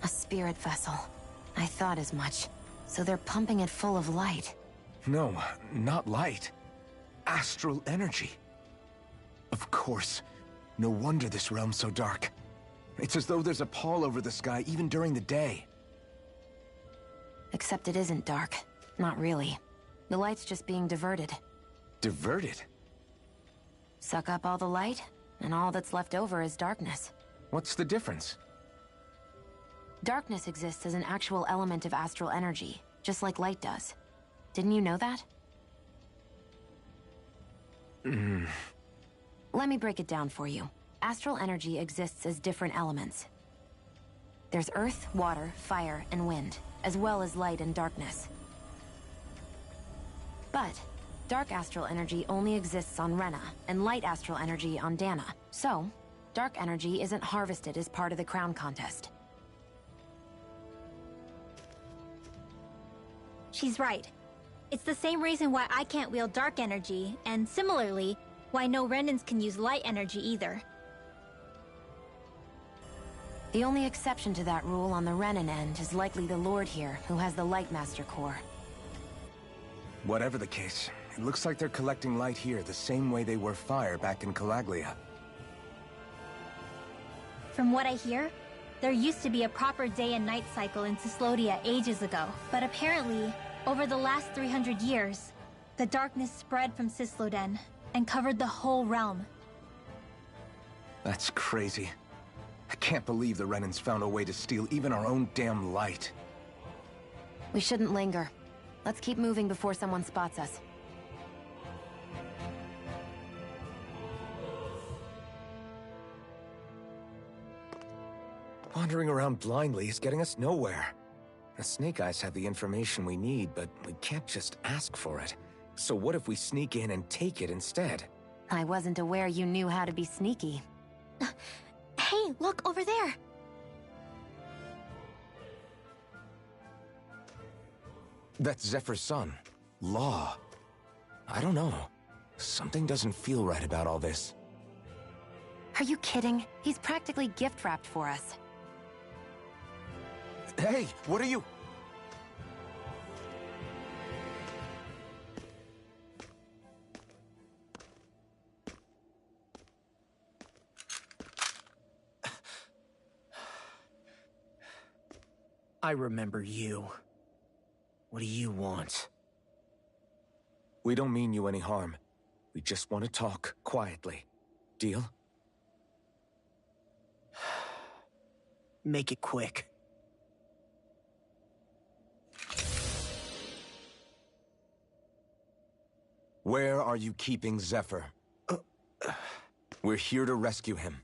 A spirit vessel. I thought as much. So they're pumping it full of light. No, not light. Astral energy. Of course. No wonder this realm's so dark. It's as though there's a pall over the sky even during the day. Except it isn't dark. Not really. The light's just being diverted. Diverted? Suck up all the light, and all that's left over is darkness. What's the difference? Darkness exists as an actual element of astral energy, just like light does. Didn't you know that? Let me break it down for you. Astral energy exists as different elements. There's earth, water, fire, and wind, as well as light and darkness. But dark astral energy only exists on Rena, and light astral energy on Dana. So, dark energy isn't harvested as part of the crown contest. She's right. It's the same reason why I can't wield dark energy, and similarly, why no Renans can use light energy either. The only exception to that rule on the Renan end is likely the Lord here, who has the Light Master core. Whatever the case, it looks like they're collecting light here the same way they were fire back in Calaglia. From what I hear, there used to be a proper day and night cycle in Cyslodia ages ago, but apparently, over the last 300 years, the darkness spread from Cysloden and covered the whole realm. That's crazy. I can't believe the Renans found a way to steal even our own damn light. We shouldn't linger. Let's keep moving before someone spots us. Wandering around blindly is getting us nowhere. The Snake Eyes have the information we need, but we can't just ask for it. So what if we sneak in and take it instead? I wasn't aware you knew how to be sneaky. Hey, look over there. That's Zephyr's son, Law. I don't know. Something doesn't feel right about all this. Are you kidding? He's practically gift-wrapped for us. Hey, what are you... I remember you. What do you want? We don't mean you any harm. We just want to talk quietly. Deal? Make it quick. Where are you keeping Zephyr? We're here to rescue him.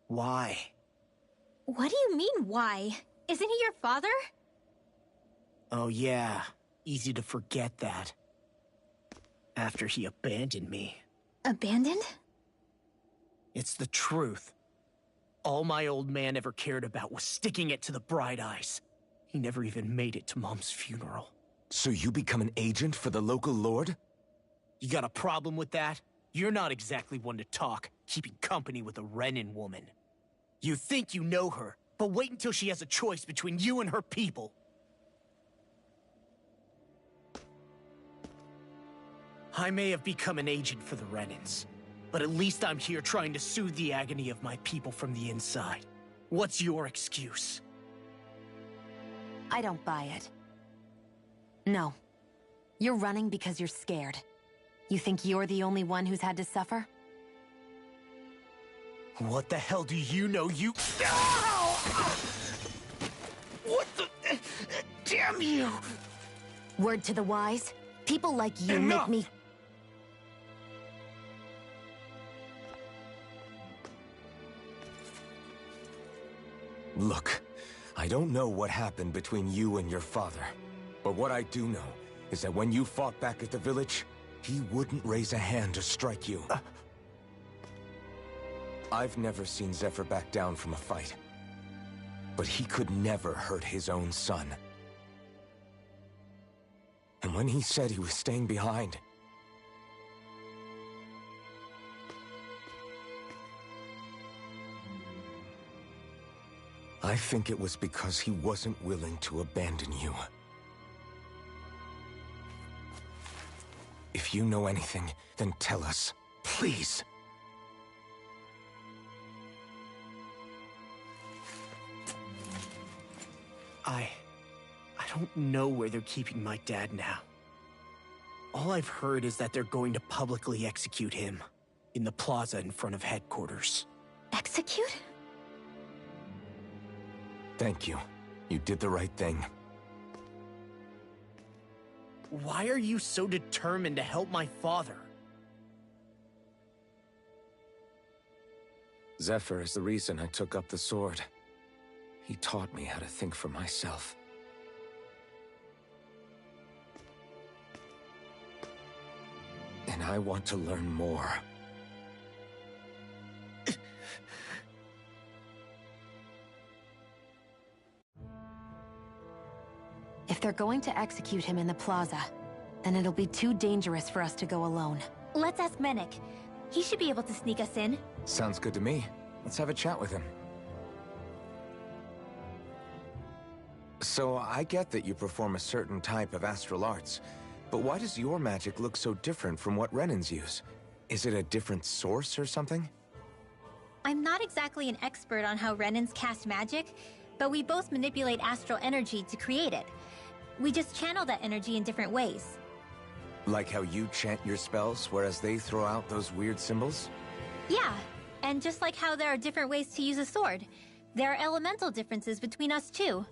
Why? What do you mean, why? Isn't he your father? Oh yeah, easy to forget that. After he abandoned me. Abandoned? It's the truth. All my old man ever cared about was sticking it to the Bright Eyes. He never even made it to Mom's funeral. So you become an agent for the local lord? You got a problem with that? You're not exactly one to talk, keeping company with a Renin woman. You think you know her, but wait until she has a choice between you and her people. I may have become an agent for the Renins, but at least I'm here trying to soothe the agony of my people from the inside. What's your excuse? I don't buy it. No. You're running because you're scared. You think you're the only one who's had to suffer? What the hell do you know, you... Ow! What the... Damn you! Word to the wise, people like you Enough! make me... Look, I don't know what happened between you and your father. But what I do know is that when you fought back at the village, he wouldn't raise a hand to strike you. I've never seen Zephyr back down from a fight. But he could never hurt his own son. And when he said he was staying behind... I think it was because he wasn't willing to abandon you. If you know anything, then tell us, please. I don't know where they're keeping my dad now. All I've heard is that they're going to publicly execute him in the plaza in front of headquarters. Execute? Thank you. You did the right thing. Why are you so determined to help my father? Zephyr is the reason I took up the sword. He taught me how to think for myself. And I want to learn more. If they're going to execute him in the plaza, then it'll be too dangerous for us to go alone. Let's ask Menik. He should be able to sneak us in. Sounds good to me. Let's have a chat with him. So, I get that you perform a certain type of astral arts, but why does your magic look so different from what Renins use? Is it a different source or something? I'm not exactly an expert on how Renins cast magic, but we both manipulate astral energy to create it. We just channel that energy in different ways. Like how you chant your spells, whereas they throw out those weird symbols? Yeah, and just like how there are different ways to use a sword, there are elemental differences between us too.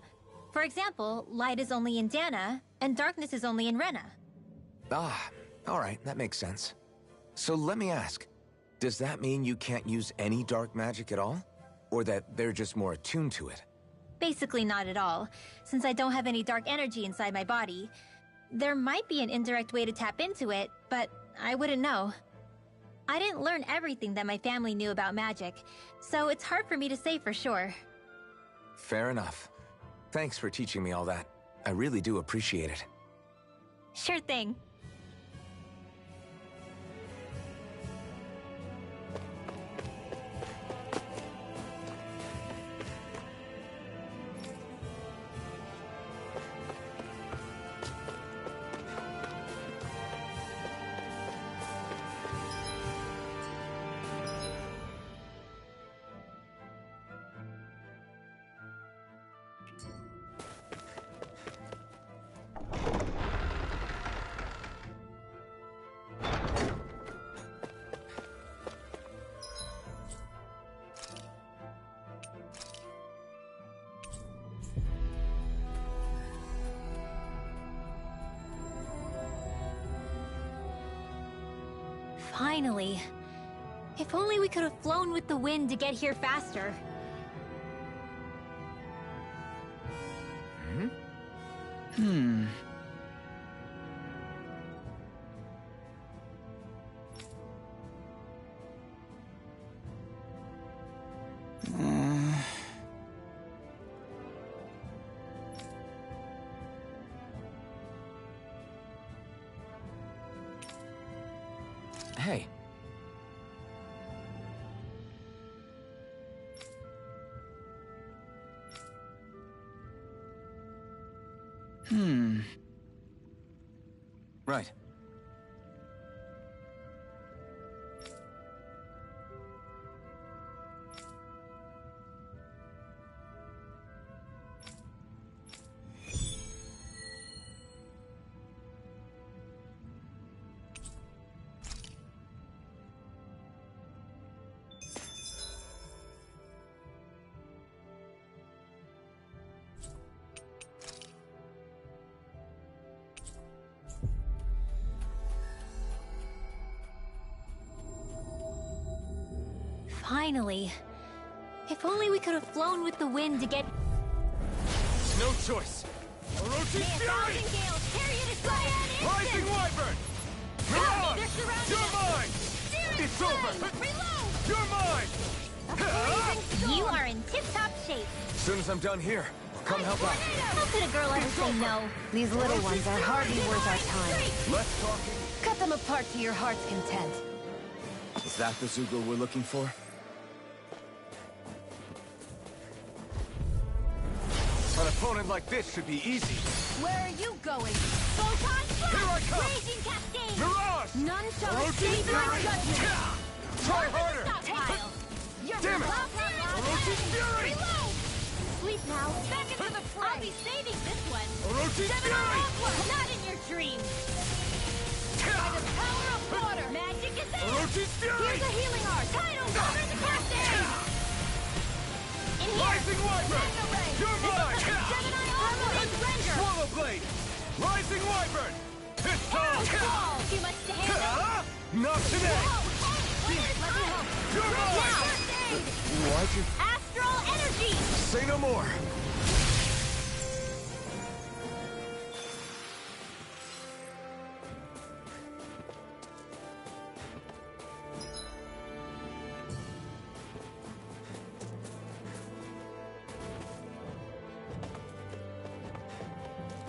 For example, light is only in Dana, and darkness is only in Rena. Ah, alright, that makes sense. So let me ask, does that mean you can't use any dark magic at all? Or that they're just more attuned to it? Basically not at all, since I don't have any dark energy inside my body. There might be an indirect way to tap into it, but I wouldn't know. I didn't learn everything that my family knew about magic, so it's hard for me to say for sure. Fair enough. Thanks for teaching me all that. I really do appreciate it. Sure thing. Finally. If only we could have flown with the wind to get here faster. Hey. Right. Finally. If only we could have flown with the wind to get... No choice. Orochi Fury! Rising Wyvern! Mirage! You're mine! It's over! Reload! You're mine! You are in tip-top shape. As soon as I'm done here, I'll come help out. How could a girl ever say no? These little ones are hardly worth our time. Less talking. Cut them apart to your heart's content. Is that the Zoogle we're looking for? An opponent like this should be easy. Where are you going? Photon Strike! Here I come! Raging Cascade! Mirage! None shall Orochi escape my Fury! judgment! Try harder! Stockpile! You're Damn it! Orochi Fury! Reload! Sleep now. Back into the fray! I'll be saving this one! Orochi Fury! Not in your dreams! By the power of water! Magic is there! Orochi Fury! Here's a healing art! Tidal over the cascade! In here! Rising Wyvern! Mega Ray! You're mine! Gemini armor and render! Swallow Blade! Rising Wyvern! Pistol! Wall! Too much to handle? Not today! Let me help! You're mine! Why'd you... Astral energy! Say no more!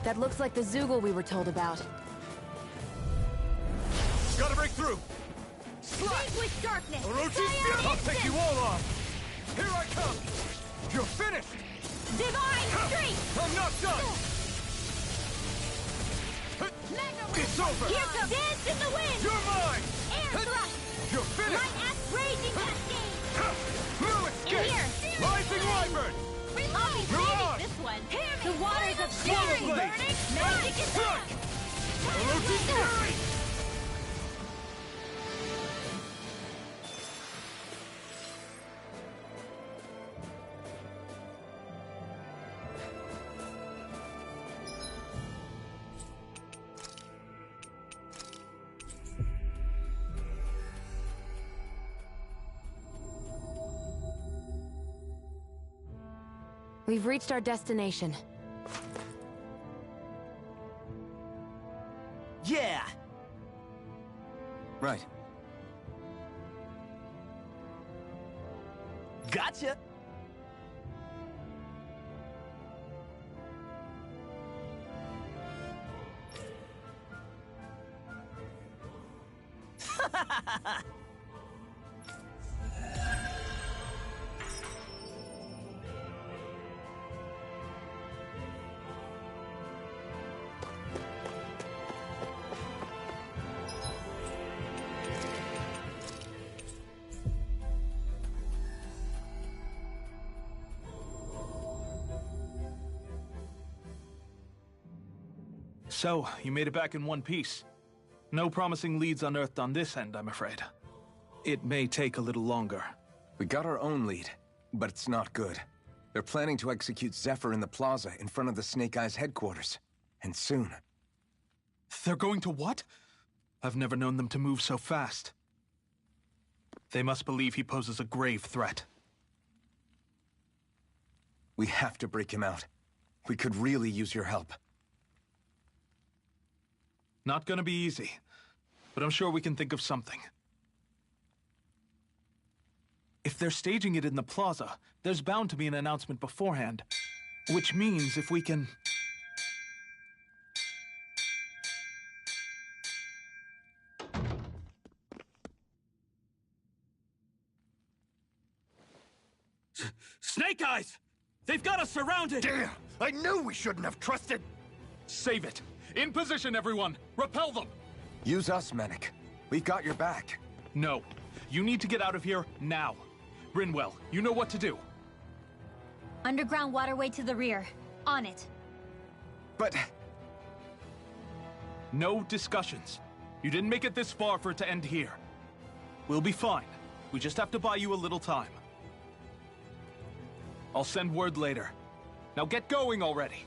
That looks like the Zoogle we were told about. Gotta break through! Vanquish darkness! Orochi Fury! I'll take you all off! Here I come! You're finished! Divine Streak! I'm not done! It's over! Here comes Dance in the Wind! You're mine! Air Thrust! You're finished! Light Axe Raging Cascade! No escape! In here! Rising Wyvern! I'll be saving this one! The waters of fury Blade. burning! Magic is back! Orochi Fury! We've reached our destination. Yeah! Right. Gotcha! So, you made it back in one piece. No promising leads unearthed on this end, I'm afraid. It may take a little longer. We got our own lead, but it's not good. They're planning to execute Zephyr in the plaza in front of the Snake Eyes headquarters. And soon. They're going to what? I've never known them to move so fast. They must believe he poses a grave threat. We have to break him out. We could really use your help. Not gonna be easy, but I'm sure we can think of something. If they're staging it in the plaza, there's bound to be an announcement beforehand. Which means if we can... Snake Eyes! They've got us surrounded! Damn! I knew we shouldn't have trusted! Save it! In position, everyone! Repel them! Use us, Mennick. We've got your back. No. You need to get out of here now. Rinwell, you know what to do. Underground waterway to the rear. On it. But... No discussions. You didn't make it this far for it to end here. We'll be fine. We just have to buy you a little time. I'll send word later. Now get going already.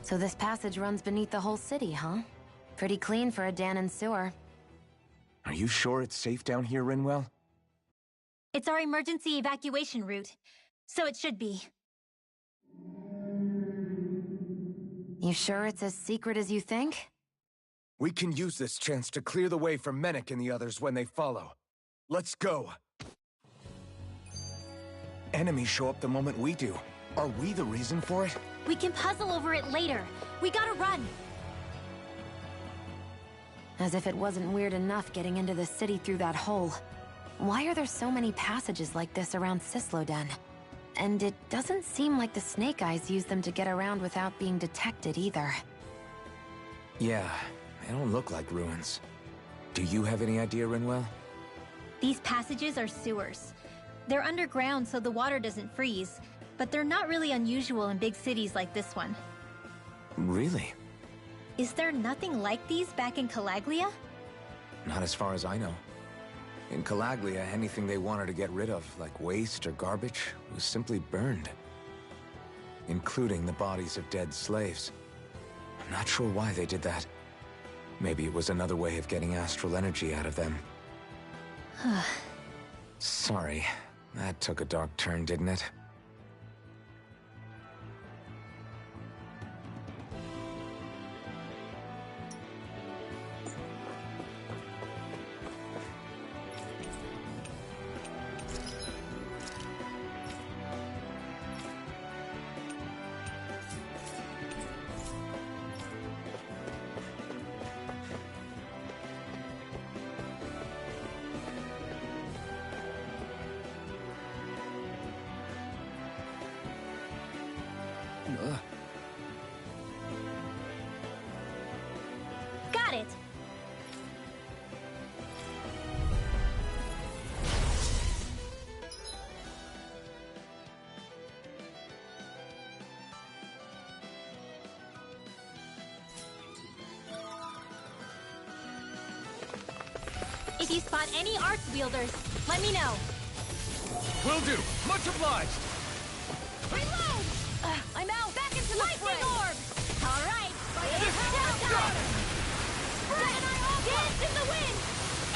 So this passage runs beneath the whole city, huh? Pretty clean for a Danon sewer. Are you sure it's safe down here, Rinwell? It's our emergency evacuation route, so it should be. You sure it's as secret as you think? We can use this chance to clear the way for Mennick and the others when they follow. Let's go. Enemies show up the moment we do. Are we the reason for it? We can puzzle over it later. We gotta run. As if it wasn't weird enough getting into the city through that hole. Why are there so many passages like this around Cisloden? And it doesn't seem like the Snake Eyes use them to get around without being detected either. Yeah, they don't look like ruins. Do you have any idea, Rinwell? These passages are sewers. They're underground so the water doesn't freeze, but they're not really unusual in big cities like this one. Really? Is there nothing like these back in Calaglia? Not as far as I know. In Calaglia, anything they wanted to get rid of, like waste or garbage, was simply burned. Including the bodies of dead slaves. I'm not sure why they did that. Maybe it was another way of getting astral energy out of them. Sorry, that took a dark turn, didn't it? Got it! If you spot any arts wielders, let me know. Will do. Much obliged. Reload! I'm out! Back into Lightning orb! All right, it's showtime! Dance in the wind!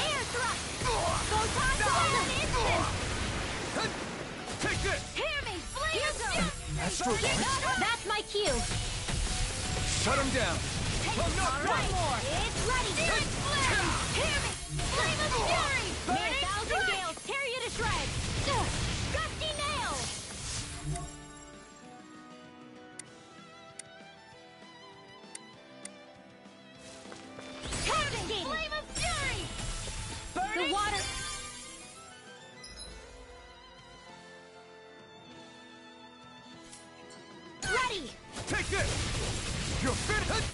Air thrust! Photon in an instant! Take this! Hear me! Flame zone! Astral Arts? That's my cue! Shut him down! All right, it's ready! Searing flare! Hear me! Flame of fury! May 1,000 gales tear you to shreds! Gusty nail! Casting! Flame of fury! Burning! The water... Ready! Take this! You're finished!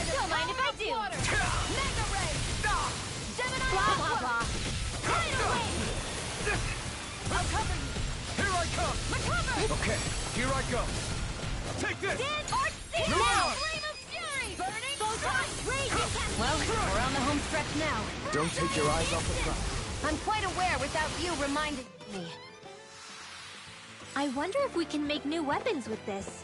Don't mind if I do! Mega ray! Gemini blah blah blah! Tidal wave! I'll cover you! Here I come! Recover! Okay, here I go! Take this! Dance or see Come now! on! Flame of fury! Burning! Photon! Raging! Well, we're on the home stretch now. Don't take your eyes off the prize. I'm quite aware without you reminding me. I wonder if we can make new weapons with this.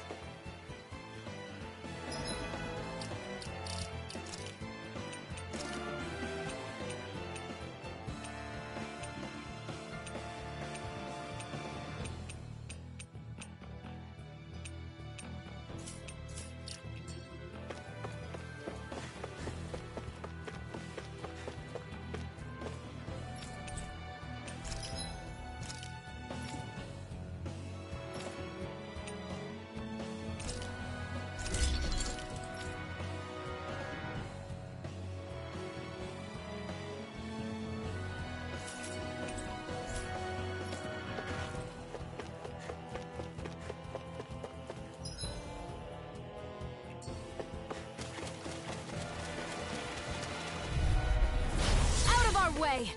Way.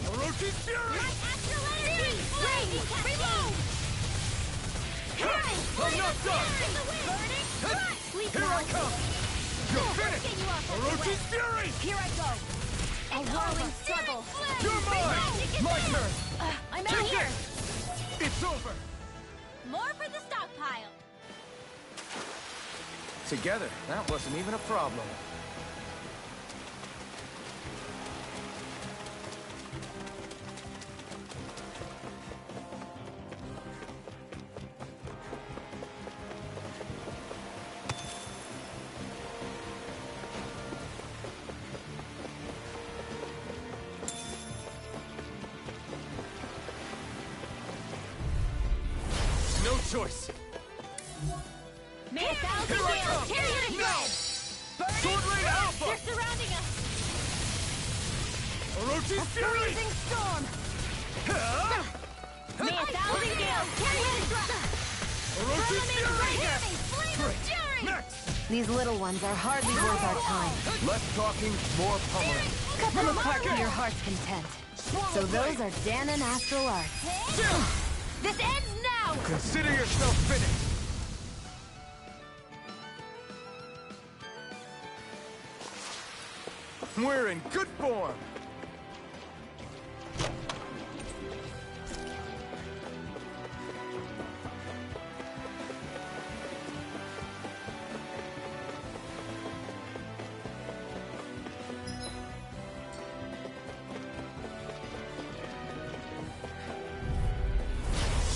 Orochi Fury! Astral energy! Raging cascade! I'm not done! Burning thrust! Sleep Here I come! You're finished! Get you off of Orochi the way. Fury! Here I go! A whirling struggle! You're mine! My turn! I'm out Take here! this! It's over! More for the stockpile! Together, that wasn't even a problem. No choice! May 1,000 Here I gales come! tear you to Now! shreds! Burning Sword Rain thrust! Alpha! They're surrounding us! Orochi Fury! Freezing storm! May 1,000 gales tear you to shreds! Orochi Fury! Hear me! Flame of fury! Next! These little ones are hardly worth our time. Less talking, more pummeling. Cut them apart to your heart's content. So those are Dan and Astral Arts. This ends now! Consider yourself finished! We're in good form!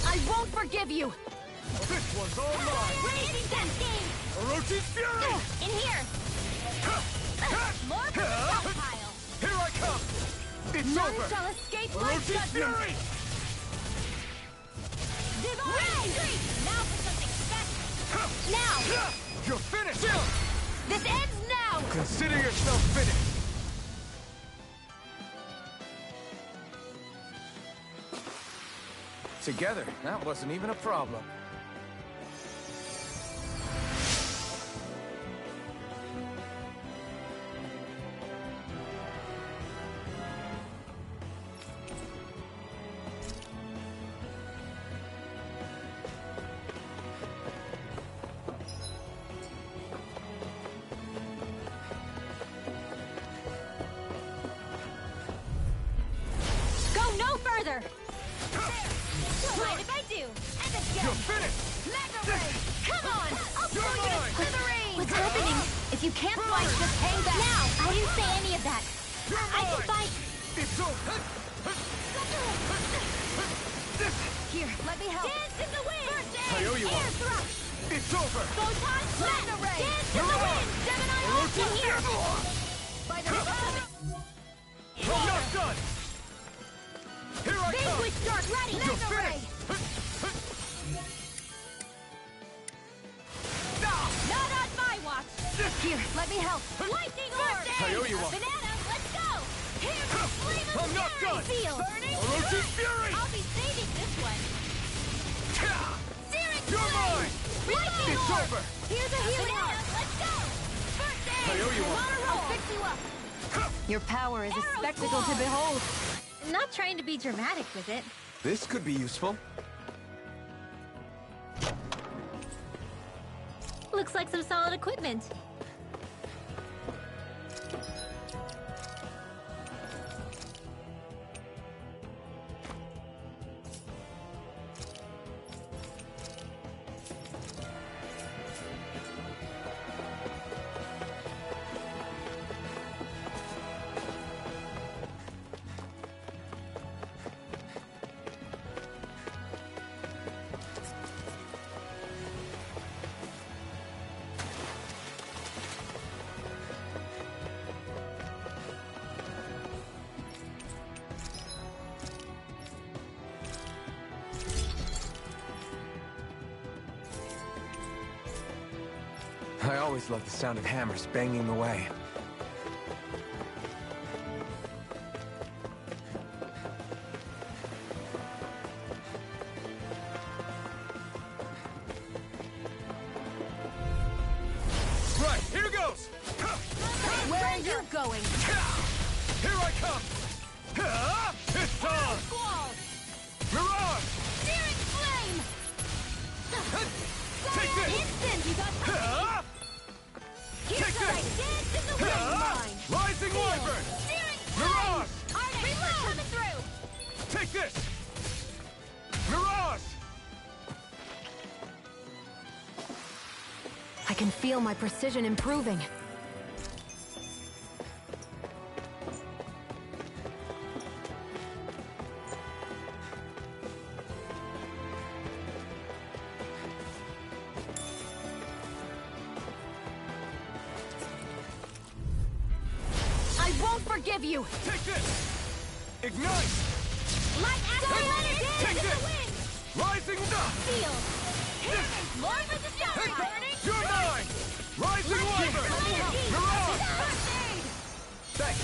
I won't forgive you! This one's all mine! Raging cascade! Orochi Fury! In here! More for the stockpile! Here I come! It's None over! shall escape my Orochi judgment! Fury! Divine Street! Now for something special! Now! You're finished! This ends now! Consider yourself finished! Together, that wasn't even a problem. Go no further! Mind if I do? And again. You're finished! Mega Ray! Come on! I'll throw you to smithereens! What's happening? If you can't fight, just hang back. Now! I didn't say any of that. I can fight. It's over! Here, let me help. Dance in the wind! First aid! I owe you Air one. thrust! It's over! Photon blast! Mega Ray! Dance in the wind! Gemini ulti here! By the I'm not done! Here I come! Vanquish Dark ready! You're Mega Ray! Not on my watch! Here, let me help. Lightning orb! I owe you one. Banana, let's go! Here, flame of I'm not fury done. field! Burning Orochi Fury! I'll be saving this one. Searing You're flame! mine! Lightning It's orb! over! Here's a healing orb! Let's go! First aid! I owe you one. I'll fix you up! Your power is a spectacle to behold. Not trying to be dramatic with it. This could be useful. Looks like some solid equipment. I always love the sound of hammers banging away. Right, here goes! Where are you going? Here I come! It's on! Squall! Mirage! Searing flame! Take this! Instant! You got Here's Take the this! light. Dance in the wind line! Rising Wyvern! Searing Mirage! flame! Reaper coming through! Take this! Mirage! I can feel my precision improving. I won't forgive you! Take this! Ignite! Light accelerator! Take Dance in this! the wind! Rising Feel! Here is more for the fury! Burning! You're mine! Rising Wyvern! Mirage! Thanks!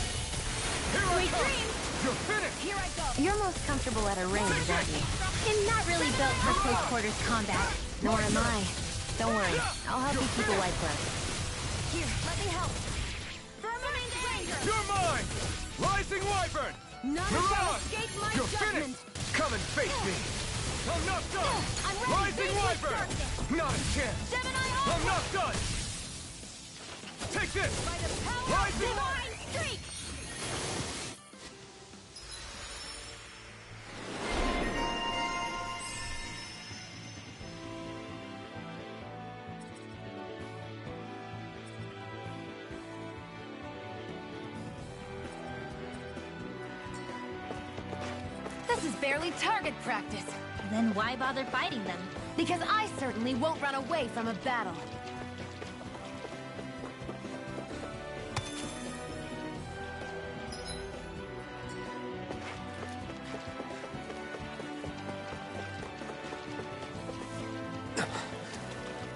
Here I Sweet come! dreams! You're finished! Here I go! You're most comfortable at a range, aren't you? I'm not really built for close quarters combat. Nor am I. Don't worry, I'll help you keep a white glove. Here, let me help. Firmament Ranger! You're mine! Rising Wyvern! None Mirage! shall escape my You're judgment! finished! Come and face me! I'm not done! I'm ready Rising to Wyvern! darkness! Not a chance! Gemini I'm Ultra! not done! Take this! By the power of Rising divine streak! This is barely target practice. Then why bother fighting them? Because I certainly won't run away from a battle.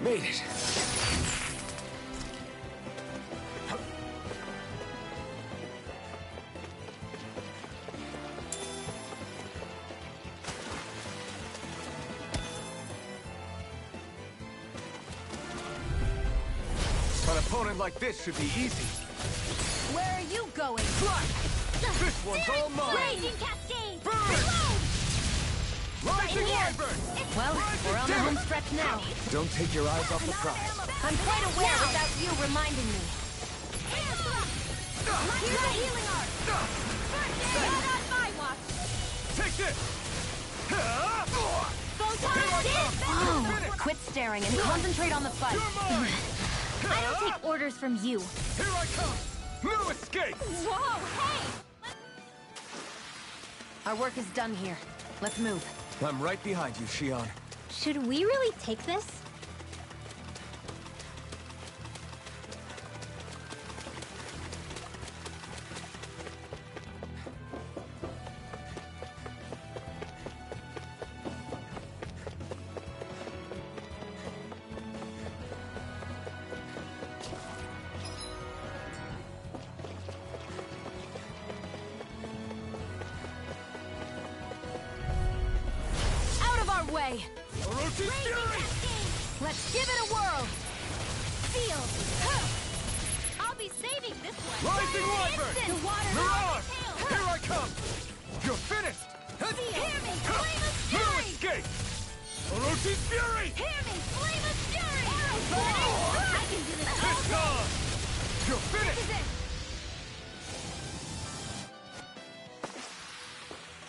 Made it. An opponent like this should be easy. Where are you going? This one's all mine! Raging Cascade! Burn! Reload! Rising Wyvern! Well, we're on the home stretch now. Don't take your eyes off the prize. I'm quite aware without you reminding me. Here's a healing art! Not on my watch! Take this! Whoa! Quit staring and concentrate on the fight. I don't take orders from you. Here I come! No escape! Whoa, hey! Our work is done here. Let's move. I'm right behind you, Shion. Should we really take this? Way. Let's give it a whirl. Feel. I'll be saving this one. Rising Wyvern! The water. Mirage! Here I come! You're finished! Hear me, flame of No fury! escape! Orochi's fury! Hear me, flame of fury! I can do this all It's day. on! You're finished! This is it.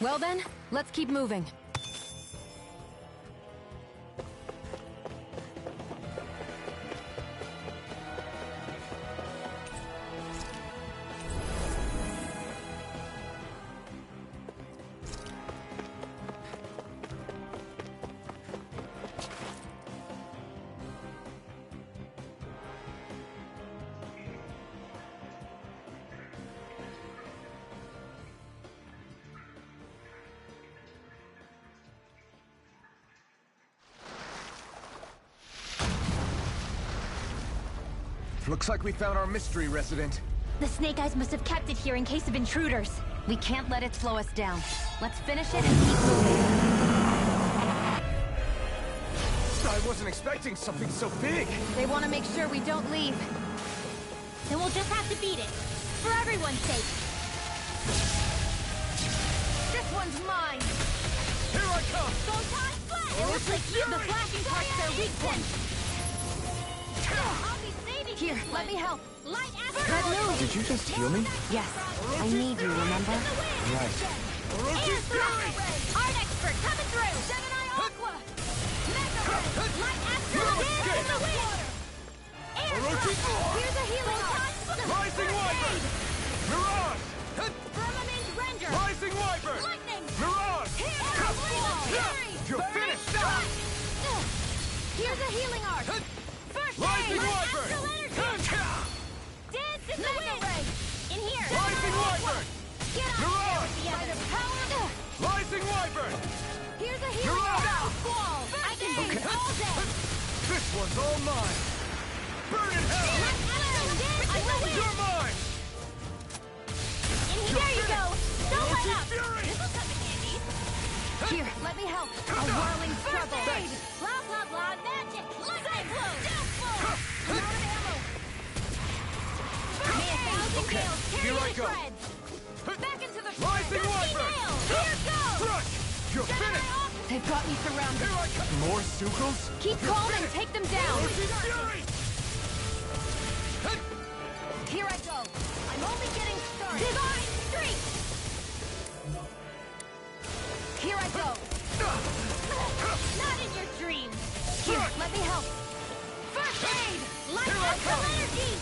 Well then, let's keep moving. Looks like we found our mystery resident. The Snake Eyes must have kept it here in case of intruders. We can't let it slow us down. Let's finish it and keep moving. I wasn't expecting something so big. They want to make sure we don't leave. Then we'll just have to beat it. For everyone's sake. This one's mine. Here I come! Photon flash! It looks like the flashing part's their weak point. I'll be saving Here, let me help. Light Good move. Did you just heal me? Yes. I need you, remember? Right. Orochi's fury! Art expert coming through! Gemini Aqua! Mega Ray! Light Astral No Dance in the escape! wind! Air Orochi! Thrust! Here's a healing art! Rising Wyvern! Mirage! Firmament Render! Rising Wyvern! Lightning! Mirage! Air Wall! Fury! You're finished! Here's a healing art! First Rising aid! Wyvern! Astral Energy! Dance in the wind! In here! Rising Wyvern! Get out Mirage! there with the other power! Rising Wyvern! Here's a healing Mirage! art! Squall! I can do this all day! This one's all mine! Burn in hell! You're mine! There you go! Don't let Orochi's up! fury! This'll come in handy! Here, let me help! A whirling struggle! Thanks. Blah, blah, blah, magic! Lightning blow! Downfall! I'm out of ammo! May a thousand gales carry Here I the go. shreds! Back into the Rising Wyvern! Here goes! Crush! You're finished! They've got me surrounded. Here I come! More Sukals? Keep calm and take them down! Orochi's fury! Here I go! I'm only getting started! Divine Streak! Here I go! Not in your dreams! Here, let me help! First aid! Light Astral Energy!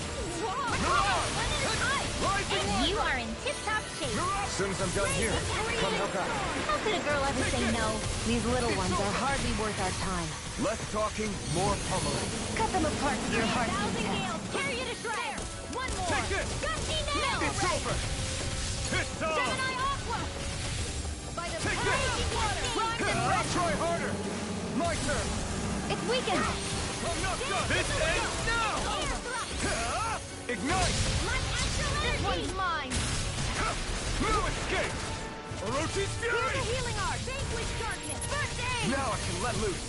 And you are in tip-top shape. As soon as I'm done here, come help out. How could a girl ever say no? These little ones are hardly worth our time. Less talking, more pummeling. Cut them apart to your heart's Thousand content. gales, carry you to shreds! One more! Take this! Gusty nail! It's over! It's on! Gemini Aqua! By the Take power this! of water! Primed and I'll ready! try harder! My turn! It's weakened! I'm not done! This ends now! Air thrust! Ignite! Light Astral Energy! This one's mine! No escape! Orochi's Here's a fury! healing art! Vanquish darkness! First aid! Now I can let loose.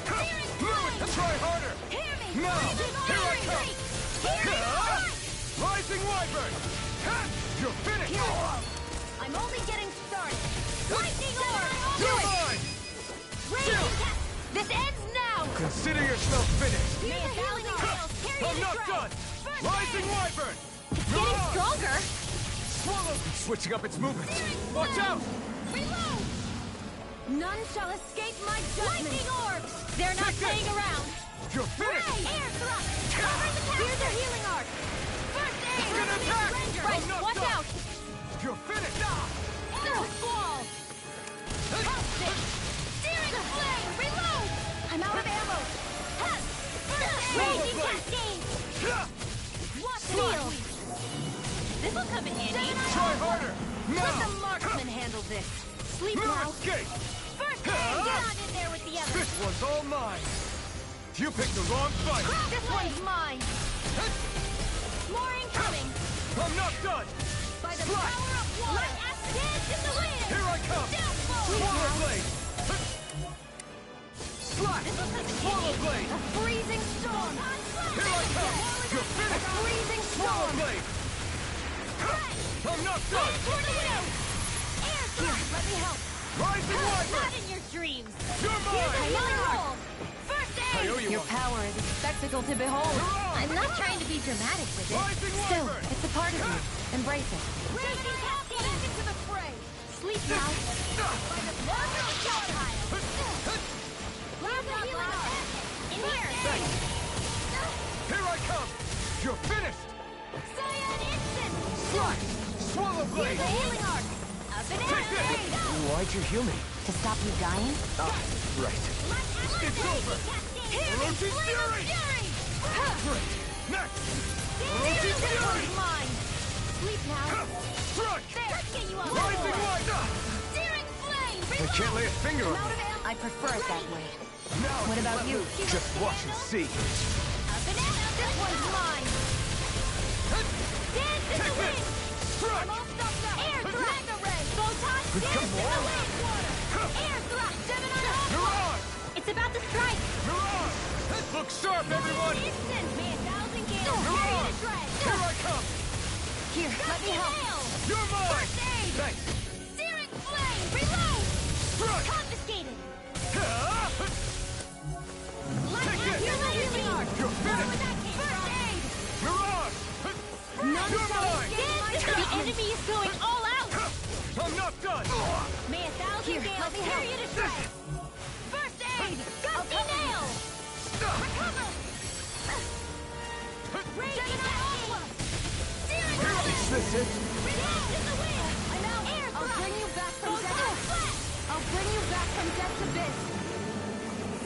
Spirit flame! Try harder! Hear me! No! Raging Here I Iron come! Streak! Hear me! Fight! Rising Wyvern! You're finished! Here I go! I'm only getting started! Lightning Orb! Do You're it! mine! Raging Cat! This ends now! Consider yourself finished! Here's a healing art! Carry I'm you to not shreds! done! First Rising aid! Wyvern! Getting stronger! Swallow! Switching up its movements. Watch out! Reload! None shall escape my judgment! Lightning orbs! They're not playing around! You're finished! Air thrust! Cover the castle! Here's a healing arc! First aid! It's gonna attack! Right, I'm not watch done. out! You're finished! Squall! Steering flame! Reload! I'm out of ammo! Raging cascade! Watch Shield! This'll come in handy. Try harder! Let Now! the marksman handle this! Sleep No now! escape! First aid! Get on in there with the others! This one's all mine! You picked the wrong fight! This one's mine! More incoming! I'm not done! By the Slide. power of water! Let us dance in the wind! Here I come! Downfall! Swallow blade! Slide! Swallow blade! A freezing storm! Here I come! You're A finished! freezing Swallow storm! blade! I'm not done! Tornado! Here, let me help! Rising Not Wyvern! in your dreams! You're mine! Healing roll! First I aid! owe you Your one. power is a spectacle to behold. I'm not trying to be dramatic with it. Rising Still, Wyvern! it's a part of you. Embrace it. Raging cascade! Back into the fray! Sleep now. By the water of Hellpile! Here's a healing arc! In here! Here I come! You're finished! Cyan instant! Slide! Swallow Here's blade! a healing arc! Up and Take this! Why'd you heal me? To stop you dying? Right. It's over! Orochi's Fury! Great! Next! Orochi's This Fury! one's mine. Sleep now. Strike! Let's get you up! Rising Wyvern! Searing flame! I can't lay a finger I'm on out it. of ammo. I prefer it that way. Now What about you? Just watch and see. Up and out! This one's mine. Dance in the Take wind! this! Strike! I'm all stuffed up! Air thrust! Mega ray! Photon! Dance in the wind! Air thrust! Gemini Hawk! Mirage! It's about to strike! Mirage! Look sharp, everyone! Instant! May 1,000 gales! Carry it a shred! Here I come! Here, let me help. Nail! You're mine! First aid! Thanks! Searing flame! Reload! Strike! Confiscated! Ah! Light Take up! it! Here's a healing arc! You're finished! Where that came First aid! Mirage! None You're shall mine! escape my The enemy is going all out! I'm not done! May 1,000 Here, gales let me carry help. it a shred! First aid! Gusty nail! Recover! Raging cascade! Searing flame! Is this it? Reload in the wind! I'm out! Air I'll thrust! bring you back from Photon death. flash! I'll bring you back from death's abyss.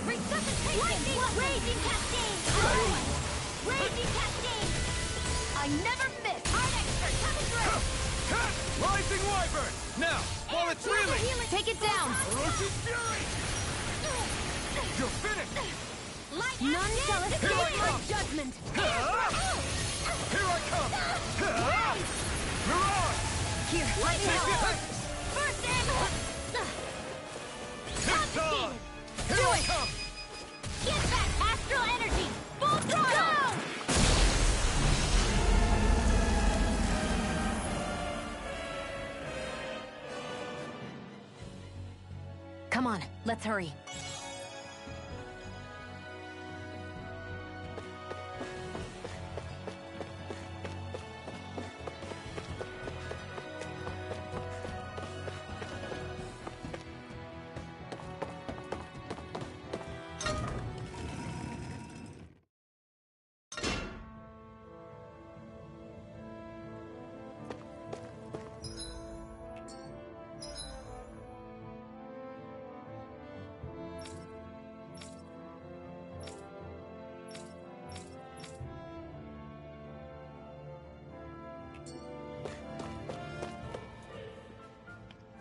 Resuscitation! Lightning! Raging cascade! Raging cascade! I never miss! Hard expert coming through! Rising Wyvern! Now, while it's reeling! Take it down. Orochi's Fury! You're finished! Light None shall acid! escape Here I my come. judgment. Here I come! Mirage! Here, let me help. First aid! It's on! Here Do I it. come! Get back! Astral energy! Full throttle! Come on, let's hurry.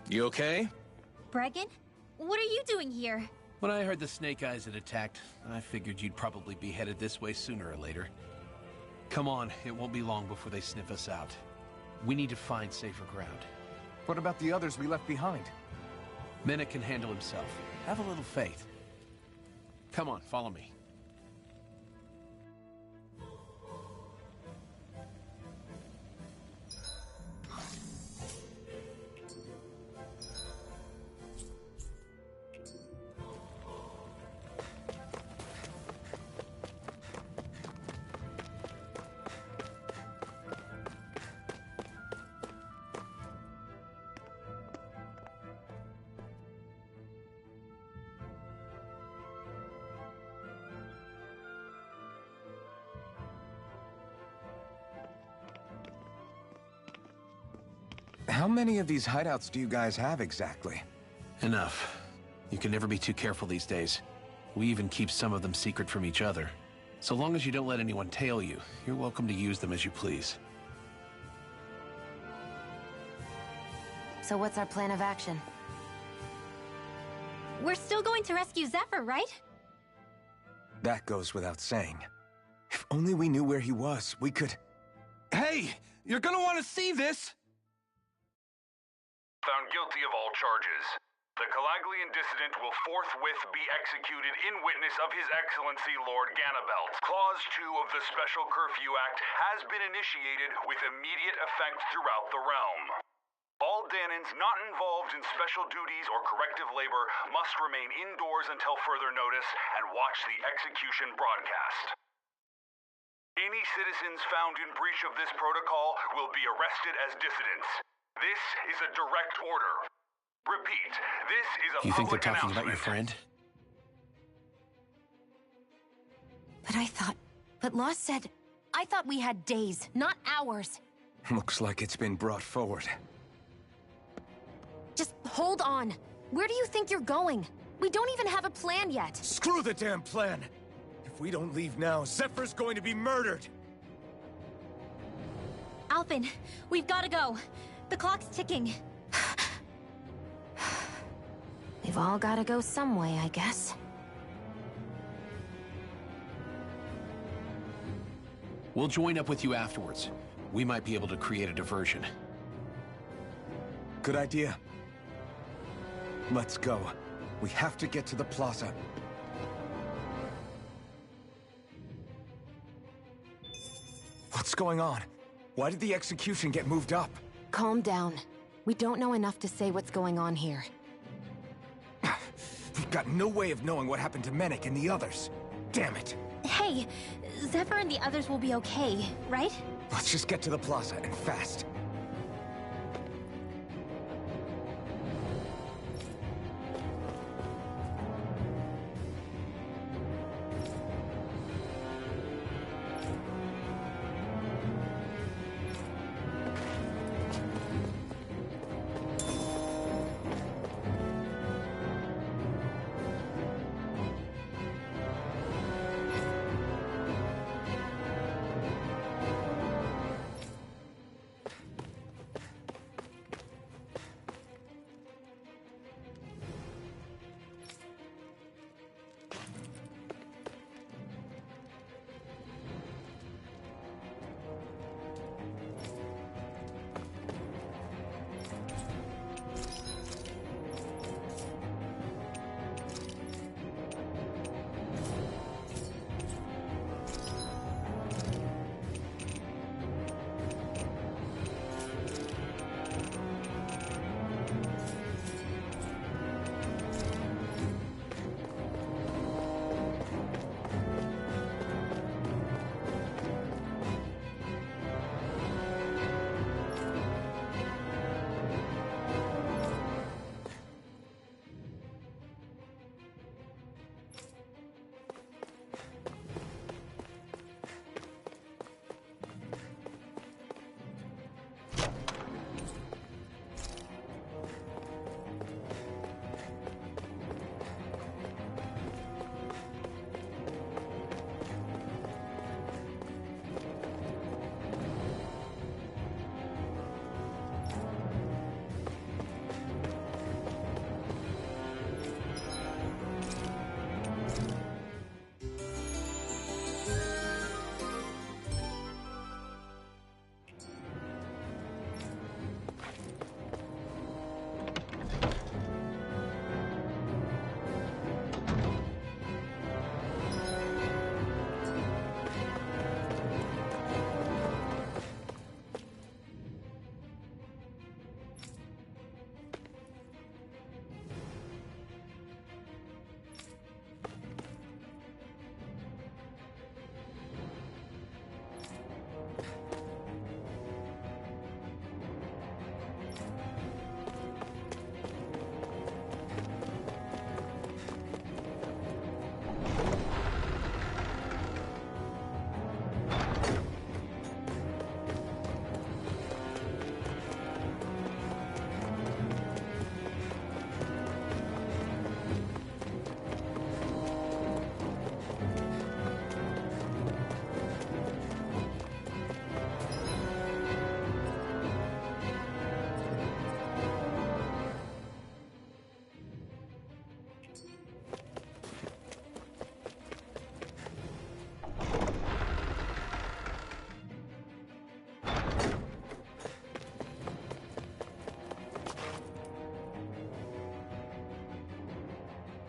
You okay? Bregan? What are you doing here? When I heard the Snake Eyes had attacked, I figured you'd probably be headed this way sooner or later. Come on, it won't be long before they sniff us out. We need to find safer ground. What about the others we left behind? Menek can handle himself. Have a little faith. Come on, follow me. How many of these hideouts do you guys have exactly? Enough. You can never be too careful these days. We even keep some of them secret from each other. So long as you don't let anyone tail you, you're welcome to use them as you please. So what's our plan of action? We're still going to rescue Zephyr, right? That goes without saying. If only we knew where he was, we could... Hey! You're gonna want to see this! Found guilty of all charges. The Calaglian dissident will forthwith be executed in witness of His Excellency Lord Ganabelt. Clause 2 of the Special Curfew Act has been initiated with immediate effect throughout the realm. All Danans not involved in special duties or corrective labor must remain indoors until further notice and watch the execution broadcast. Any citizens found in breach of this protocol will be arrested as dissidents. This is a direct order. Repeat, this is a You think they're public talking about your announcement. friend? But Lost said... I thought we had days, not hours. Looks like it's been brought forward. Just hold on. Where do you think you're going? We don't even have a plan yet. Screw the damn plan! If we don't leave now, Zephyr's going to be murdered! Alphen, we've got to go. The clock's ticking. We've all gotta go some way, I guess. We'll join up with you afterwards. We might be able to create a diversion. Good idea. Let's go. We have to get to the plaza. What's going on? Why did the execution get moved up? Calm down. We don't know enough to say what's going on here. We've got no way of knowing what happened to Menik and the others. Damn it. Hey, Zephyr and the others will be okay, right? Let's just get to the plaza, and fast.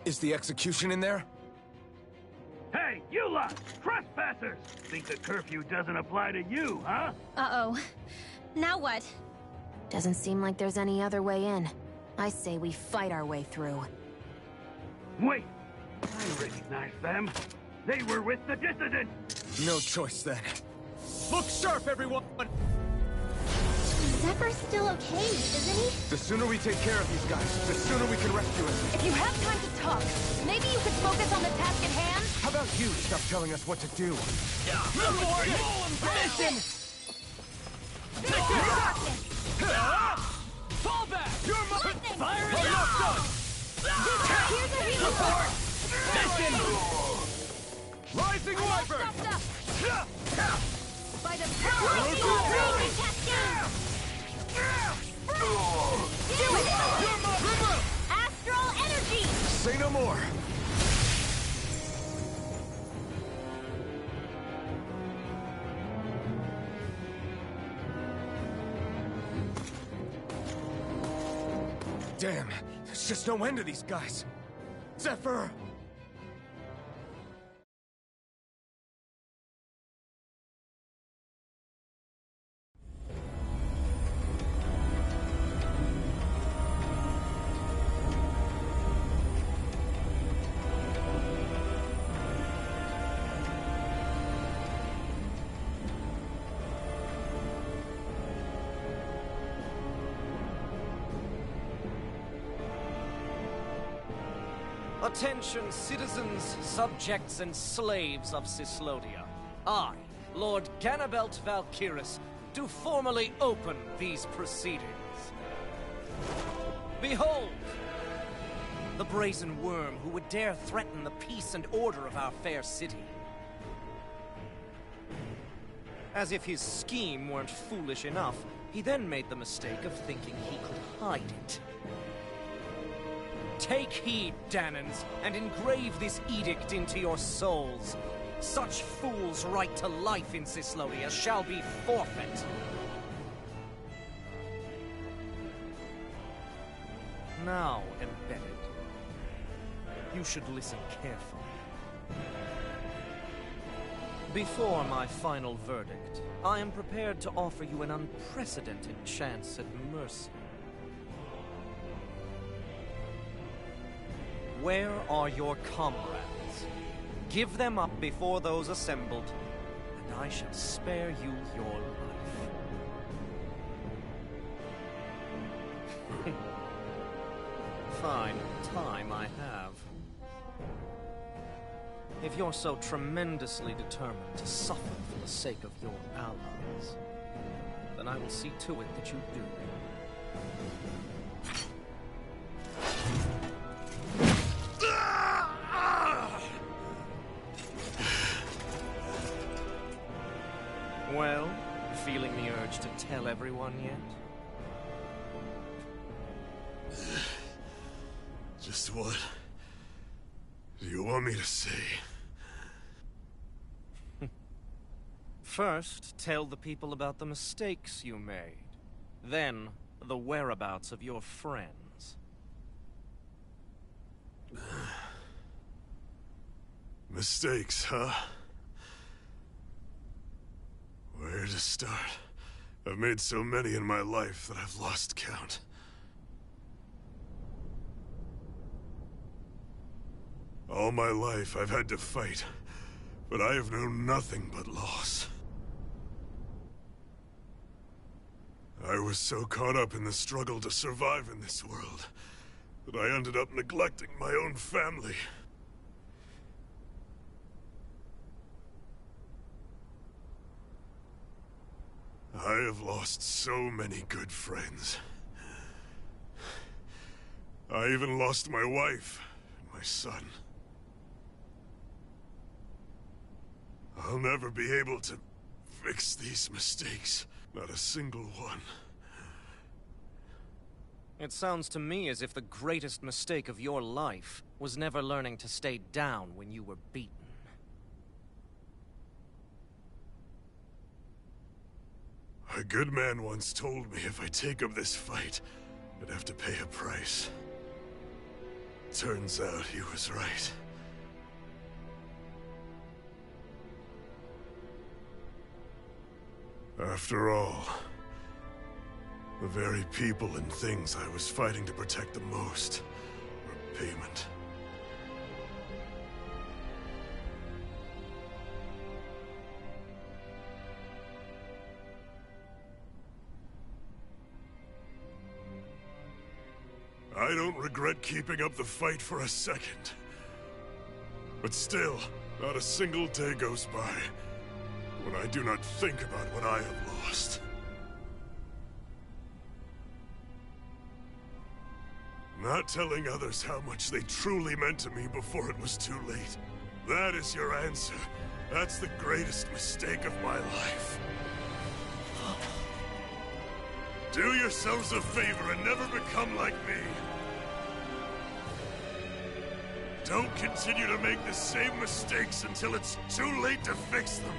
Is the execution in there? Hey, you lot! Trespassers! Think the curfew doesn't apply to you, huh? Uh-oh. Now what? Doesn't seem like there's any other way in. I say we fight our way through. Wait! I recognize them. They were with the dissident! No choice then. Look sharp, everyone! Zephyr's still okay, isn't he? The sooner we take care of these guys, the sooner we can rescue him. If you have time to talk, maybe you could focus on the task at hand? How about you stop telling us what to do? Mission! Fall back! You're fire it up! Here's a healing sword! Mission! Rising Wyvern! By the power of the Raging Cascade! Do it! Astral energy! Say no more. Damn, there's just no end to these guys. Zephyr! Attention, citizens, subjects, and slaves of Cyslodia. I, Lord Ganabelt Valkyris, do formally open these proceedings. Behold! The brazen worm who would dare threaten the peace and order of our fair city. As if his scheme weren't foolish enough, he then made the mistake of thinking he could hide it. Take heed, Danans, and engrave this edict into your souls. Such fools' right to life in Cyslodia shall be forfeit. Now, embedded, you should listen carefully. Before my final verdict, I am prepared to offer you an unprecedented chance at mercy. Where are your comrades? Give them up before those assembled, and I shall spare you your life. Fine time I have. If you're so tremendously determined to suffer for the sake of your allies, then I will see to it that you do. Well, feeling the urge to tell everyone yet? Just what do you want me to say? First, tell the people about the mistakes you made. Then, the whereabouts of your friends. Mistakes, huh? Where to start? I've made so many in my life that I've lost count. All my life I've had to fight, but I have known nothing but loss. I was so caught up in the struggle to survive in this world that I ended up neglecting my own family. I have lost so many good friends. I even lost my wife and my son. I'll never be able to fix these mistakes. Not a single one. It sounds to me as if the greatest mistake of your life was never learning to stay down when you were beaten. A good man once told me if I take up this fight, I'd have to pay a price. Turns out he was right. After all, the very people and things I was fighting to protect the most were payment. I don't regret keeping up the fight for a second. But still, not a single day goes by when I do not think about what I have lost. Not telling others how much they truly meant to me before it was too late. That is your answer. That's the greatest mistake of my life. Do yourselves a favor and never become like me. Don't continue to make the same mistakes until it's too late to fix them.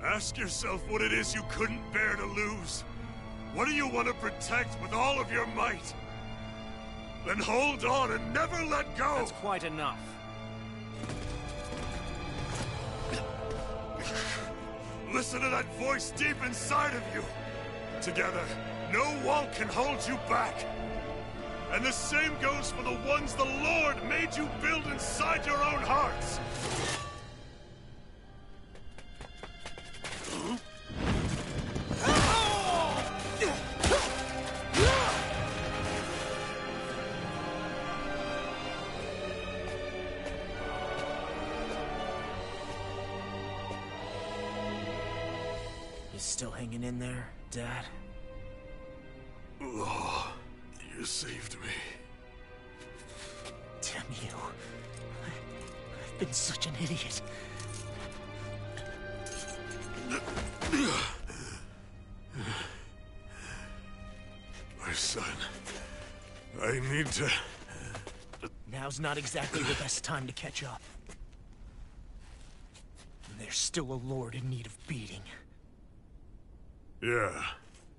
Ask yourself what it is you couldn't bear to lose. What do you want to protect with all of your might? Then hold on and never let go! That's quite enough. Listen to that voice deep inside of you. Together, no wall can hold you back. And the same goes for the ones the Lord made you build inside your own hearts. You still hanging in there, Dad? Oh, you saved me. Damn you. I've been such an idiot. My son, I need to... Now's not exactly the best time to catch up. There's still a lord in need of beating. Yeah,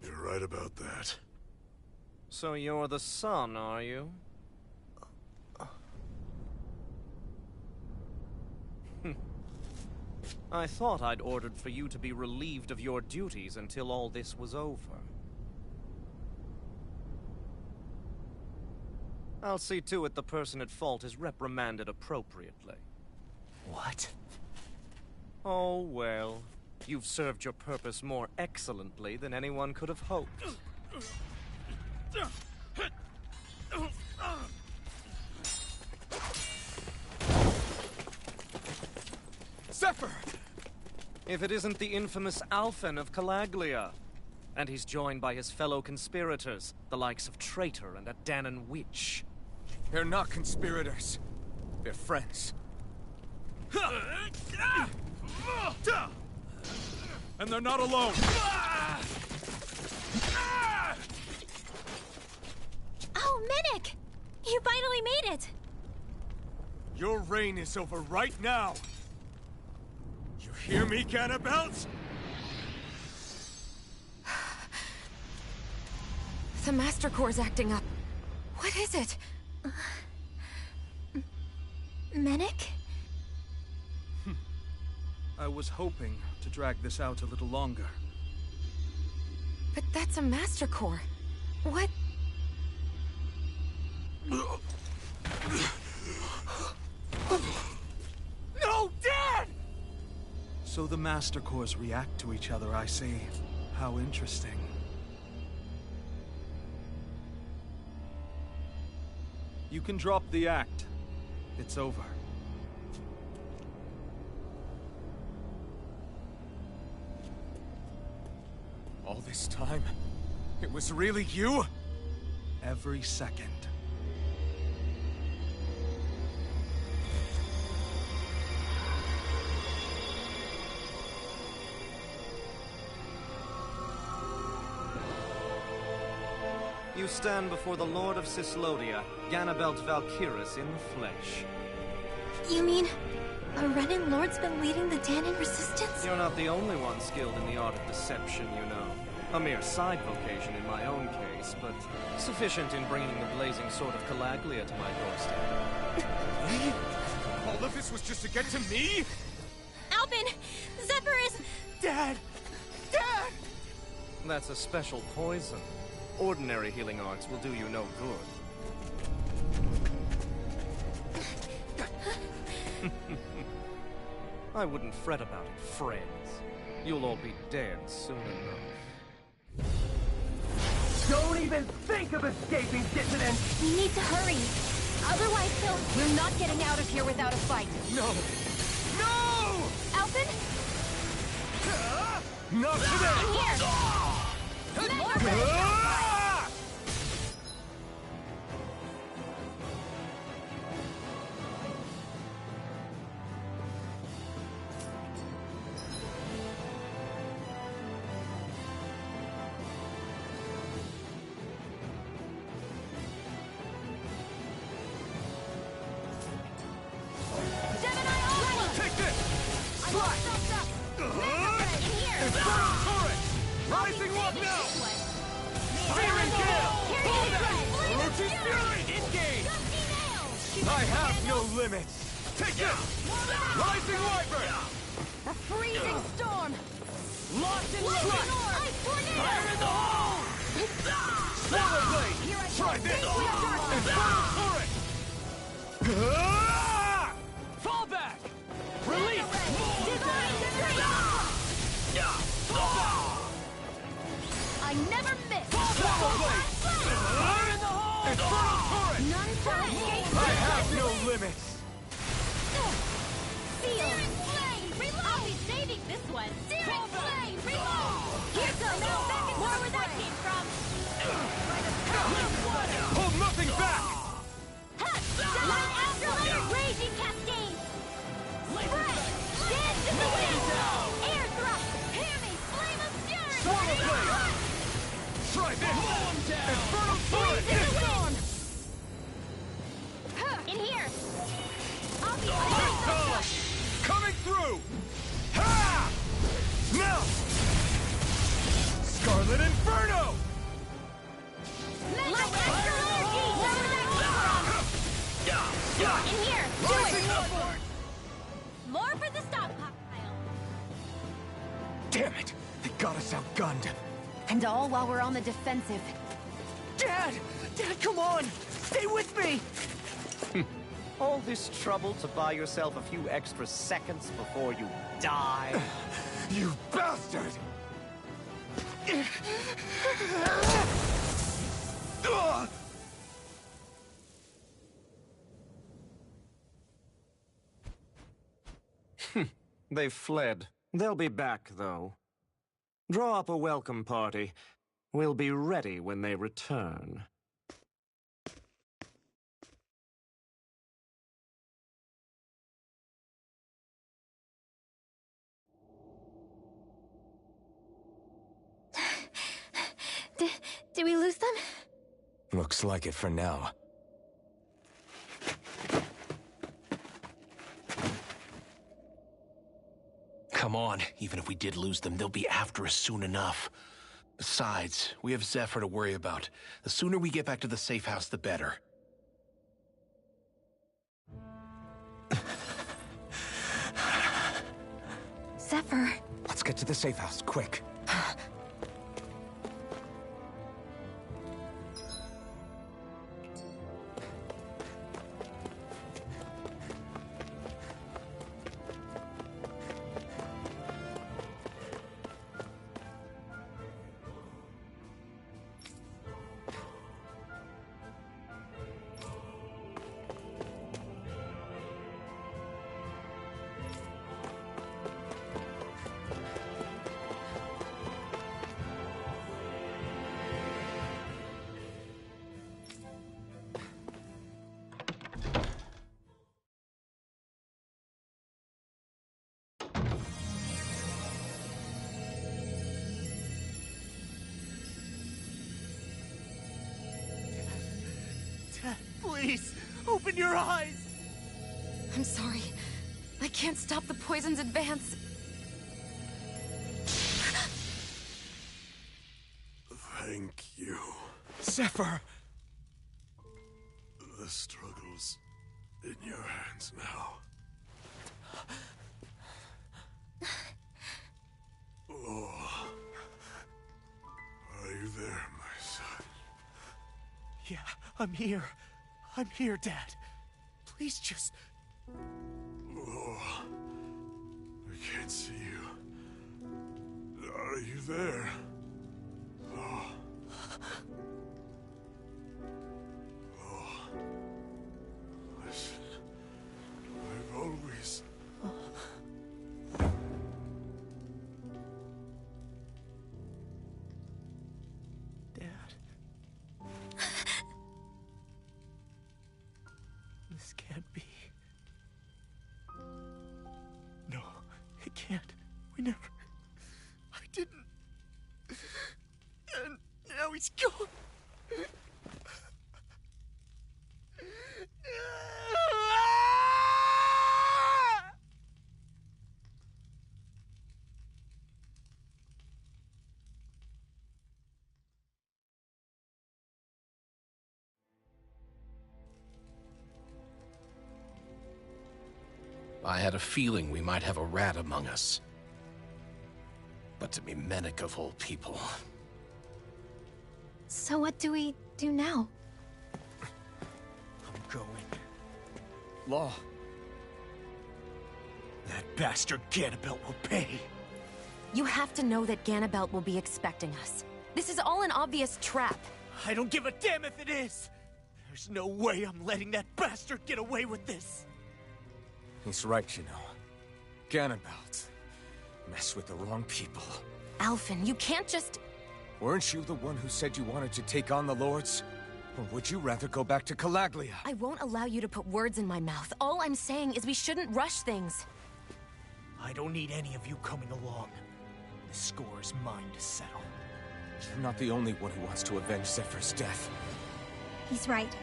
you're right about that. So you're the son, are you? I thought I'd ordered for you to be relieved of your duties until all this was over. I'll see to it the person at fault is reprimanded appropriately. What? Oh, well. You've served your purpose more excellently than anyone could have hoped. Zephyr! If it isn't the infamous Alphen of Calaglia. And he's joined by his fellow conspirators, the likes of Traitor and a Danon Witch. They're not conspirators. They're friends. And they're not alone! Oh, Minnick! You finally made it! Your reign is over right now! You hear me, Cannibals? The Master Core's acting up. What is it? Minnick? I was hoping to drag this out a little longer. But that's a Master Core. What? No, Dad! So the Master Cores react to each other, I see. How interesting. You can drop the act. It's over. All this time, it was really you? Every second. You stand before the Lord of Cyslodia, Ganabelt Valkyris in the flesh. You mean a Renin Lord's been leading the Danon resistance? You're not the only one skilled in the art of deception, you know. A mere side vocation in my own case, but sufficient in bringing the blazing sword of Calaglia to my doorstep. All of this was just to get to me? Alvin! Zephyr is... Dad! Dad! That's a special poison. Ordinary healing arts will do you no good. I wouldn't fret about it, friends. You'll all be dead soon enough. Don't even think of escaping, dissident! We need to hurry. Otherwise, we're not getting out of here without a fight. No! No! Alvin? Not today! Take this! Slide! Infernal turret! Rising up now! Siren Gale! Hold that! Orochi's Fury! Engage! I have no limits! Take this! Rising Wyvern! A freezing storm! Locked in Lightning slot! orb! Fire in the hole! Solar Blade! Try this! Infernal turret! Fall back! Release! I never miss! Solar Blade! Fire in the hole! Infernal turret! None shall escape! I have no limits! Searing flame! Reload! I'll be saving this one! Searing flame! Reload! Here goes! Now back and more where that came from! Hold nothing back! Light after raging cascade! Spray! Dance in the wind! Air thrust! Hear me! Flame of fury! Solar Blade! Try this! Infernal turret! In the storm! In here! I'll be Coming through! Ha! Now! Scarlet Inferno! Light after energy! Wherever that came from! In here! Do it! More for the stockpile! Damn it! They got us outgunned. And all while we're on the defensive. Dad! Dad, come on! Stay with me! All this trouble to buy yourself a few extra seconds before you die? You bastard! They've fled. They'll be back, though. Draw up a welcome party. We'll be ready when they return. Did we lose them? Looks like it for now. Come on. Even if we did lose them, they'll be after us soon enough. Besides, we have Zephyr to worry about. The sooner we get back to the safe house, the better. Zephyr. Let's get to the safe house, quick. Please, open your eyes! I'm sorry. I can't stop the poison's advance. you. Zephyr! The struggle's in your hands now. Oh. Are you there, my son? Yeah, I'm here. I'm here, Dad. Please just... Oh. I can't see you. Are you there? Oh. Oh. Listen. I've always... This can't be. No, it can't. We never... I didn't. And now he's gone. I had a feeling we might have a rat among us. But to be Mennick of all people. So what do we do now? I'm going. Law. That bastard Ganabelt will pay. You have to know that Ganabelt will be expecting us. This is all an obvious trap. I don't give a damn if it is! There's no way I'm letting that bastard get away with this! He's right, you know. Ganabelt. Mess with the wrong people. Alphen, you can't just... Weren't you the one who said you wanted to take on the Lords? Or would you rather go back to Calaglia? I won't allow you to put words in my mouth. All I'm saying is we shouldn't rush things. I don't need any of you coming along. The score is mine to settle. You're not the only one who wants to avenge Zephyr's death. He's right.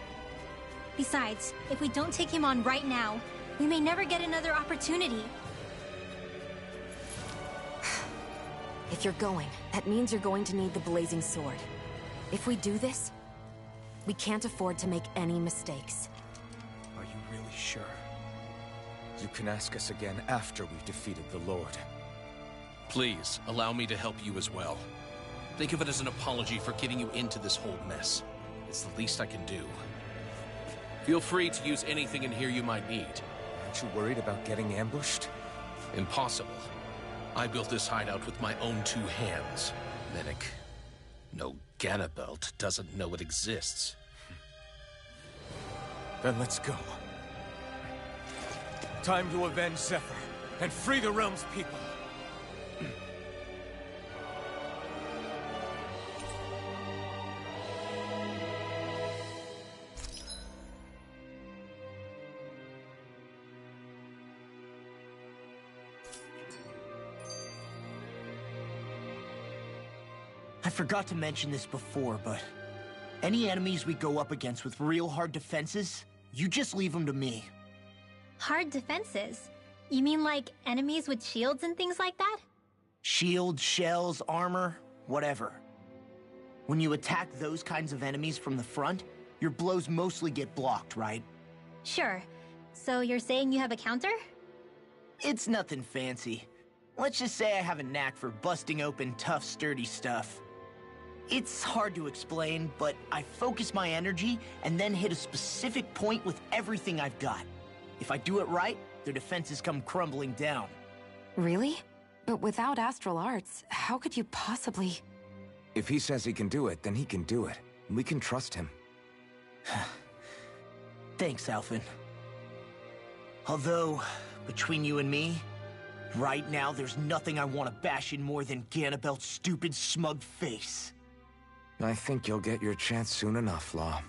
Besides, if we don't take him on right now, we may never get another opportunity. If you're going, that means you're going to need the Blazing Sword. If we do this, we can't afford to make any mistakes. Are you really sure? You can ask us again after we've defeated the Lord. Please, allow me to help you as well. Think of it as an apology for getting you into this whole mess. It's the least I can do. Feel free to use anything in here you might need. Aren't you worried about getting ambushed? Impossible. I built this hideout with my own 2 hands. Mennick. No, Ganabelt doesn't know it exists. Then let's go. Time to avenge Zephyr and free the realm's people. I forgot to mention this before, but any enemies we go up against with real hard defenses, you just leave them to me. Hard defenses? You mean like enemies with shields and things like that? Shields, shells, armor, whatever. When you attack those kinds of enemies from the front, your blows mostly get blocked, right? Sure. So you're saying you have a counter? It's nothing fancy. Let's just say I have a knack for busting open tough, sturdy stuff. It's hard to explain, but I focus my energy and then hit a specific point with everything I've got. If I do it right, their defenses come crumbling down. Really? But without astral arts, how could you possibly... If he says he can do it, then he can do it. We can trust him. Thanks, Alphen. Although, between you and me, right now there's nothing I want to bash in more than Ganabelt's stupid, smug face. I think you'll get your chance soon enough, Law.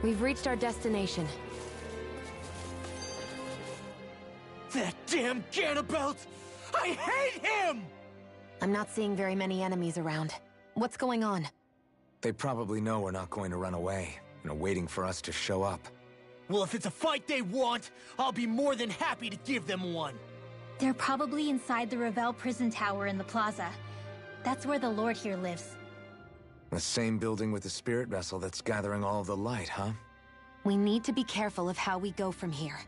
We've reached our destination. That damn Ganabelt! I hate him! I'm not seeing very many enemies around. What's going on? They probably know we're not going to run away, and are waiting for us to show up. Well, if it's a fight they want, I'll be more than happy to give them one. They're probably inside the Revel prison tower in the plaza. That's where the Lord here lives. The same building with the spirit vessel that's gathering all of the light, huh? We need to be careful of how we go from here.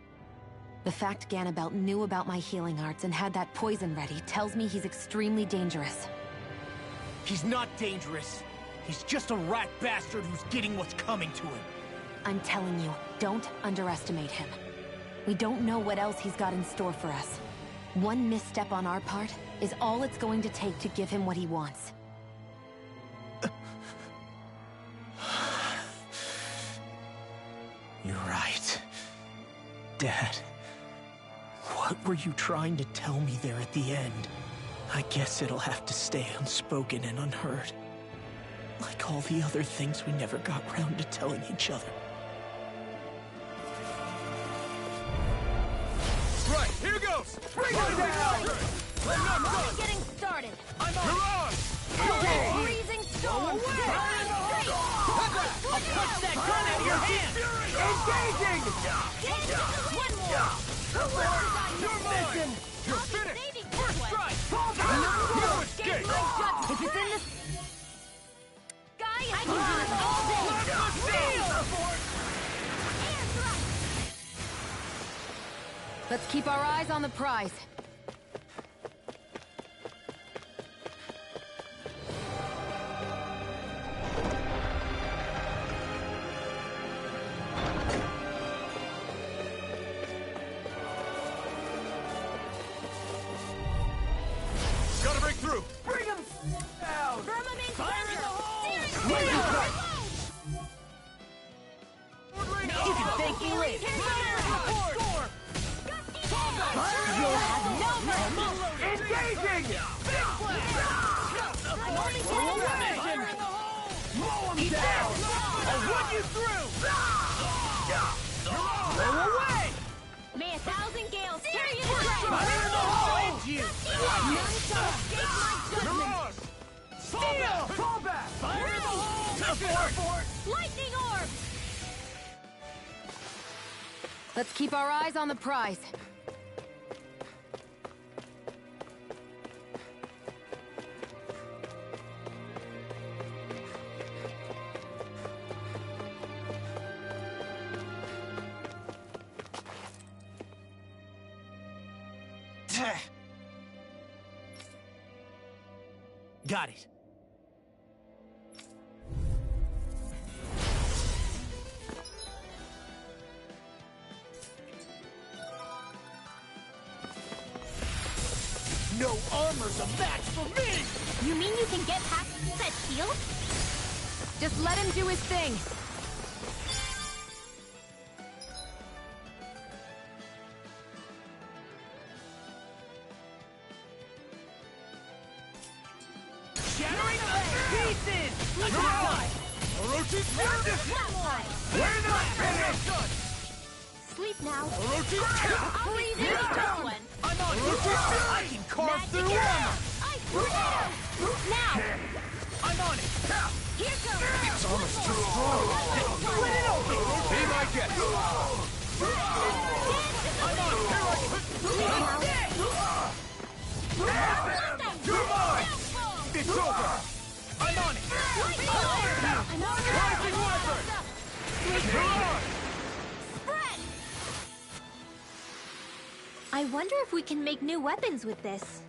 The fact Ganabelt knew about my healing arts and had that poison ready tells me he's extremely dangerous. He's not dangerous. He's just a rat bastard who's getting what's coming to him. I'm telling you, don't underestimate him. We don't know what else he's got in store for us. One misstep on our part is all it's going to take to give him what he wants. You're right. Dad, what were you trying to tell me there at the end? I guess it'll have to stay unspoken and unheard. Like all the other things we never got round to telling each other. Right, here goes! Bring it down! Only getting started. I'm on! Freezing storm. I'll punch that gun out of your hand! Engaging! One more. You're mine! You're finished! First strike! No escape! If it's in this guy, I can do this all day. Air thrust. Let's keep our eyes on the prize. Gotta break through! Bring him down! Firmament Fire in the hole! You can thank me later! You'll have no mercy. Engaging! I'm only getting started. Mow him down! I'll run you through! Blow away! May 1,000 gales carry you away. Fire in the hole! You! None shall escape my judgment. Steel! Fall back! Fire in the hole! Lightning orb. Let's keep our eyes on the prize. Got it. No armor's a match for me! You mean you can get past that shield? Just let him do his thing. Shattering pieces! Orochi's We're not finished! Sleep now. Orochi's Freezing storm. I'm on you! I can carve through armor! Now. I'm on it! Here goes. It's almost too strong! Split it open! Be my guest! I'm on it! You're mine! It's over! I'm on it! Rising weapon! I wonder if we can make new weapons with this.